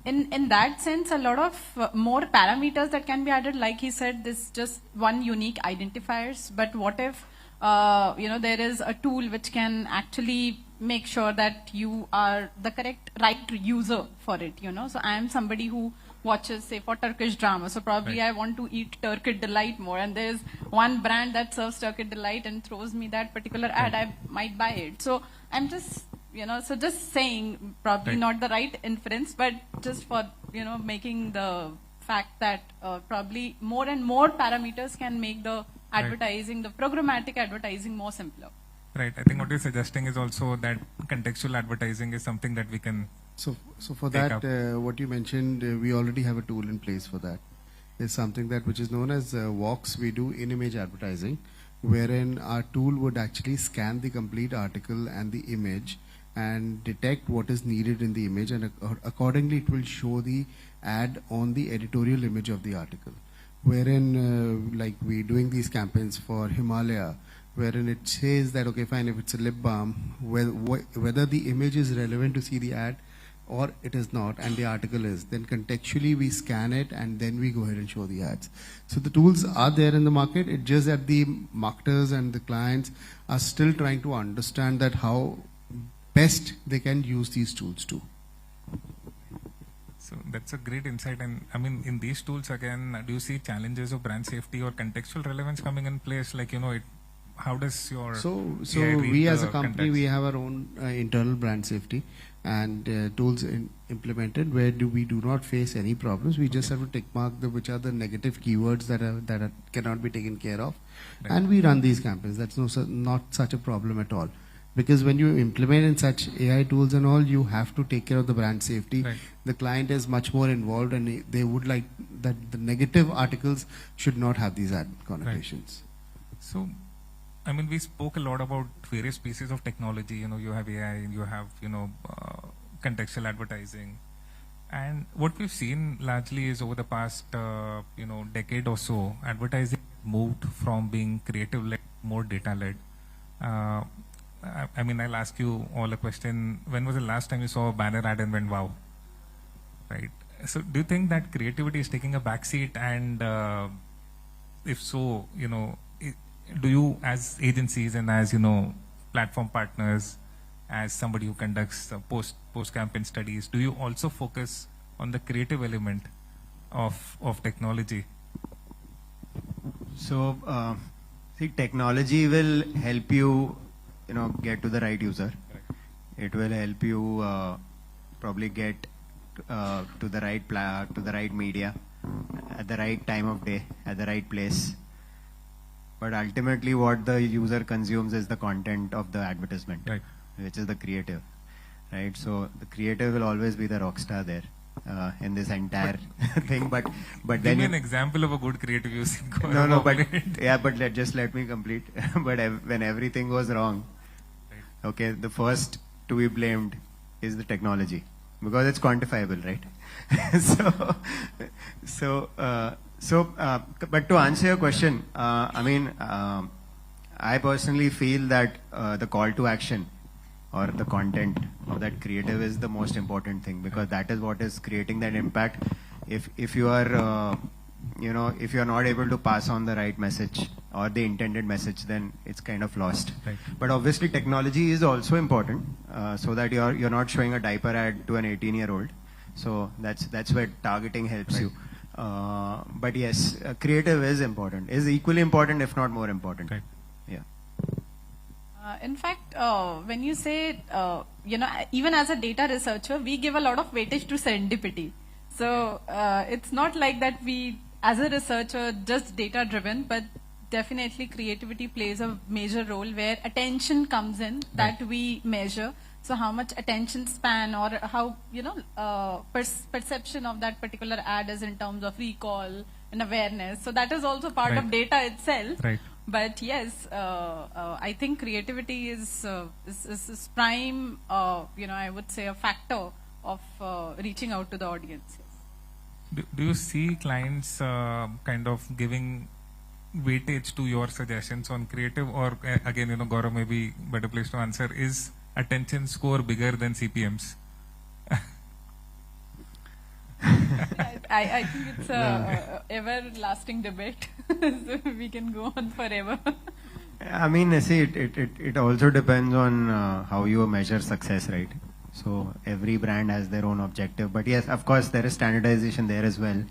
[SPEAKER 17] in that sense, a lot of more parameters that can be added. Like he said, this just one unique identifiers. But what if there is a tool which can actually make sure that you are the right user for it. So I am somebody who watches, say, for Turkish drama. So probably I want to eat Turkish Delight more, and there's one brand that serves Turkish Delight and throws me that particular ad. I might buy it. So I'm just so just saying, probably not the right inference, but just for, making the fact that probably more and more parameters can make the advertising, the programmatic advertising, more simpler.
[SPEAKER 15] Right. I think what you're suggesting is also that contextual advertising is something that we can
[SPEAKER 16] So for that, what you mentioned, we already have a tool in place for that. It's something which is known as Vox. We do in-image advertising, wherein our tool would actually scan the complete article and the image and detect what is needed in the image, and accordingly it will show the ad on the editorial image of the article. Wherein, like we doing these campaigns for Himalaya, wherein it says that, okay, fine, if it's a lip balm, whether the image is relevant to see the ad or it is not, and the article is, then contextually we scan it and then we go ahead and show the ads. So the tools are there in the market. It's just that the marketers and the clients are still trying to understand that how best they can use these tools too.
[SPEAKER 15] So that's a great insight. And I mean, in these tools again, do you see challenges of brand safety or contextual relevance coming in place? Like, you know, how does your
[SPEAKER 16] so
[SPEAKER 15] AI read
[SPEAKER 16] we as
[SPEAKER 15] the
[SPEAKER 16] a company,
[SPEAKER 15] context?
[SPEAKER 16] we have our own internal brand safety and tools implemented where we do not face any problems. We just have to tick mark which are the negative keywords that cannot be taken care of, and we run these campaigns. That's not such a problem at all. Because when you implement in such AI tools and all, you have to take care of the brand safety.
[SPEAKER 15] Right.
[SPEAKER 16] The client is much more involved, and they would like that the negative articles should not have these ad connotations.
[SPEAKER 15] Right. So, I mean, we spoke a lot about various pieces of technology. You know, you have AI, you have, you know, contextual advertising. And what we've seen largely is over the past, you know, decade or so, advertising moved from being creative-led, more data-led. I mean, I'll ask you all a question. When was the last time you saw a banner ad and went, wow? Right. So do you think that creativity is taking a backseat? And if so, you know, do you as agencies and as, you know, platform partners, as somebody who conducts post-campaign studies, do you also focus on the creative element of technology?
[SPEAKER 18] So, see, technology will help you, you know, get to the right user. It will help you probably get to the right media at the right time of day, at the right place. But ultimately, what the user consumes is the content of the advertisement,
[SPEAKER 15] right,
[SPEAKER 18] which is the creative, right? So the creative will always be the rock star there in this entire thing. But
[SPEAKER 15] give
[SPEAKER 18] then
[SPEAKER 15] me an example of a good creative using.
[SPEAKER 18] No, but yeah, but just let me complete. But when everything goes wrong, okay, the first to be blamed is the technology because it's quantifiable, right? But to answer your question, I mean, I personally feel that the call to action or the content of that creative is the most important thing because that is what is creating that impact. If you are you know, if you're not able to pass on the right message or the intended message, then it's kind of lost.
[SPEAKER 15] Right.
[SPEAKER 18] But obviously technology is also important so that you're not showing a diaper ad to an 18-year-old. So that's where targeting helps you. But yes, creative is important, is equally important, if not more important.
[SPEAKER 15] Right.
[SPEAKER 18] Yeah.
[SPEAKER 17] In fact, when you say, you know, even as a data researcher, we give a lot of weightage to serendipity. So it's not like that we, as a researcher, just data driven, but definitely creativity plays a major role where attention comes in that we measure. So how much attention span or how, you know, perception of that particular ad is in terms of recall and awareness. So that is also part of data itself.
[SPEAKER 15] Right.
[SPEAKER 17] But yes, I think creativity is prime, you know, I would say a factor of reaching out to the audience.
[SPEAKER 15] Do you see clients kind of giving weightage to your suggestions on creative, or again, you know, Gaurav, maybe better place to answer, is attention score bigger than CPMs?
[SPEAKER 17] I think it's a everlasting debate. So we can go on forever.
[SPEAKER 18] I mean, see, it also depends on how you measure success, right? So every brand has their own objective. But yes, of course, there is standardization there as well.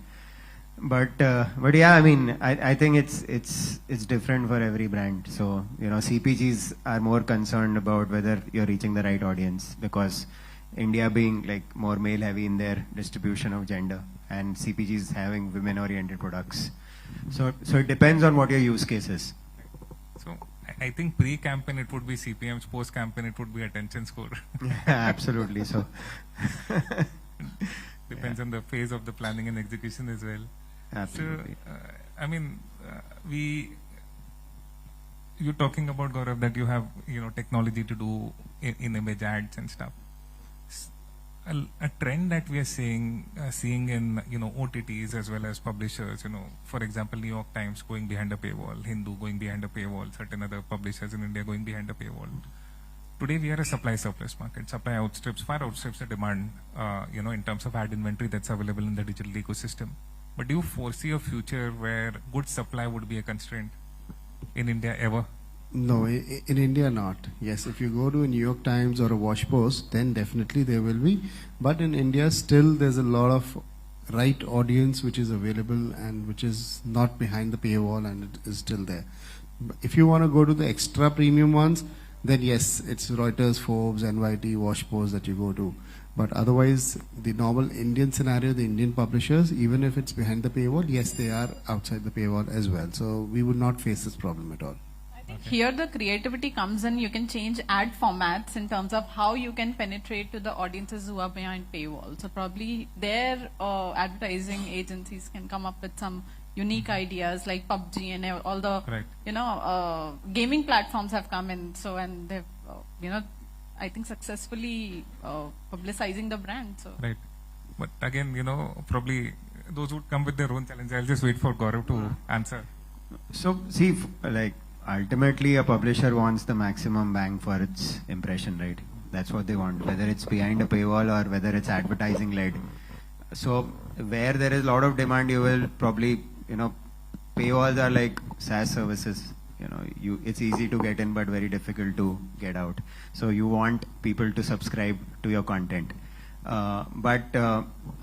[SPEAKER 18] But yeah, I mean, I think it's different for every brand. So, you know, CPGs are more concerned about whether you're reaching the right audience because India being like more male heavy in their distribution of gender and CPGs having women oriented products. So it depends on what your use case is.
[SPEAKER 15] So I think pre-campaign it would be CPMs, post-campaign it would be attention score.
[SPEAKER 18] Absolutely. So
[SPEAKER 15] depends on the phase of the planning and execution as well.
[SPEAKER 18] Absolutely.
[SPEAKER 15] So, I mean, you're talking about, Gaurav, that you have, technology to do in-image ads and stuff. A trend that we are seeing in, OTTs as well as publishers, for example, New York Times going behind a paywall, Hindu going behind a paywall, certain other publishers in India going behind a paywall. Today we are a supply surplus market. Supply far outstrips the demand, in terms of ad inventory that's available in the digital ecosystem. But do you foresee a future where good supply would be a constraint in India ever?
[SPEAKER 16] No, in India not. Yes, if you go to a New York Times or a Wash Post, then definitely there will be. But in India, still there's a lot of right audience which is available and which is not behind the paywall and it is still there. If you want to go to the extra premium ones, then yes, it's Reuters, Forbes, NYT, Wash Post that you go to. But otherwise, the normal Indian scenario, the Indian publishers, even if it's behind the paywall, yes, they are outside the paywall as well. So we would not face this problem at all.
[SPEAKER 17] Here the creativity comes in. You can change ad formats in terms of how you can penetrate to the audiences who are behind paywall. So probably their advertising agencies can come up with some unique ideas like PUBG and all the gaming platforms have come in. So and they've I think successfully publicizing the brand. So
[SPEAKER 15] right, but again probably those would come with their own challenges. I'll just wait for Gaurav to answer.
[SPEAKER 18] So see, like ultimately a publisher wants the maximum bang for its impression, right? That's what they want, whether it's behind a paywall or whether it's advertising led. So where there is a lot of demand, you will probably, paywalls are like SaaS services. It's easy to get in but very difficult to get out. So you want people to subscribe to your content. But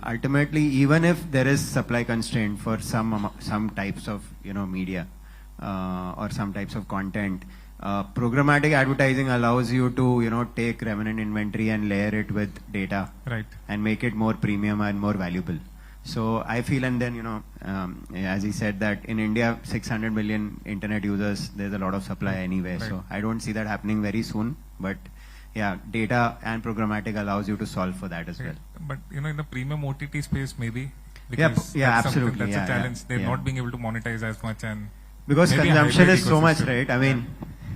[SPEAKER 18] ultimately, even if there is supply constraint for some types of media or some types of content, programmatic advertising allows you to take remnant inventory and layer it with data,
[SPEAKER 15] right,
[SPEAKER 18] and make it more premium and more valuable. So I feel, and then as he said, that in India 600 million internet users, there's a lot of supply anyway.
[SPEAKER 15] Right.
[SPEAKER 18] So I don't see that happening very soon. But yeah, data and programmatic allows you to solve for that as well.
[SPEAKER 15] But in the premium OTT space, maybe.
[SPEAKER 18] Yeah,
[SPEAKER 15] Because
[SPEAKER 18] absolutely.
[SPEAKER 15] That's a challenge. They're
[SPEAKER 18] yeah.
[SPEAKER 15] not being able to monetize as much, and
[SPEAKER 18] because
[SPEAKER 15] maybe
[SPEAKER 18] consumption
[SPEAKER 15] hybrid
[SPEAKER 18] is so much,
[SPEAKER 15] ecosystem.
[SPEAKER 18] right? I mean,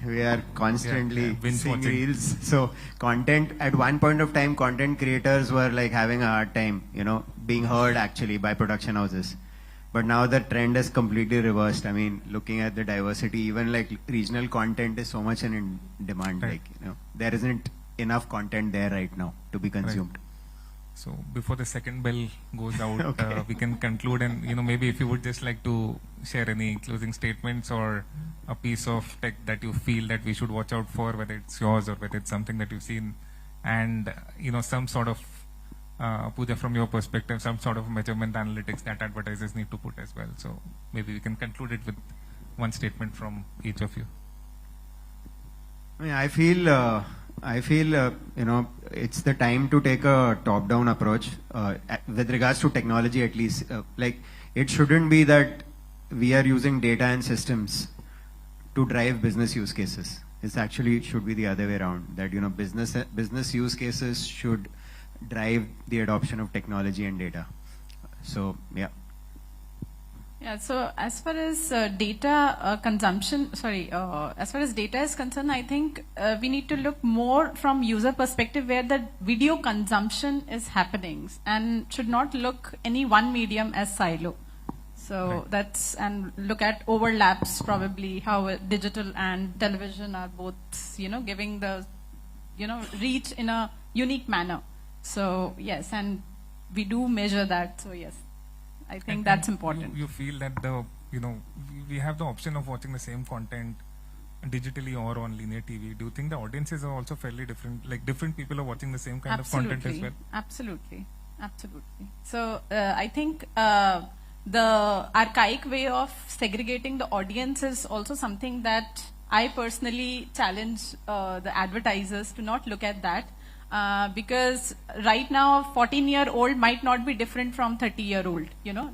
[SPEAKER 18] we are constantly
[SPEAKER 15] binge
[SPEAKER 18] seeing
[SPEAKER 15] watching.
[SPEAKER 18] reels. So content, at one point of time, content creators were like having a hard time, being heard actually by production houses. But now the trend is completely reversed. I mean, looking at the diversity, even like regional content is so much in demand.
[SPEAKER 15] Right.
[SPEAKER 18] Like, there isn't enough content there right now to be consumed.
[SPEAKER 15] Right. So before the second bell goes out,
[SPEAKER 18] Okay.
[SPEAKER 15] we can conclude, and maybe if you would just like to share any closing statements or a piece of tech that you feel that we should watch out for, whether it's yours or whether it's something that you've seen, and some sort of Pooja, from your perspective, some sort of measurement analytics that advertisers need to put as well. So maybe we can conclude it with one statement from each of you.
[SPEAKER 18] I feel, it's the time to take a top-down approach with regards to technology. At least, like it shouldn't be that we are using data and systems to drive business use cases. It actually should be the other way around. That business use cases should drive the adoption of technology and data. So yeah.
[SPEAKER 17] Yeah, so as far as data consumption, as far as data is concerned, I think we need to look more from user perspective where the video consumption is happening and should not look any one medium as silo. So
[SPEAKER 15] Right.
[SPEAKER 17] and look at overlaps probably how digital and television are both, giving the, reach in a unique manner. So yes, and we do measure that. So yes. I think that's important.
[SPEAKER 15] You feel that we have the option of watching the same content digitally or on linear TV. Do you think the audiences are also fairly different? Like different people are watching the same kind of content as well?
[SPEAKER 17] Absolutely. So I think the archaic way of segregating the audience is also something that I personally challenge the advertisers to not look at that. Because right now 14-year-old might not be different from 30-year-old.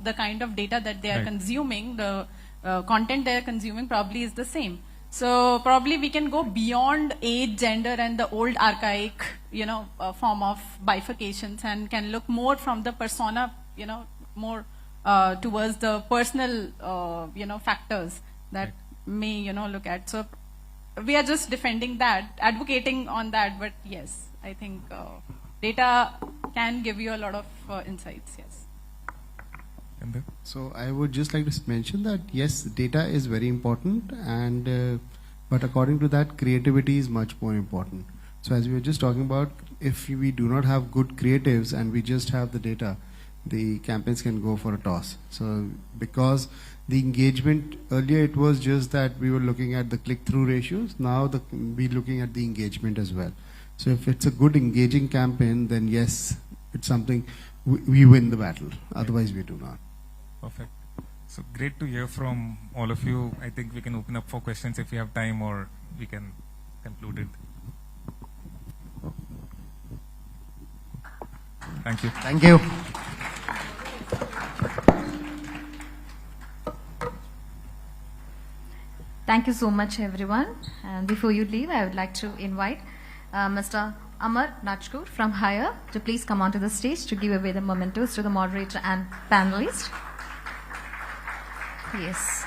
[SPEAKER 17] The kind of data that they are
[SPEAKER 15] Right.
[SPEAKER 17] consuming, the content they are consuming probably is the same. So probably we can go beyond age, gender and the old archaic, form of bifurcations and can look more from the persona, more towards the personal, factors that may, look at. So we are just defending that, advocating on that. But yes, I think data can give you a lot of insights. Yes.
[SPEAKER 16] So I would just like to mention that yes, data is very important, and but according to that, creativity is much more important. So as we were just talking about, if we do not have good creatives and we just have the data, the campaigns can go for a toss. So because the engagement earlier, it was just that we were looking at the click-through ratios. Now we're looking at the engagement as well. So if it's a good engaging campaign, then yes, it's something we win the battle. Otherwise, we do not.
[SPEAKER 15] Perfect. So great to hear from all of you. I think we can open up for questions if we have time, or we can conclude it. Thank you.
[SPEAKER 18] Thank you.
[SPEAKER 1] Thank you so much, everyone. And before you leave, I would like to invite Mr. Amar Najkur from Higher to please come onto the stage to give away the mementos to the moderator and panelists. Yes.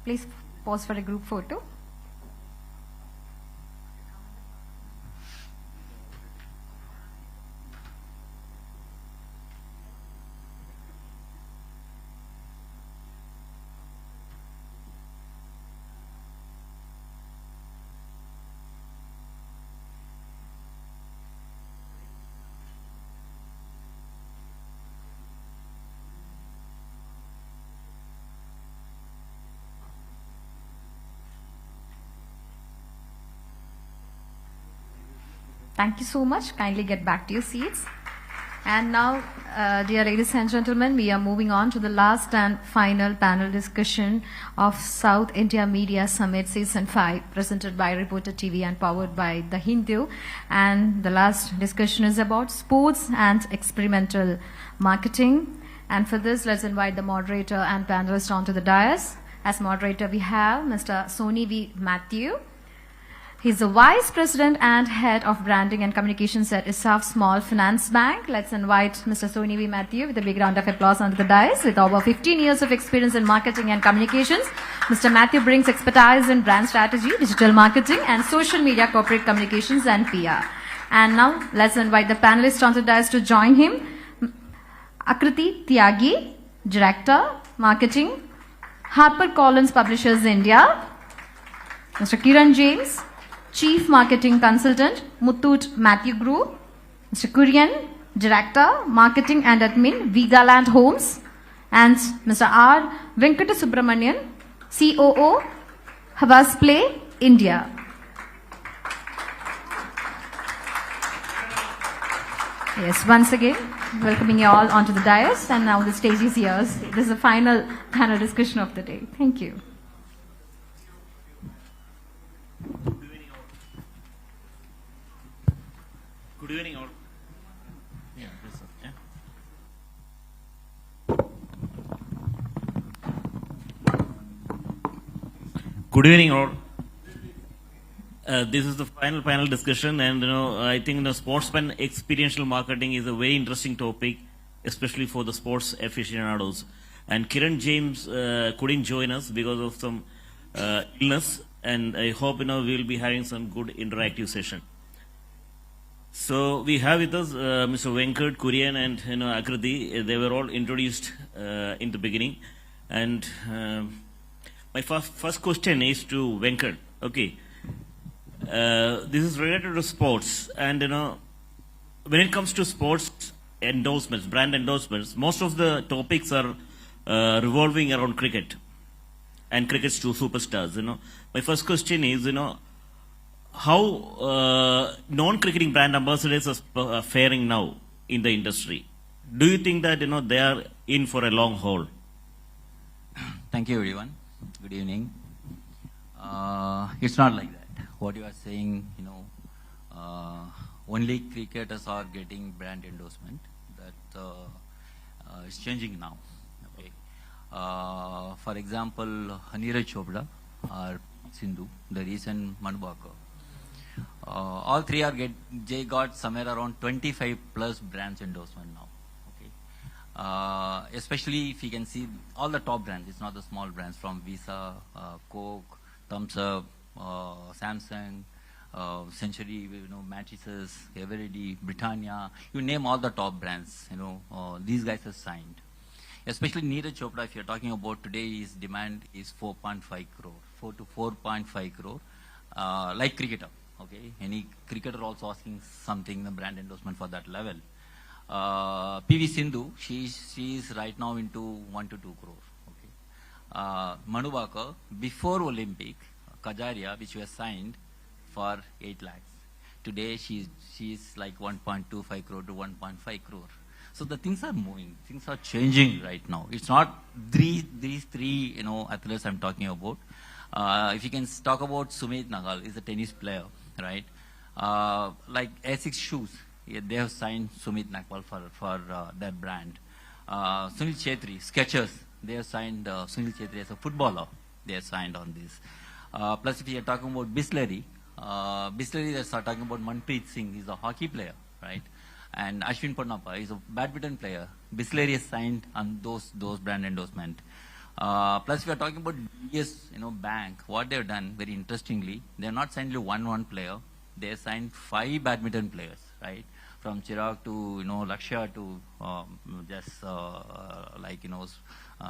[SPEAKER 1] Please pause for a group photo. Thank you so much. Kindly get back to your seats. And now, dear ladies and gentlemen, we are moving on to the last and final panel discussion of South India Media Summit Season 5, presented by Reporter TV and powered by The Hindu. And the last discussion is about sports and experimental marketing. And for this, let's invite the moderator and panelists onto the dais. As moderator, we have Mr. Sony V. Matthew. He's the Vice President and Head of Branding and Communications at ISAF Small Finance Bank. Let's invite Mr. Sony V. Matthew with a big round of applause onto the dais. With over 15 years of experience in marketing and communications, Mr. Matthew brings expertise in brand strategy, digital marketing, and social media, corporate communications, and PR. And now, let's invite the panelists onto the dais to join him. Akriti Tyagi, Director, Marketing, HarperCollins Publishers India. Mr. Kiran James, Chief Marketing Consultant, Muthoot Matthew Group. Mr. Kurian, Director, Marketing and Admin, Vigaland Homes. And Mr. R. Venkata Subramanian, COO, Havas Play, India. Yes, once again, welcoming you all onto the dais. And now the stage is yours. This is the final panel discussion of the day. Thank you.
[SPEAKER 19] Good evening, all. Yeah, this is, yeah. Good evening, all. This is the final panel discussion, and I think sportsman experiential marketing is a very interesting topic, especially for the sports aficionados. And Kiran James couldn't join us because of some illness, and I hope we will be having some good interactive session. So we have with us Mr. Venkat, Kurian, and Akriti. They were all introduced in the beginning, and my first question is to Venkat. Okay, this is related to sports, and when it comes to sports endorsements, brand endorsements, most of the topics are revolving around cricket and cricket's two superstars. My first question is, how non-cricketing brand ambassadors are faring now in the industry? Do you think that they are in for a long haul?
[SPEAKER 20] Thank you, everyone. Good evening. It's not like that. What you are saying, only cricketers are getting brand endorsement. That is changing now. Okay. For example, Neeraj Chopra or Sindhu, the recent Manubaka. All three they got somewhere around 25 plus brands endorsement now. Okay, especially if you can see all the top brands. It's not the small brands from Visa, Coke, Thumbs Up, Samsung, Century, Mattresses, Eveready, Britannia. You name all the top brands. These guys are signed. Especially Neeraj Chopra, if you're talking about today, his demand is 4.5 crore, 4 to 4.5 crore, like cricketer. Okay, any cricketer also asking something, the brand endorsement for that level. PV Sindhu, she is right now into 1 to 2 crore. Okay, Manubaka, before Olympic, Kajaria, which was signed for 8 lakhs. Today she is like 1.25 crore to 1.5 crore. So the things are moving, things are changing right now. It's not these three athletes I'm talking about. If you can talk about Sumit Nagal, is a tennis player, right? Like Essex shoes, they have signed Sumit Nagal for their brand. Sunil Chetri, Skechers, they have signed Sunil Chetri as a footballer. They have signed on this. Plus, if you are talking about Bisleri, they are talking about Manpreet Singh, he's a hockey player, right? And Ashwin Ponnappa is a badminton player. Bisleri has signed on those brand endorsement. Plus, we are talking about yes, bank. What they have done, very interestingly, they have not signed only one player. They have signed 5 badminton players, right? From Chirag to Lakshya to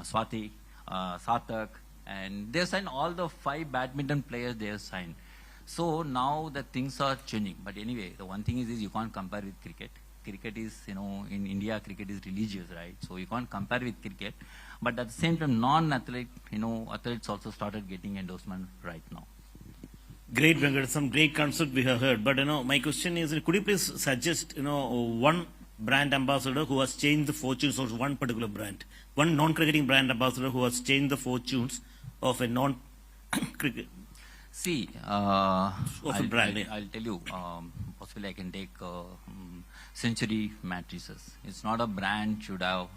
[SPEAKER 20] Swati, Satak, and they have signed all the 5 badminton players. They have signed. So now the things are changing. But anyway, the one thing is you can't compare with cricket. Cricket is, in India, cricket is religious, right? So you can't compare with cricket. But at the same time, non-athlete, athletes also started getting endorsement right now.
[SPEAKER 19] Great, Venkat. Some great concept we have heard. But, my question is, could you please suggest, one brand ambassador who has changed the fortunes of one particular brand? One non-cricketing brand ambassador who has changed the fortunes of a non-cricket.
[SPEAKER 20] See,
[SPEAKER 19] of a brand.
[SPEAKER 20] I'll tell you, possibly I can take Century Mattresses. It's not a brand should have,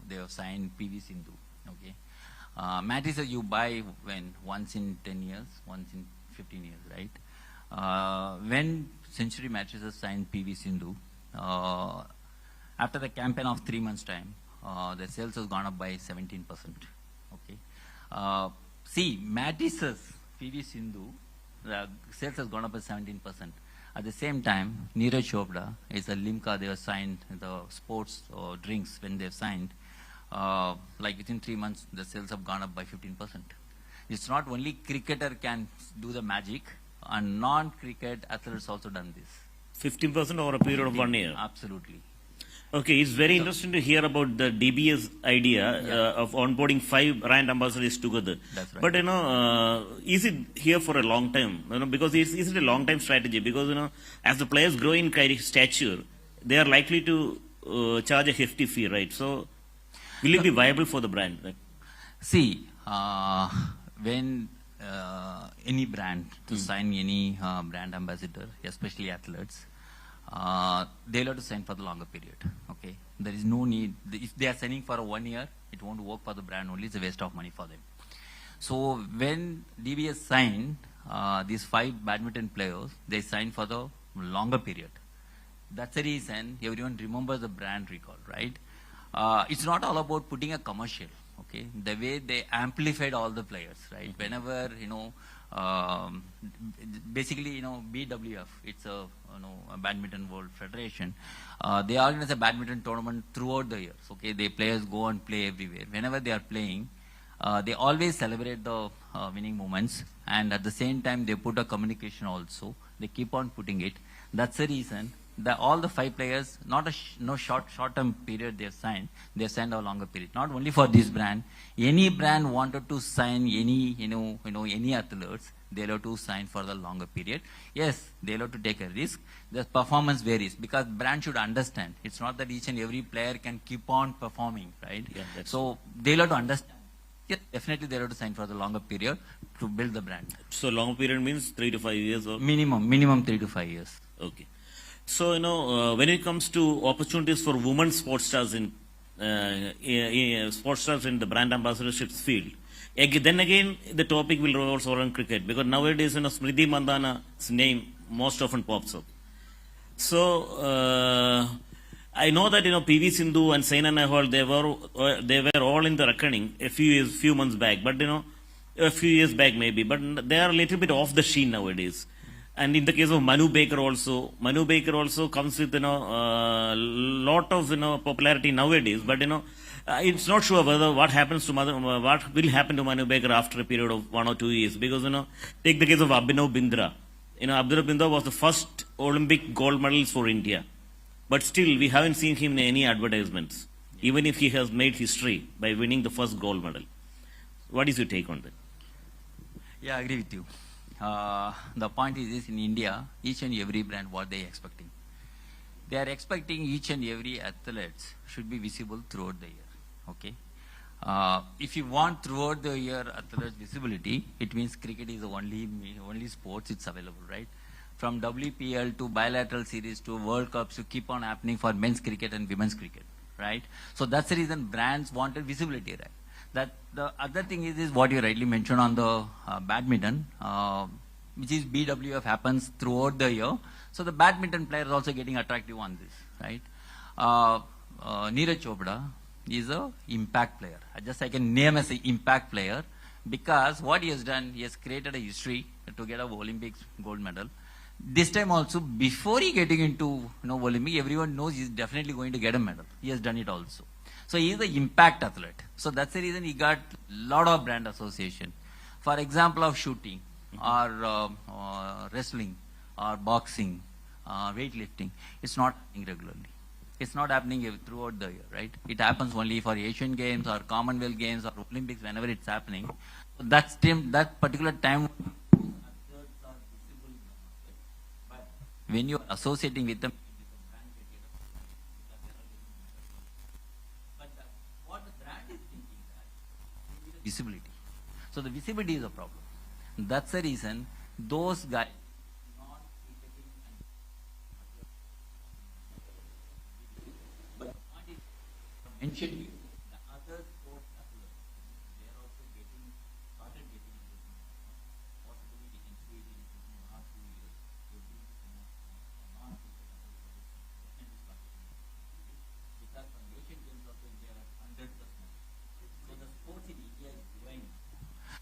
[SPEAKER 20] they have signed PV Sindhu. Okay, mattresses you buy once in 10 years, once in 15 years, right? When Century Mattresses signed PV Sindhu, after the campaign of 3 months' time, the sales has gone up by 17%. Okay, see, mattresses, PV Sindhu, the sales has gone up by 17%. At the same time, Neeraj Chopra is a Limca. They have signed the sports drinks when they have signed. Within 3 months, the sales have gone up by 15%. It's not only cricketer can do the magic, and non-cricket athletes also done this.
[SPEAKER 19] 15% over a period of 1 year.
[SPEAKER 20] Absolutely.
[SPEAKER 19] Okay, it's very interesting to hear about the DBS idea of onboarding 5 brand ambassadors together.
[SPEAKER 20] That's right.
[SPEAKER 19] But is it here for a long time? Because is it a long time strategy? Because as the players grow in stature, they are likely to charge a hefty fee, right? So, will it be viable for the brand? Right?
[SPEAKER 20] See, when any brand to sign any brand ambassador, especially athletes, they'll have to sign for the longer period. Okay, there is no need. If they are signing for 1 year, it won't work for the brand only. It's a waste of money for them. So when DBS signed these 5 badminton players, they signed for the longer period. That's the reason everyone remembers the brand recall, right? It's not all about putting a commercial. Okay, the way they amplified all the players, right? Whenever um, basically, BWF, it's a badminton world federation. They organize a badminton tournament throughout the year. Okay, the players go and play everywhere. Whenever they are playing, they always celebrate the winning moments, and at the same time they put a communication also. They keep on putting it. That's the reason that all the 5 players, not no short-term period they have signed a longer period. Not only for this brand, any brand wanted to sign any any athletes, they have to sign for the longer period. Yes, they have to take a risk. The performance varies because brand should understand. It's not that each and every player can keep on performing, right?
[SPEAKER 19] Yeah,
[SPEAKER 20] so they have to understand. Yes, definitely they have to sign for the longer period to build the brand.
[SPEAKER 19] So long period means 3 to 5 years or?
[SPEAKER 20] Minimum 3 to 5 years.
[SPEAKER 19] Okay. So, when it comes to opportunities for women sports stars in the brand ambassadorships field, then again the topic will revolve around cricket, because nowadays Smriti Mandhana's name most often pops up. So I know that PV Sindhu and Saina Nehwal, they were all in the reckoning a few months back, but a few years back maybe, but they are a little bit off the sheen nowadays. And in the case of Manu Baker also comes with lot of popularity nowadays. But it's not sure whether what will happen to Manu Baker after a period of 1 or 2 years. Because take the case of Abhinav Bindra. Abhinav Bindra was the first Olympic gold medalist for India, but still we haven't seen him in any advertisements, even if he has made history by winning the first gold medal. What is your take on that?
[SPEAKER 20] Yeah, I agree with you. The point is this: in India, each and every brand, what they are expecting? They are expecting each and every athlete should be visible throughout the year. Okay. If you want throughout the year athlete visibility, it means cricket is the only sports it's available, right? From WPL to bilateral series to World Cups to keep on happening for men's cricket and women's cricket, right? So that's the reason brands wanted visibility, right? That the other thing is what you rightly mentioned on the badminton, which is BWF happens throughout the year. So the badminton player is also getting attractive on this, right? Neeraj Chopra is a impact player. I can name as an impact player because what he has done, he has created a history to get a Olympics gold medal. This time also, before he getting into Olympic, everyone knows he's definitely going to get a medal. He has done it also. So he is an impact athlete. So that's the reason he got a lot of brand association. For example of shooting or wrestling or boxing, weightlifting, it's not happening regularly. It's not happening throughout the year, right? It happens only for Asian Games or Commonwealth Games or Olympics whenever it's happening. So that particular time, when you're associating with them, visibility. So the visibility is a problem. That's the reason those guys not but what is mentioned the other sports athletes, they are also started getting possibly we can see it in the last 2 years. Because from Asian Games also they are at 100%. So the sports in India is growing.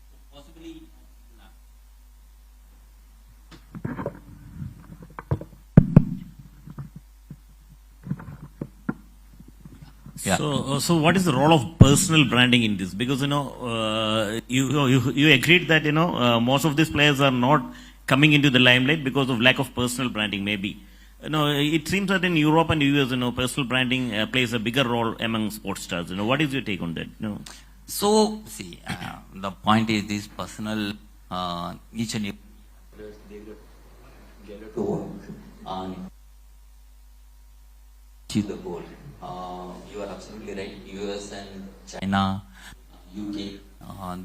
[SPEAKER 20] So possibly
[SPEAKER 19] Yeah. So what is the role of personal branding in this? Because you agreed that most of these players are not coming into the limelight because of lack of personal branding. Maybe it seems that in Europe and US, personal branding plays a bigger role among sports stars. What is your take on that?
[SPEAKER 20] So see, the point is this: personal each and every get to work on achieve the goal. You are absolutely right. US and China, UK,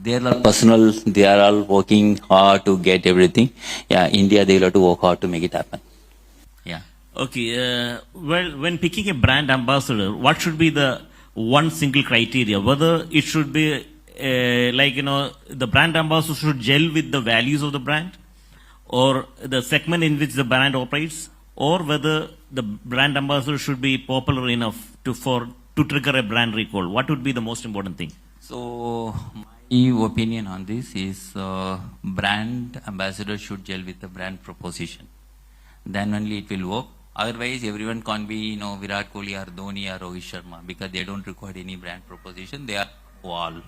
[SPEAKER 20] they are all personal. They are all working hard to get everything. Yeah, India, they will have to work hard to make it happen. Yeah.
[SPEAKER 19] Okay. Well, when picking a brand ambassador, what should be the one single criteria? Whether it should be the brand ambassador should gel with the values of the brand, or the segment in which the brand operates, or whether the brand ambassador should be popular enough to trigger a brand recall. What would be the most important thing?
[SPEAKER 20] So my opinion on this is brand ambassador should gel with the brand proposition. Then only it will work. Otherwise, everyone can't be, Virat Kohli or Dhoni or Rohit Sharma because they don't require any brand proposition. They are all.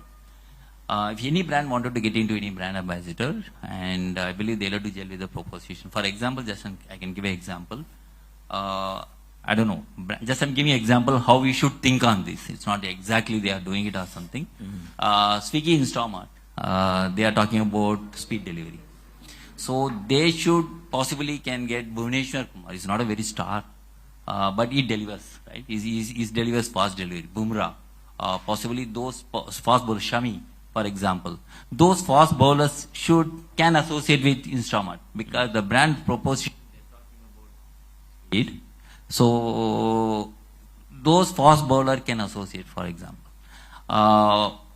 [SPEAKER 20] If any brand wanted to get into any brand ambassador, and I believe they'll have to gel with the proposition. For example, I can give an example. I don't know. Just I'm giving an example how we should think on this. It's not exactly they are doing it or something. Swiggy Instamart, they are talking about speed delivery. So they should possibly can get Bhuvneshwar Kumar. He's not a very star, but he delivers, right? He delivers fast delivery. Bumrah, possibly those fast bowlers, Shami, for example. Those fast bowlers can associate with Instamart because the brand proposition is talking about speed. So those fast bowler can associate, for example.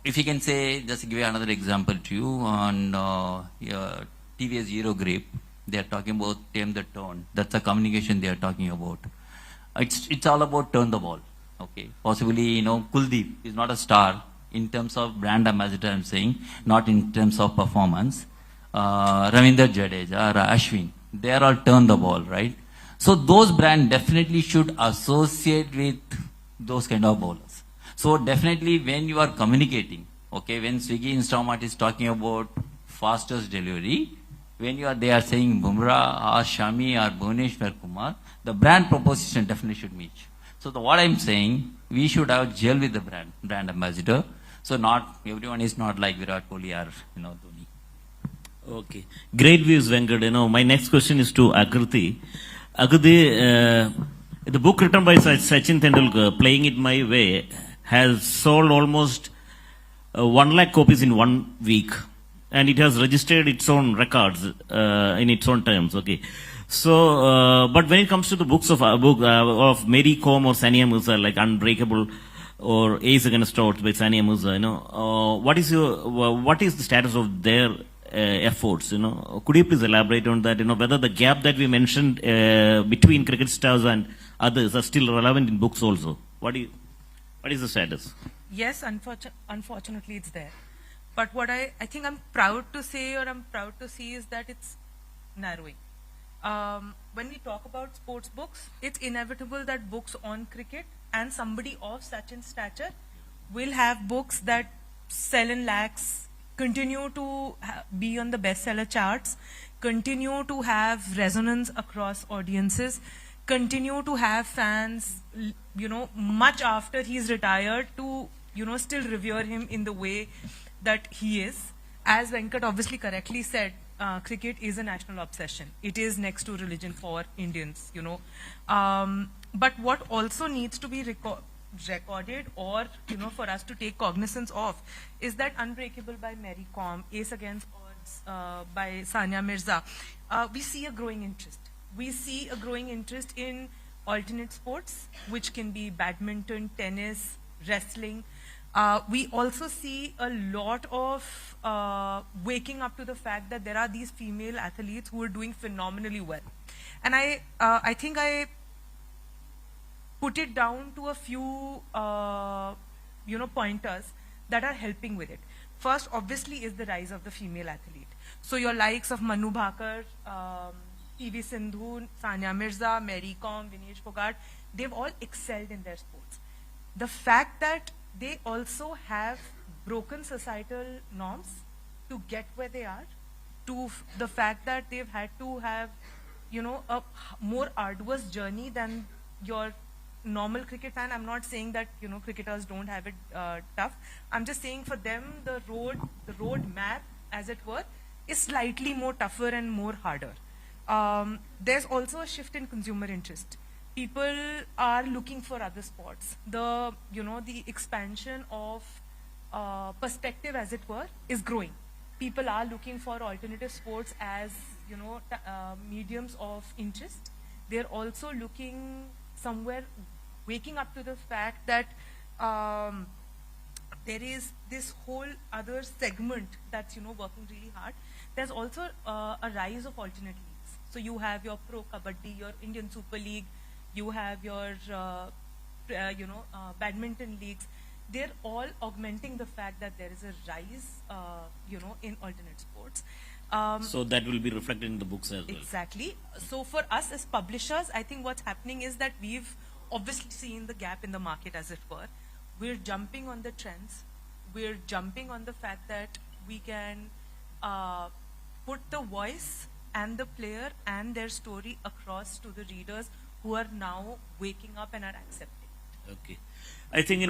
[SPEAKER 20] If you can say, just to give you another example to you, on TVS Zero Grape, they are talking about tame the tone. That's the communication they are talking about. It's all about turn the ball. Okay, possibly Kuldeep is not a star in terms of brand ambassador. I'm saying not in terms of performance. Ravindra Jadeja or Ashwin, they are all turn the ball, right? So those brands definitely should associate with those kind of bowlers. So definitely when you are communicating, okay, when Swiggy Instamart is talking about fastest delivery, when they are saying Bumrah or Shami or Bhuvneshwar Kumar, the brand proposition definitely should match. So what I'm saying, we should have gel with the brand ambassador. So not everyone is not like Virat Kohli or Dhoni.
[SPEAKER 19] Okay, great views, Venkat. My next question is to Akriti. Akriti, the book written by Sachin Tendulkar, Playing It My Way, has sold almost 1 lakh copies in 1 week, and it has registered its own records in its own terms. Okay, so but when it comes to the books of of Mary Kom or Sania Mirza, like Unbreakable or Ace Against Odds by Sania Mirza, what is the status of their efforts? Could you please elaborate on that? Whether the gap that we mentioned between cricket stars and others are still relevant in books also. What is the status?
[SPEAKER 21] Yes, unfortunately it's there. But what I think I'm proud to say or I'm proud to see is that it's narrowing. When we talk about sports books, it's inevitable that books on cricket and somebody of Sachin's stature will have books that sell in lakhs, continue to be on the bestseller charts, continue to have resonance across audiences, continue to have fans, much after he's retired, to, still revere him in the way that he is. As Venkat obviously correctly said, cricket is a national obsession. It is next to religion for Indians, But what also needs to be recorded or, for us to take cognizance of is that Unbreakable by Mary Kom, Ace Against Odds by Sania Mirza, we see a growing interest. We see a growing interest in alternate sports, which can be badminton, tennis, wrestling. We also see a lot of waking up to the fact that there are these female athletes who are doing phenomenally well. And I think I put it down to a few, pointers that are helping with it. First, obviously, is the rise of the female athlete. So your likes of Manu Bhakar, PV Sindhu, Sania Mirza, Mary Kom, Vinesh Fogart, they've all excelled in their sports. The fact that they also have broken societal norms to get where they are, to the fact that they've had to have, a more arduous journey than your normal cricket fan. I'm not saying that, cricketers don't have it tough. I'm just saying for them, the road map, as it were, is slightly more tougher and more harder. There's also a shift in consumer interest. People are looking for other sports. The expansion of perspective, as it were, is growing. People are looking for alternative sports as, mediums of interest. They're also looking somewhere, waking up to the fact that there is this whole other segment that's, working really hard. There's also a rise of alternate leagues. So you have your Pro Kabaddi, your Indian Super League, you have your, badminton leagues. they're all augmenting the fact that there is a rise, in alternate sports.
[SPEAKER 19] So that will be reflected in the books as well.
[SPEAKER 21] Exactly. So for us as publishers, I think what's happening is that we've obviously seen the gap in the market, as it were. We're jumping on the trends. We're jumping on the fact that we can put the voice and the player and their story across to the readers who are now waking up and are accepting.
[SPEAKER 19] Okay. I think,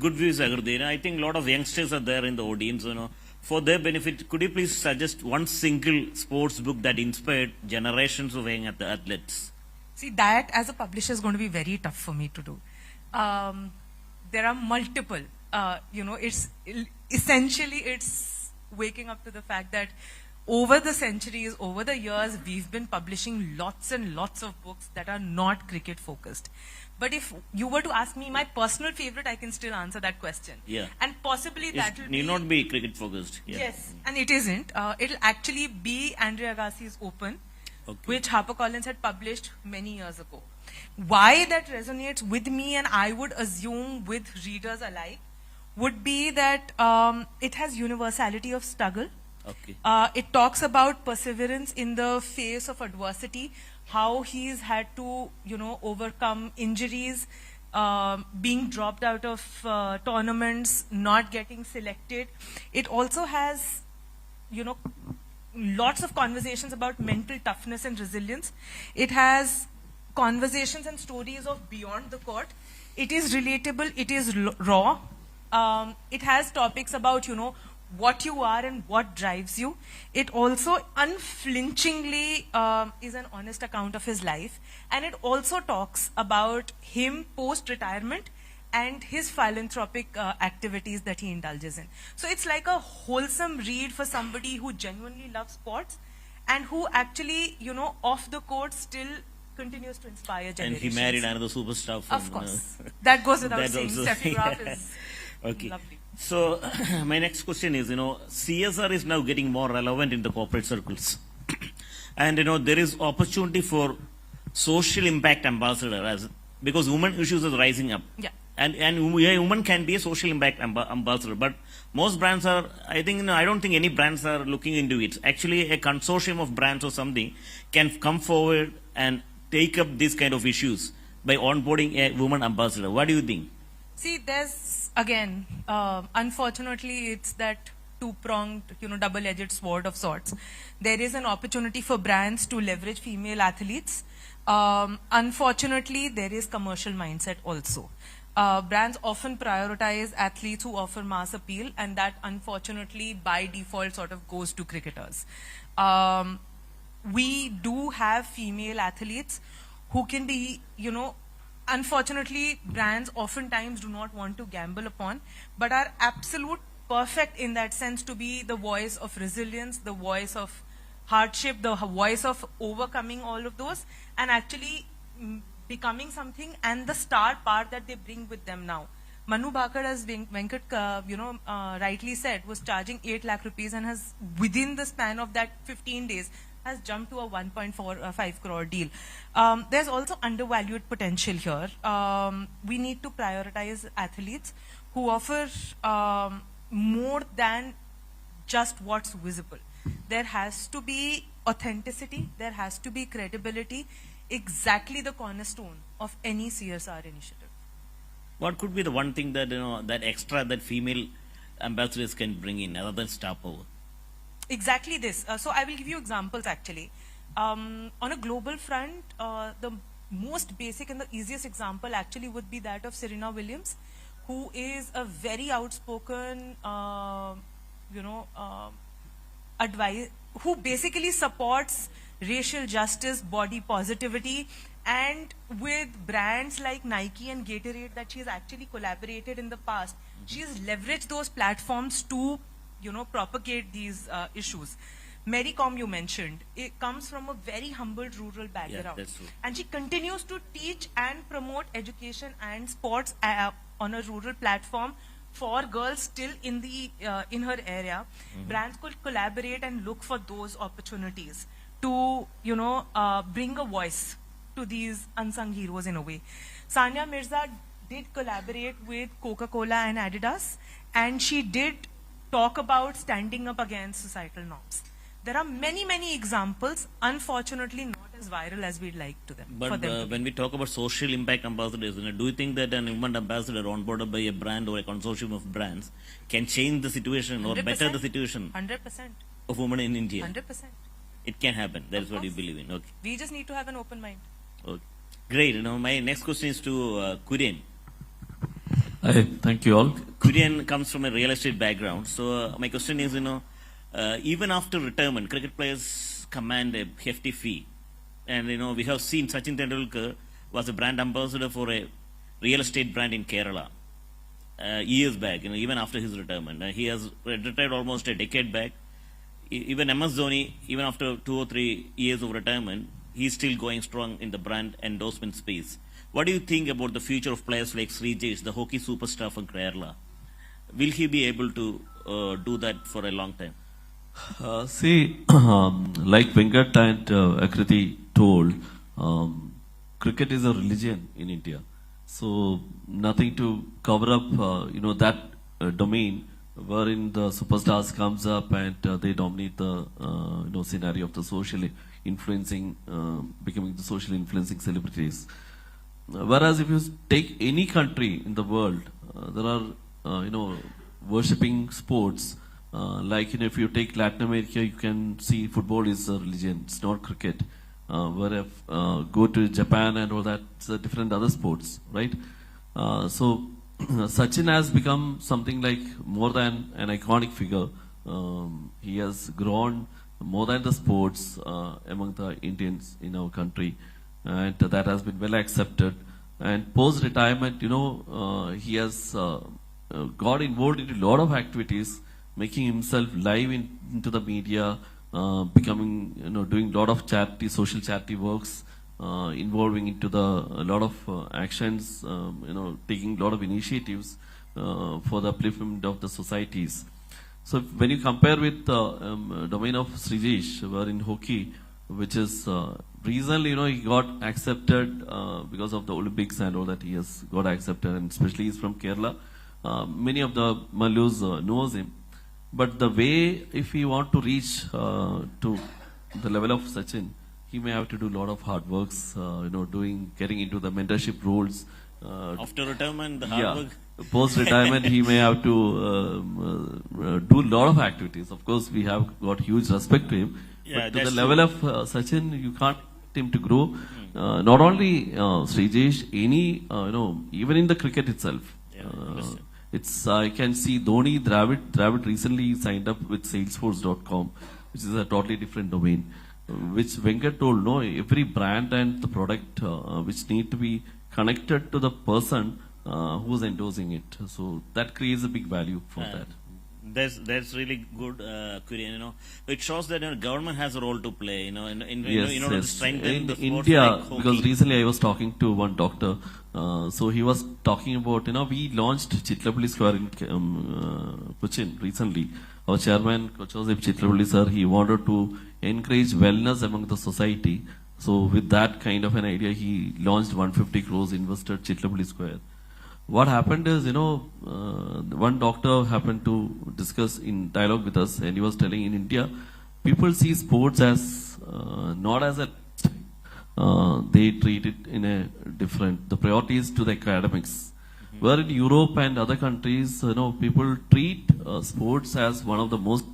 [SPEAKER 19] good views, Agardena. I think a lot of youngsters are there in the audience, For their benefit, could you please suggest one single sports book that inspired generations of young athletes?
[SPEAKER 21] See, that as a publisher is going to be very tough for me to do. There are multiple. It's waking up to the fact that over the centuries, over the years, we've been publishing lots and lots of books that are not cricket focused. But if you were to ask me my personal favorite, I can still answer that question.
[SPEAKER 19] Yeah.
[SPEAKER 21] And possibly that will
[SPEAKER 19] need not be cricket focused. Yeah.
[SPEAKER 21] Yes, and it isn't. It'll actually be Andre Agassi's Open, which HarperCollins had published many years ago. Why that resonates with me, and I would assume with readers alike, would be that it has universality of struggle.
[SPEAKER 19] Okay.
[SPEAKER 21] It talks about perseverance in the face of adversity, how he's had to, overcome injuries, being dropped out of tournaments, not getting selected. It also has, lots of conversations about mental toughness and resilience. It has conversations and stories of beyond the court. It is relatable. It is raw. It has topics about, what you are and what drives you. It also unflinchingly is an honest account of his life. And it also talks about him post-retirement and his philanthropic activities that he indulges in. So it's like a wholesome read for somebody who genuinely loves sports and who actually, off the court still continues to inspire generations.
[SPEAKER 19] And he married another superstar.
[SPEAKER 21] Of course. That goes without saying. Steffi Graf is lovely.
[SPEAKER 19] So, my next question is, CSR is now getting more relevant in the corporate circles. And, there is opportunity for social impact ambassador because women issues is rising up.
[SPEAKER 21] Yeah.
[SPEAKER 19] And women can be a social impact ambassador. But most brands are, I don't think any brands are looking into it. Actually, a consortium of brands or something can come forward and take up these kind of issues by onboarding a woman ambassador. What do you think?
[SPEAKER 21] See, there's, again, unfortunately, it's that two-pronged, double-edged sword of sorts. There is an opportunity for brands to leverage female athletes. Unfortunately, there is commercial mindset also. Brands often prioritize athletes who offer mass appeal, and that, unfortunately, by default, sort of goes to cricketers. We do have female athletes who can be, unfortunately, brands oftentimes do not want to gamble upon, but are absolute perfect in that sense to be the voice of resilience, the voice of hardship, the voice of overcoming all of those, and actually becoming something, and the star part that they bring with them now. Manu Bhaker, as Venkat, rightly said, was charging 8 lakh rupees and has, within the span of that 15 days, has jumped to a 1.45 crore deal. There's also undervalued potential here. We need to prioritize athletes who offer more than just what's visible. There has to be authenticity, there has to be credibility, exactly the cornerstone of any CSR initiative.
[SPEAKER 19] What could be the one thing that, that extra that female ambassadors can bring in other than star power?
[SPEAKER 21] Exactly this. So I will give you examples actually. On a global front, the most basic and the easiest example actually would be that of Serena Williams, who is a very outspoken, who basically supports racial justice, body positivity, and with brands like Nike and Gatorade that she has actually collaborated in the past, she has leveraged those platforms to propagate these issues. Mary Kom, you mentioned, it comes from a very humble rural background.
[SPEAKER 19] Yeah, that's true.
[SPEAKER 21] And she continues to teach and promote education and sports on a rural platform for girls still in the in her area. Brands could collaborate and look for those opportunities to bring a voice to these unsung heroes in a way. Sania Mirza did collaborate with Coca-Cola and Adidas, and she did talk about standing up against societal norms. There are many, many examples, unfortunately not as viral as we'd like to them.
[SPEAKER 19] But when we talk about social impact ambassadors, do you think that an woman ambassador onboarded by a brand or a consortium of brands can change the situation or better the situation
[SPEAKER 21] 100%.
[SPEAKER 19] of women in India?
[SPEAKER 21] 100%.
[SPEAKER 19] It can happen. That's what you believe in. Okay.
[SPEAKER 21] We just need to have an open mind.
[SPEAKER 19] Okay. Great. My next question is to Kurian.
[SPEAKER 2] Hi, thank you all.
[SPEAKER 19] Kurian comes from a real estate background. So my question is, even after retirement, cricket players command a hefty fee. And, we have seen Sachin Tendulkar was a brand ambassador for a real estate brand in Kerala years back, even after his retirement. He has retired almost a decade back. Even MS Dhoni, even after 2 or 3 years of retirement, he's still going strong in the brand endorsement space. What do you think about the future of players like Srijesh, the hockey superstar from Kerala? Will he be able to do that for a long time?
[SPEAKER 2] Like Venkat and Akriti told, cricket is a religion in India. So nothing to cover up, that domain wherein the superstars comes up and they dominate the, scenario of the social influencing, becoming the social influencing celebrities. Whereas if you take any country in the world, there are, worshipping sports. Like, if you take Latin America, you can see football is a religion. It's not cricket. Where if go to Japan and all that, it's a different other sports, right? So Sachin has become something like more than an iconic figure. He has grown more than the sports among the Indians in our country, and that has been well accepted. And post-retirement, he has got involved in a lot of activities, making himself live into the media, becoming, doing a lot of charity, social charity works, involving into a lot of actions, taking a lot of initiatives for the upliftment of the societies. So when you compare with the domain of Srijesh, where in hockey, which is recently, he got accepted because of the Olympics and all that, he has got accepted, and especially he's from Kerala. Many of the Malus knows him. But the way, if he want to reach to the level of Sachin, he may have to do a lot of hard works, getting into the mentorship roles.
[SPEAKER 19] After retirement, the hard work.
[SPEAKER 2] Post-retirement, he may have to do a lot of activities. Of course, we have got huge respect to him.
[SPEAKER 19] Yeah,
[SPEAKER 2] but to the level of Sachin, you can't expect him to grow. Not only Srijesh, even in the cricket itself. I can see Dhoni, Dravid recently signed up with Salesforce.com, which is a totally different domain, which Venkat told, every brand and the product which need to be connected to the person who's endorsing it. So that creates a big value for that.
[SPEAKER 19] That's really good, Kurian. It shows that government has a role to play, in order to strengthen the sports
[SPEAKER 2] India,
[SPEAKER 19] like hockey.
[SPEAKER 2] because recently I was talking to one doctor, so he was talking about, we launched Chitlapalli Square in Cochin recently. Our chairman, Kochosip Chitlapalli sir, he wanted to encourage wellness among the society. So with that kind of an idea, he launched 150 crores invested Chitlapalli Square. What happened is, one doctor happened to discuss in dialogue with us, and he was telling, in India, people see sports as not as a they treat it in a different. The priority is to the academics. Where in Europe and other countries, people treat sports as one of the most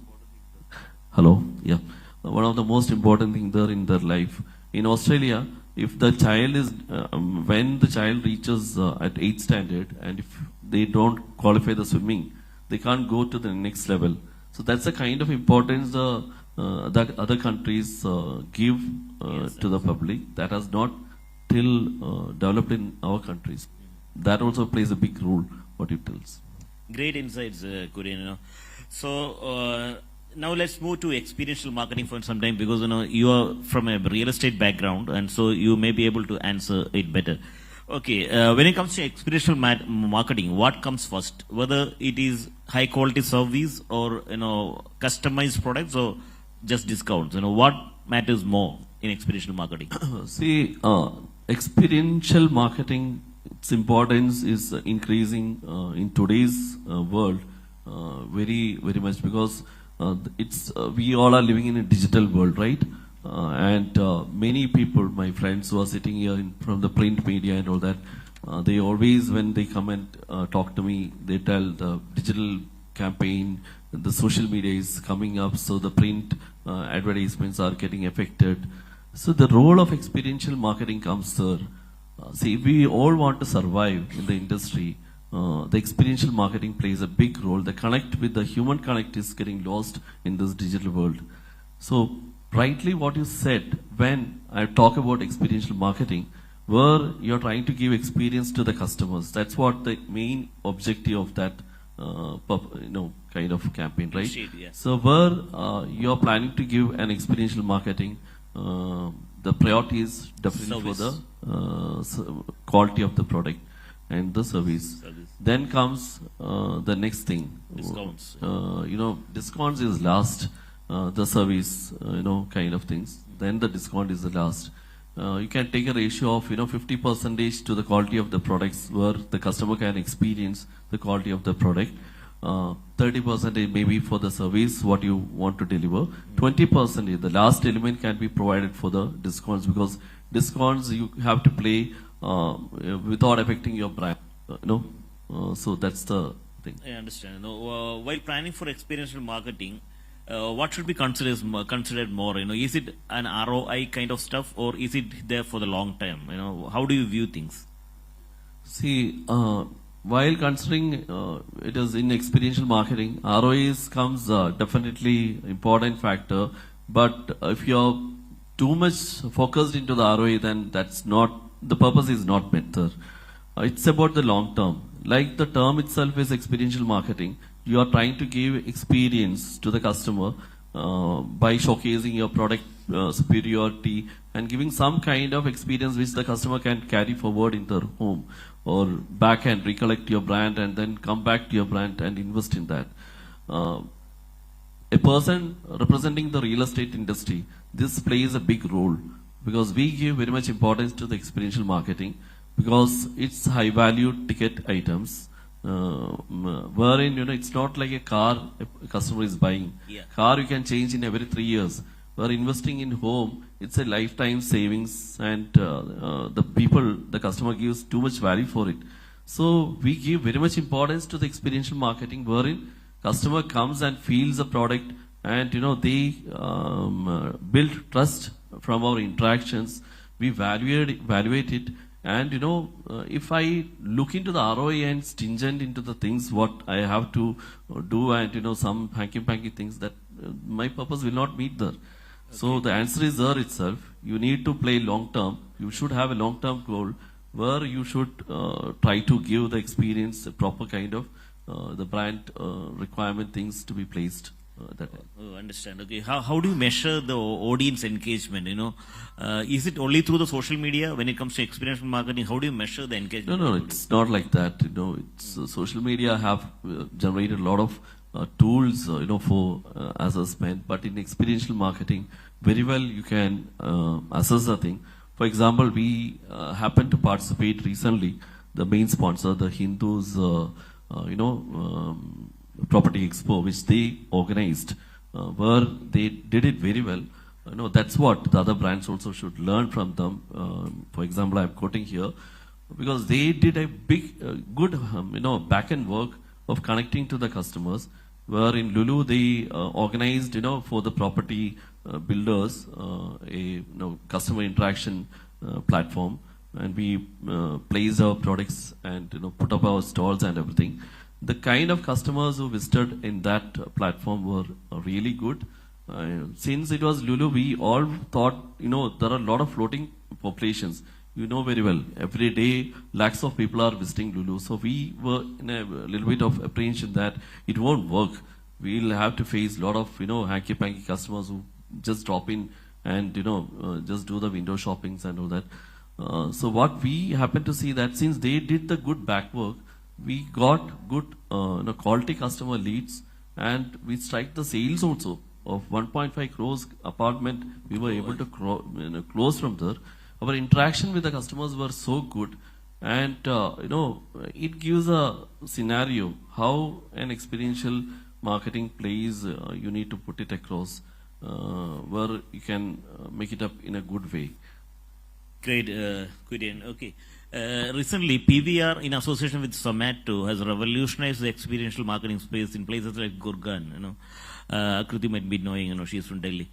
[SPEAKER 2] one of the most important things there in their life. In Australia, if the child is, when the child reaches at 8th standard, and if they don't qualify the swimming, they can't go to the next level. So that's the kind of importance that other countries give to the public that has not till developed in our countries. That also plays a big role, what it tells.
[SPEAKER 19] Great insights, Kurian. So now let's move to experiential marketing for some time, because you are from a real estate background, and so you may be able to answer it better. Okay, when it comes to experiential marketing, what comes first? Whether it is high quality service or customized products or just discounts? What matters more in experiential marketing?
[SPEAKER 2] See, experiential marketing its importance is increasing in today's world very, very much because we all are living in a digital world, right? And many people, my friends who are sitting here from the print media and all that, they always, when they come and talk to me, they tell the digital campaign, the social media is coming up, so the print advertisements are getting affected. So the role of experiential marketing comes there. See, if we all want to survive in the industry, the experiential marketing plays a big role. The connect with the human connect is getting lost in this digital world. So rightly what you said, when I talk about experiential marketing, where you're trying to give experience to the customers, that's what the main objective of that kind of campaign, right?
[SPEAKER 19] Yes.
[SPEAKER 2] So where you're planning to give an experiential marketing, the priority is definitely for the quality of the product and the service. Then comes the next thing.
[SPEAKER 19] Discounts.
[SPEAKER 2] Discounts is last. The service, kind of things. Then the discount is the last. You can take a ratio of 50% to the quality of the products, where the customer can experience the quality of the product. 30% maybe for the service what you want to deliver. 20% the last element can be provided for the discounts, because discounts you have to play without affecting your brand. So that's the thing.
[SPEAKER 19] I understand. While planning for experiential marketing, what should be considered more? Is it an ROI kind of stuff, or is it there for the long term? How do you view things?
[SPEAKER 2] See, while considering it is in experiential marketing, ROI comes definitely important factor. But if you're too much focused into the ROI, then that's not, the purpose is not met there. It's about the long term. Like the term itself is experiential marketing. You are trying to give experience to the customer by showcasing your product superiority and giving some kind of experience which the customer can carry forward in their home or back and recollect your brand and then come back to your brand and invest in that. A person representing the real estate industry, this plays a big role because we give very much importance to the experiential marketing because it's high value ticket items. Wherein it's not like a car a customer is buying.
[SPEAKER 19] Yeah.
[SPEAKER 2] Car you can change in every 3 years. Where investing in home, it's a lifetime savings, and the customer gives too much value for it. So we give very much importance to the experiential marketing, wherein customer comes and feels the product, and they build trust from our interactions. We evaluate it. And if I look into the ROI and stringent into the things what I have to do, and some hanky-panky things, that my purpose will not meet there. So the answer is there itself. You need to play long term. You should have a long term goal where you should try to give the experience a proper kind of the brand requirement things to be placed.
[SPEAKER 19] Understand. Okay. How do you measure the audience engagement? Is it only through the social media when it comes to experiential marketing? How do you measure the engagement?
[SPEAKER 2] No, it's not like that. It's social media have generated a lot of tools, for assessment. But in experiential marketing, very well you can assess the thing. For example, we happened to participate recently. The main sponsor, the Hindus, Property Expo, which they organized, where they did it very well. That's what the other brands also should learn from them. For example, I'm quoting here, because they did a big, good, back-end work of connecting to the customers. Where in Lulu they organized, for the property builders, a customer interaction platform, and we placed our products and put up our stalls and everything. The kind of customers who visited in that platform were really good. Since it was Lulu, we all thought, there are a lot of floating populations. Very well, every day lakhs of people are visiting Lulu. So we were in a little bit of apprehension that it won't work. We'll have to face a lot of, hanky-panky customers who just drop in and, just do the window shoppings and all that. So what we happened to see that since they did the good back work, we got good quality customer leads, and we strike the sales also of 1.5 crores apartment. We were able to close from there. Our interaction with the customers were so good, And, it gives a scenario how an experiential marketing plays, you need to put it across, where you can make it up in a good way.
[SPEAKER 19] Great, Gideon. Okay. Recently, PVR, in association with Zomato, has revolutionized the experiential marketing space in places like Gurgaon. Akriti might be knowing, she's from Delhi.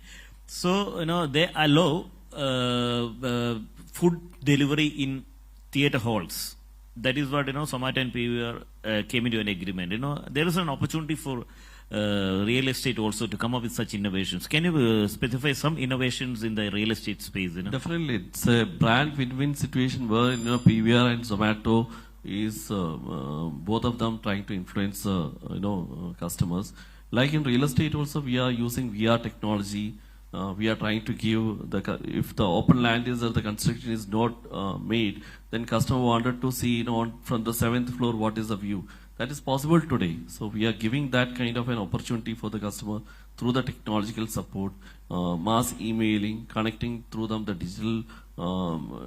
[SPEAKER 19] So, they allow food delivery in theater halls. That is what, Zomato and PVR came into an agreement. There is an opportunity for real estate also to come up with such innovations. Can you specify some innovations in the real estate space?
[SPEAKER 2] Definitely, it's a brand win-win situation where PVR and Zomato is both of them trying to influence customers. Like in real estate also, we are using VR technology. We are trying to give if the open land is or the construction is not made, then customer wanted to see from the 7th floor what is the view. That is possible today. So we are giving that kind of an opportunity for the customer through the technological support, mass emailing, connecting through them the digital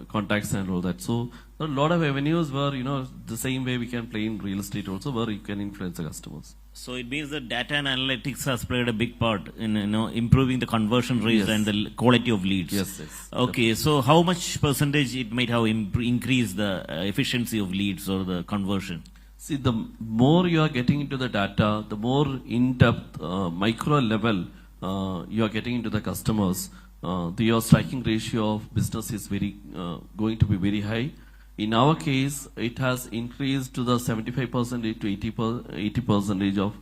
[SPEAKER 2] contacts and all that. So there are a lot of avenues where, the same way we can play in real estate also, where you can influence the customers.
[SPEAKER 19] So it means that data and analytics has played a big part in improving the conversion rates and the quality of leads.
[SPEAKER 2] Yes.
[SPEAKER 19] Okay, so how much percentage it might have increased the efficiency of leads or the conversion?
[SPEAKER 2] See, the more you are getting into the data, the more in-depth, micro level you are getting into the customers, your striking ratio of business is going to be very high. In our case, it has increased to the 75% to 80% of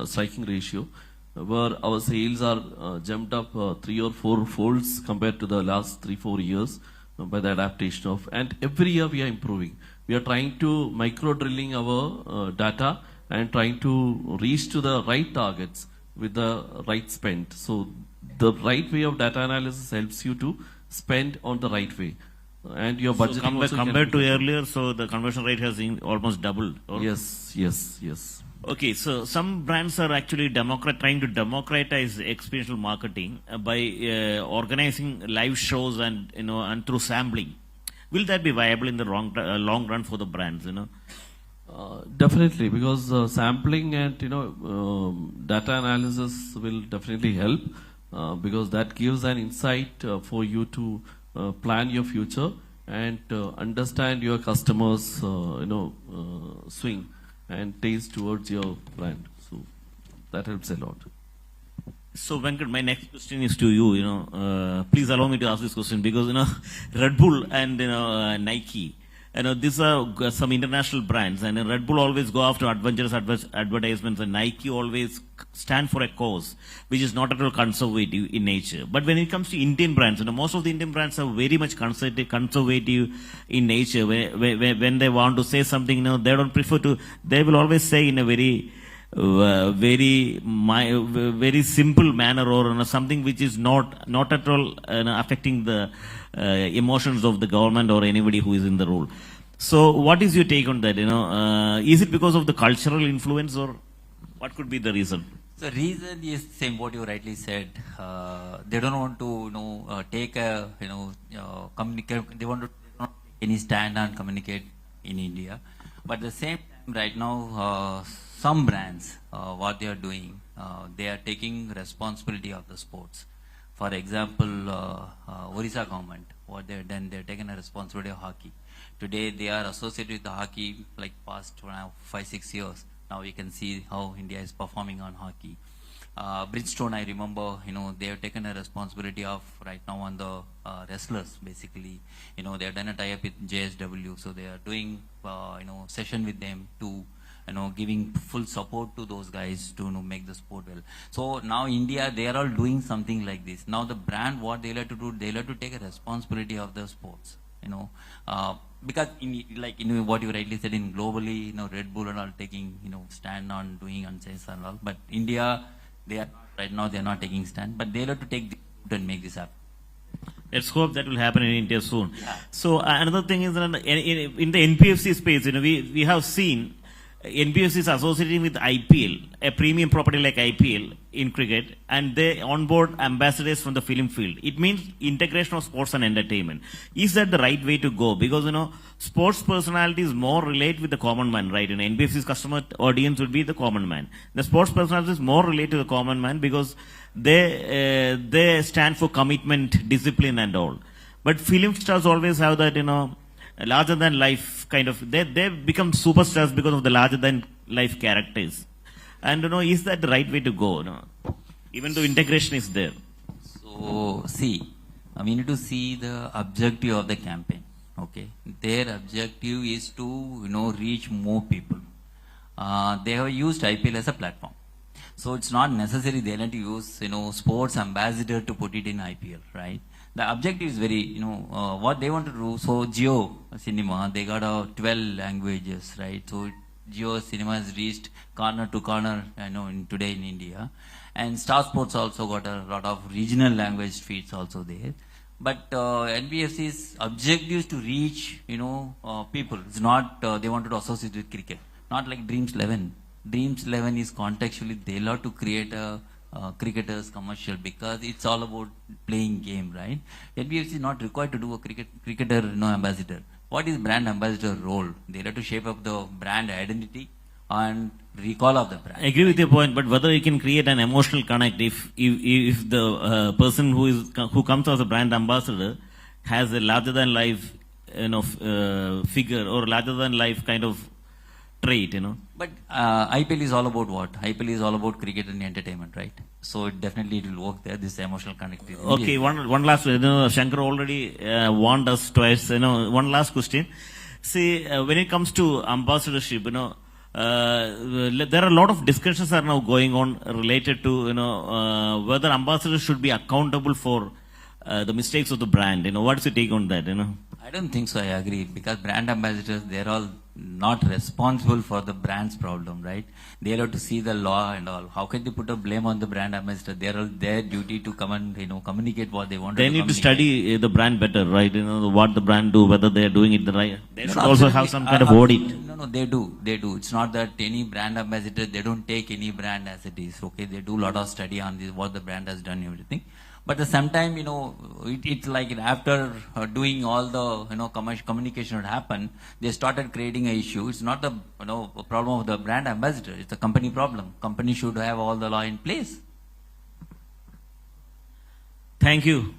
[SPEAKER 2] striking ratio, where our sales are jumped up 3 or 4 folds compared to the last 3-4 years by the adaptation of. And every year we are improving. We are trying to micro drilling our data and trying to reach to the right targets with the right spend. So the right way of data analysis helps you to spend on the right way, and your budget
[SPEAKER 19] compared to earlier, so the conversion rate has almost doubled.
[SPEAKER 2] Yes.
[SPEAKER 19] Okay, so some brands are actually trying to democratize experiential marketing by organizing live shows and through sampling. Will that be viable in the long run for the brands?
[SPEAKER 2] Definitely, because sampling and data analysis will definitely help. Because that gives an insight for you to plan your future and understand your customers, swing and taste towards your brand. So that helps a lot.
[SPEAKER 19] So Venkat, my next question is to you. Please allow me to ask this question because Red Bull and Nike. These are some international brands, and Red Bull always go after adventurous advertisements, and Nike always stand for a cause which is not at all conservative in nature. But when it comes to Indian brands, most of the Indian brands are very much conservative in nature. When they want to say something, they don't prefer to. They will always say in a very simple manner, or something which is not at all affecting the emotions of the government or anybody who is in the role. So what is your take on that? Is it because of the cultural influence, or what could be the reason?
[SPEAKER 20] The reason is same what you rightly said. They don't want to take a communicate. They want to not take any stand and communicate in India. But at the same time, right now, some brands, what they are doing, they are taking responsibility of the sports. For example, Orissa government, what they have done, they have taken a responsibility of hockey. Today, they are associated with the hockey like past 5-6 years. Now we can see how India is performing on hockey. Bridgestone, I remember, they have taken a responsibility of right now on the wrestlers, basically. They have done a tie-up with JSW, so they are doing, session with them to, giving full support to those guys to make the sport well. So now India, they are all doing something like this. Now the brand, what they have to do, they have to take a responsibility of the sports. Because what you rightly said, in globally, Red Bull and all taking, stand on doing and says and all. But India, right now they are not taking stand, but they have to take the and make this happen.
[SPEAKER 19] Let's hope that will happen in India soon. Yeah. So another thing is that in the NPFC space, we have seen NBFC is associating with IPL, a premium property like IPL in cricket, and they onboard ambassadors from the film field. It means integration of sports and entertainment. Is that the right way to go? Because, sports personalities more relate with the common man, right? NBFC's customer audience would be the common man. The sports personalities more relate to the common man because they stand for commitment, discipline and all. But film stars always have that, larger than life kind of, they become superstars because of the larger than life characters. And is that the right way to go? Even though integration is there.
[SPEAKER 20] So see, we need to see the objective of the campaign. Okay, their objective is to reach more people. They have used IPL as a platform, so it's not necessary they need to use sports ambassador to put it in IPL, right? The objective is very, what they want to do. So Geo Cinema, they got 12 languages, right? So Geo Cinema has reached corner to corner, today in India. And Star Sports also got a lot of regional language feeds also there. But NBFC's objective is to reach, people. It's not, they wanted to associate with cricket. Not like Dreams 11. Dreams 11 is contextually, they love to create a cricketers commercial because it's all about playing game, right? NBFC is not required to do a cricketer ambassador. What is brand ambassador role? They have to shape up the brand identity and recall of the brand.
[SPEAKER 19] I agree with your point, but whether you can create an emotional connect if the person who comes as a brand ambassador has a larger than life figure or larger than life kind of trait,
[SPEAKER 20] But IPL is all about what? IPL is all about cricket and entertainment, right? So it definitely will work there. This emotional connectivity.
[SPEAKER 19] Okay, one last. Shankar already warned us twice. One last question. See, when it comes to ambassadorship, there are a lot of discussions are now going on related to whether ambassadors should be accountable for the mistakes of the brand. What's your take on that?
[SPEAKER 20] I don't think so. I agree because brand ambassadors, they're all not responsible for the brand's problem, right? They have to see the law and all. How can they put a blame on the brand ambassador? They're all their duty to come and communicate what they want.
[SPEAKER 19] They need to study the brand better, right? What the brand do, whether they are doing it the right. They should also have some kind of audit.
[SPEAKER 20] No, they do. It's not that any brand ambassador, they don't take any brand as it is. Okay, they do a lot of study on this, what the brand has done, everything. But at the same time, it's like after doing all the communication would happen, they started creating an issue. It's not the a problem of the brand ambassador. It's a company problem. Company should have all the law in place.
[SPEAKER 19] Thank you.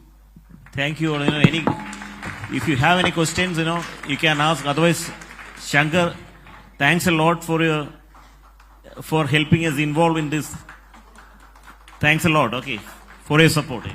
[SPEAKER 19] If you have any questions, you can ask. Otherwise, Shankar, thanks a lot for helping us involve in this. Thanks a lot. Okay. For your support.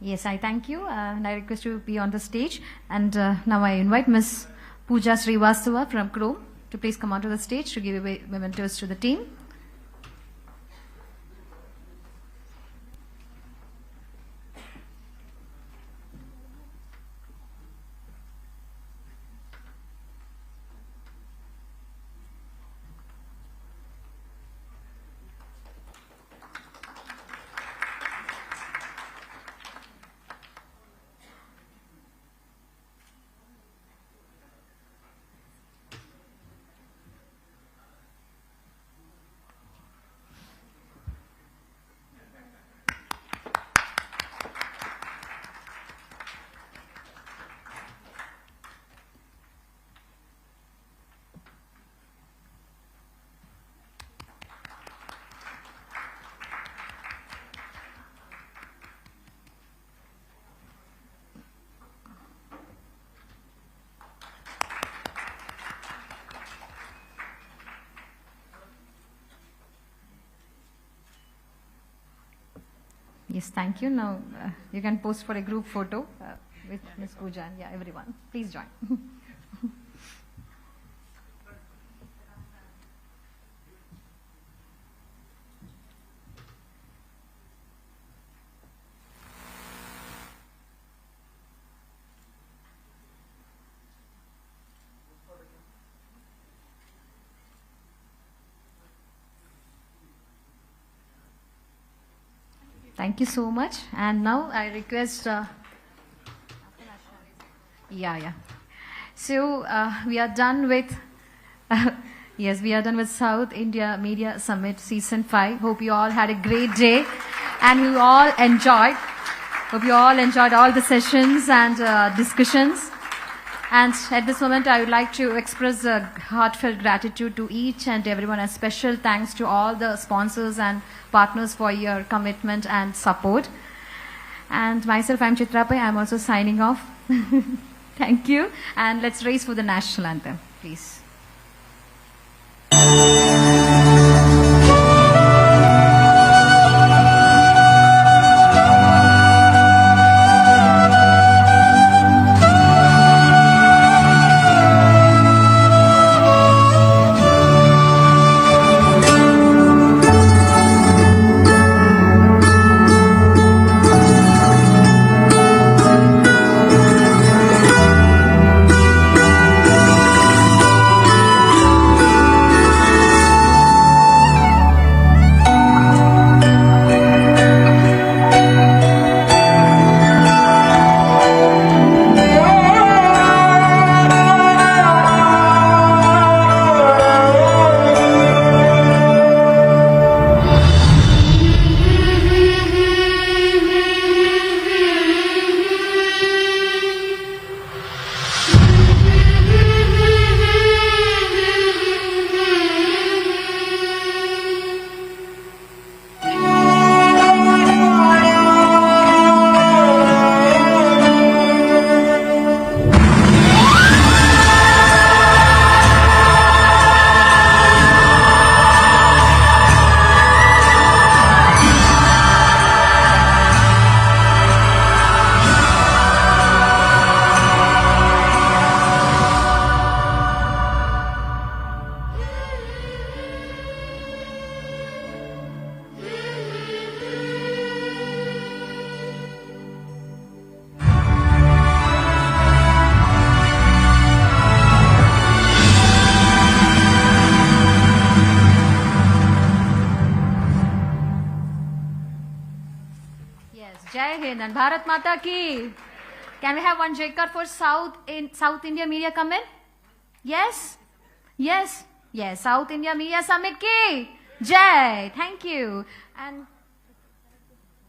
[SPEAKER 1] Yes, I thank you, and I request you to be on the stage. And now I invite Ms. Pooja Srivastava from Chrome to please come onto the stage to give away mementos to the team. Yes, thank you. Now you can post for a group photo with Ms. Pooja and everyone. Please join. Thank you so much. And now I request. So we are done with. Yes, we are done with South India Media Summit Season 5. Hope you all had a great day and you all enjoyed. Hope you all enjoyed all the sessions and discussions. And at this moment, I would like to express a heartfelt gratitude to each and everyone. A special thanks to all the sponsors and partners for your commitment and support. And myself, I'm Chitra Pai. I'm also signing off. Thank you. And let's raise for the national anthem, please. Jai Hind and Bharat Mata ki. Can we have one Jaikar for South India Media come in? Yes? Yes? Yes. South India Media Summit ki. Jai. Thank you. And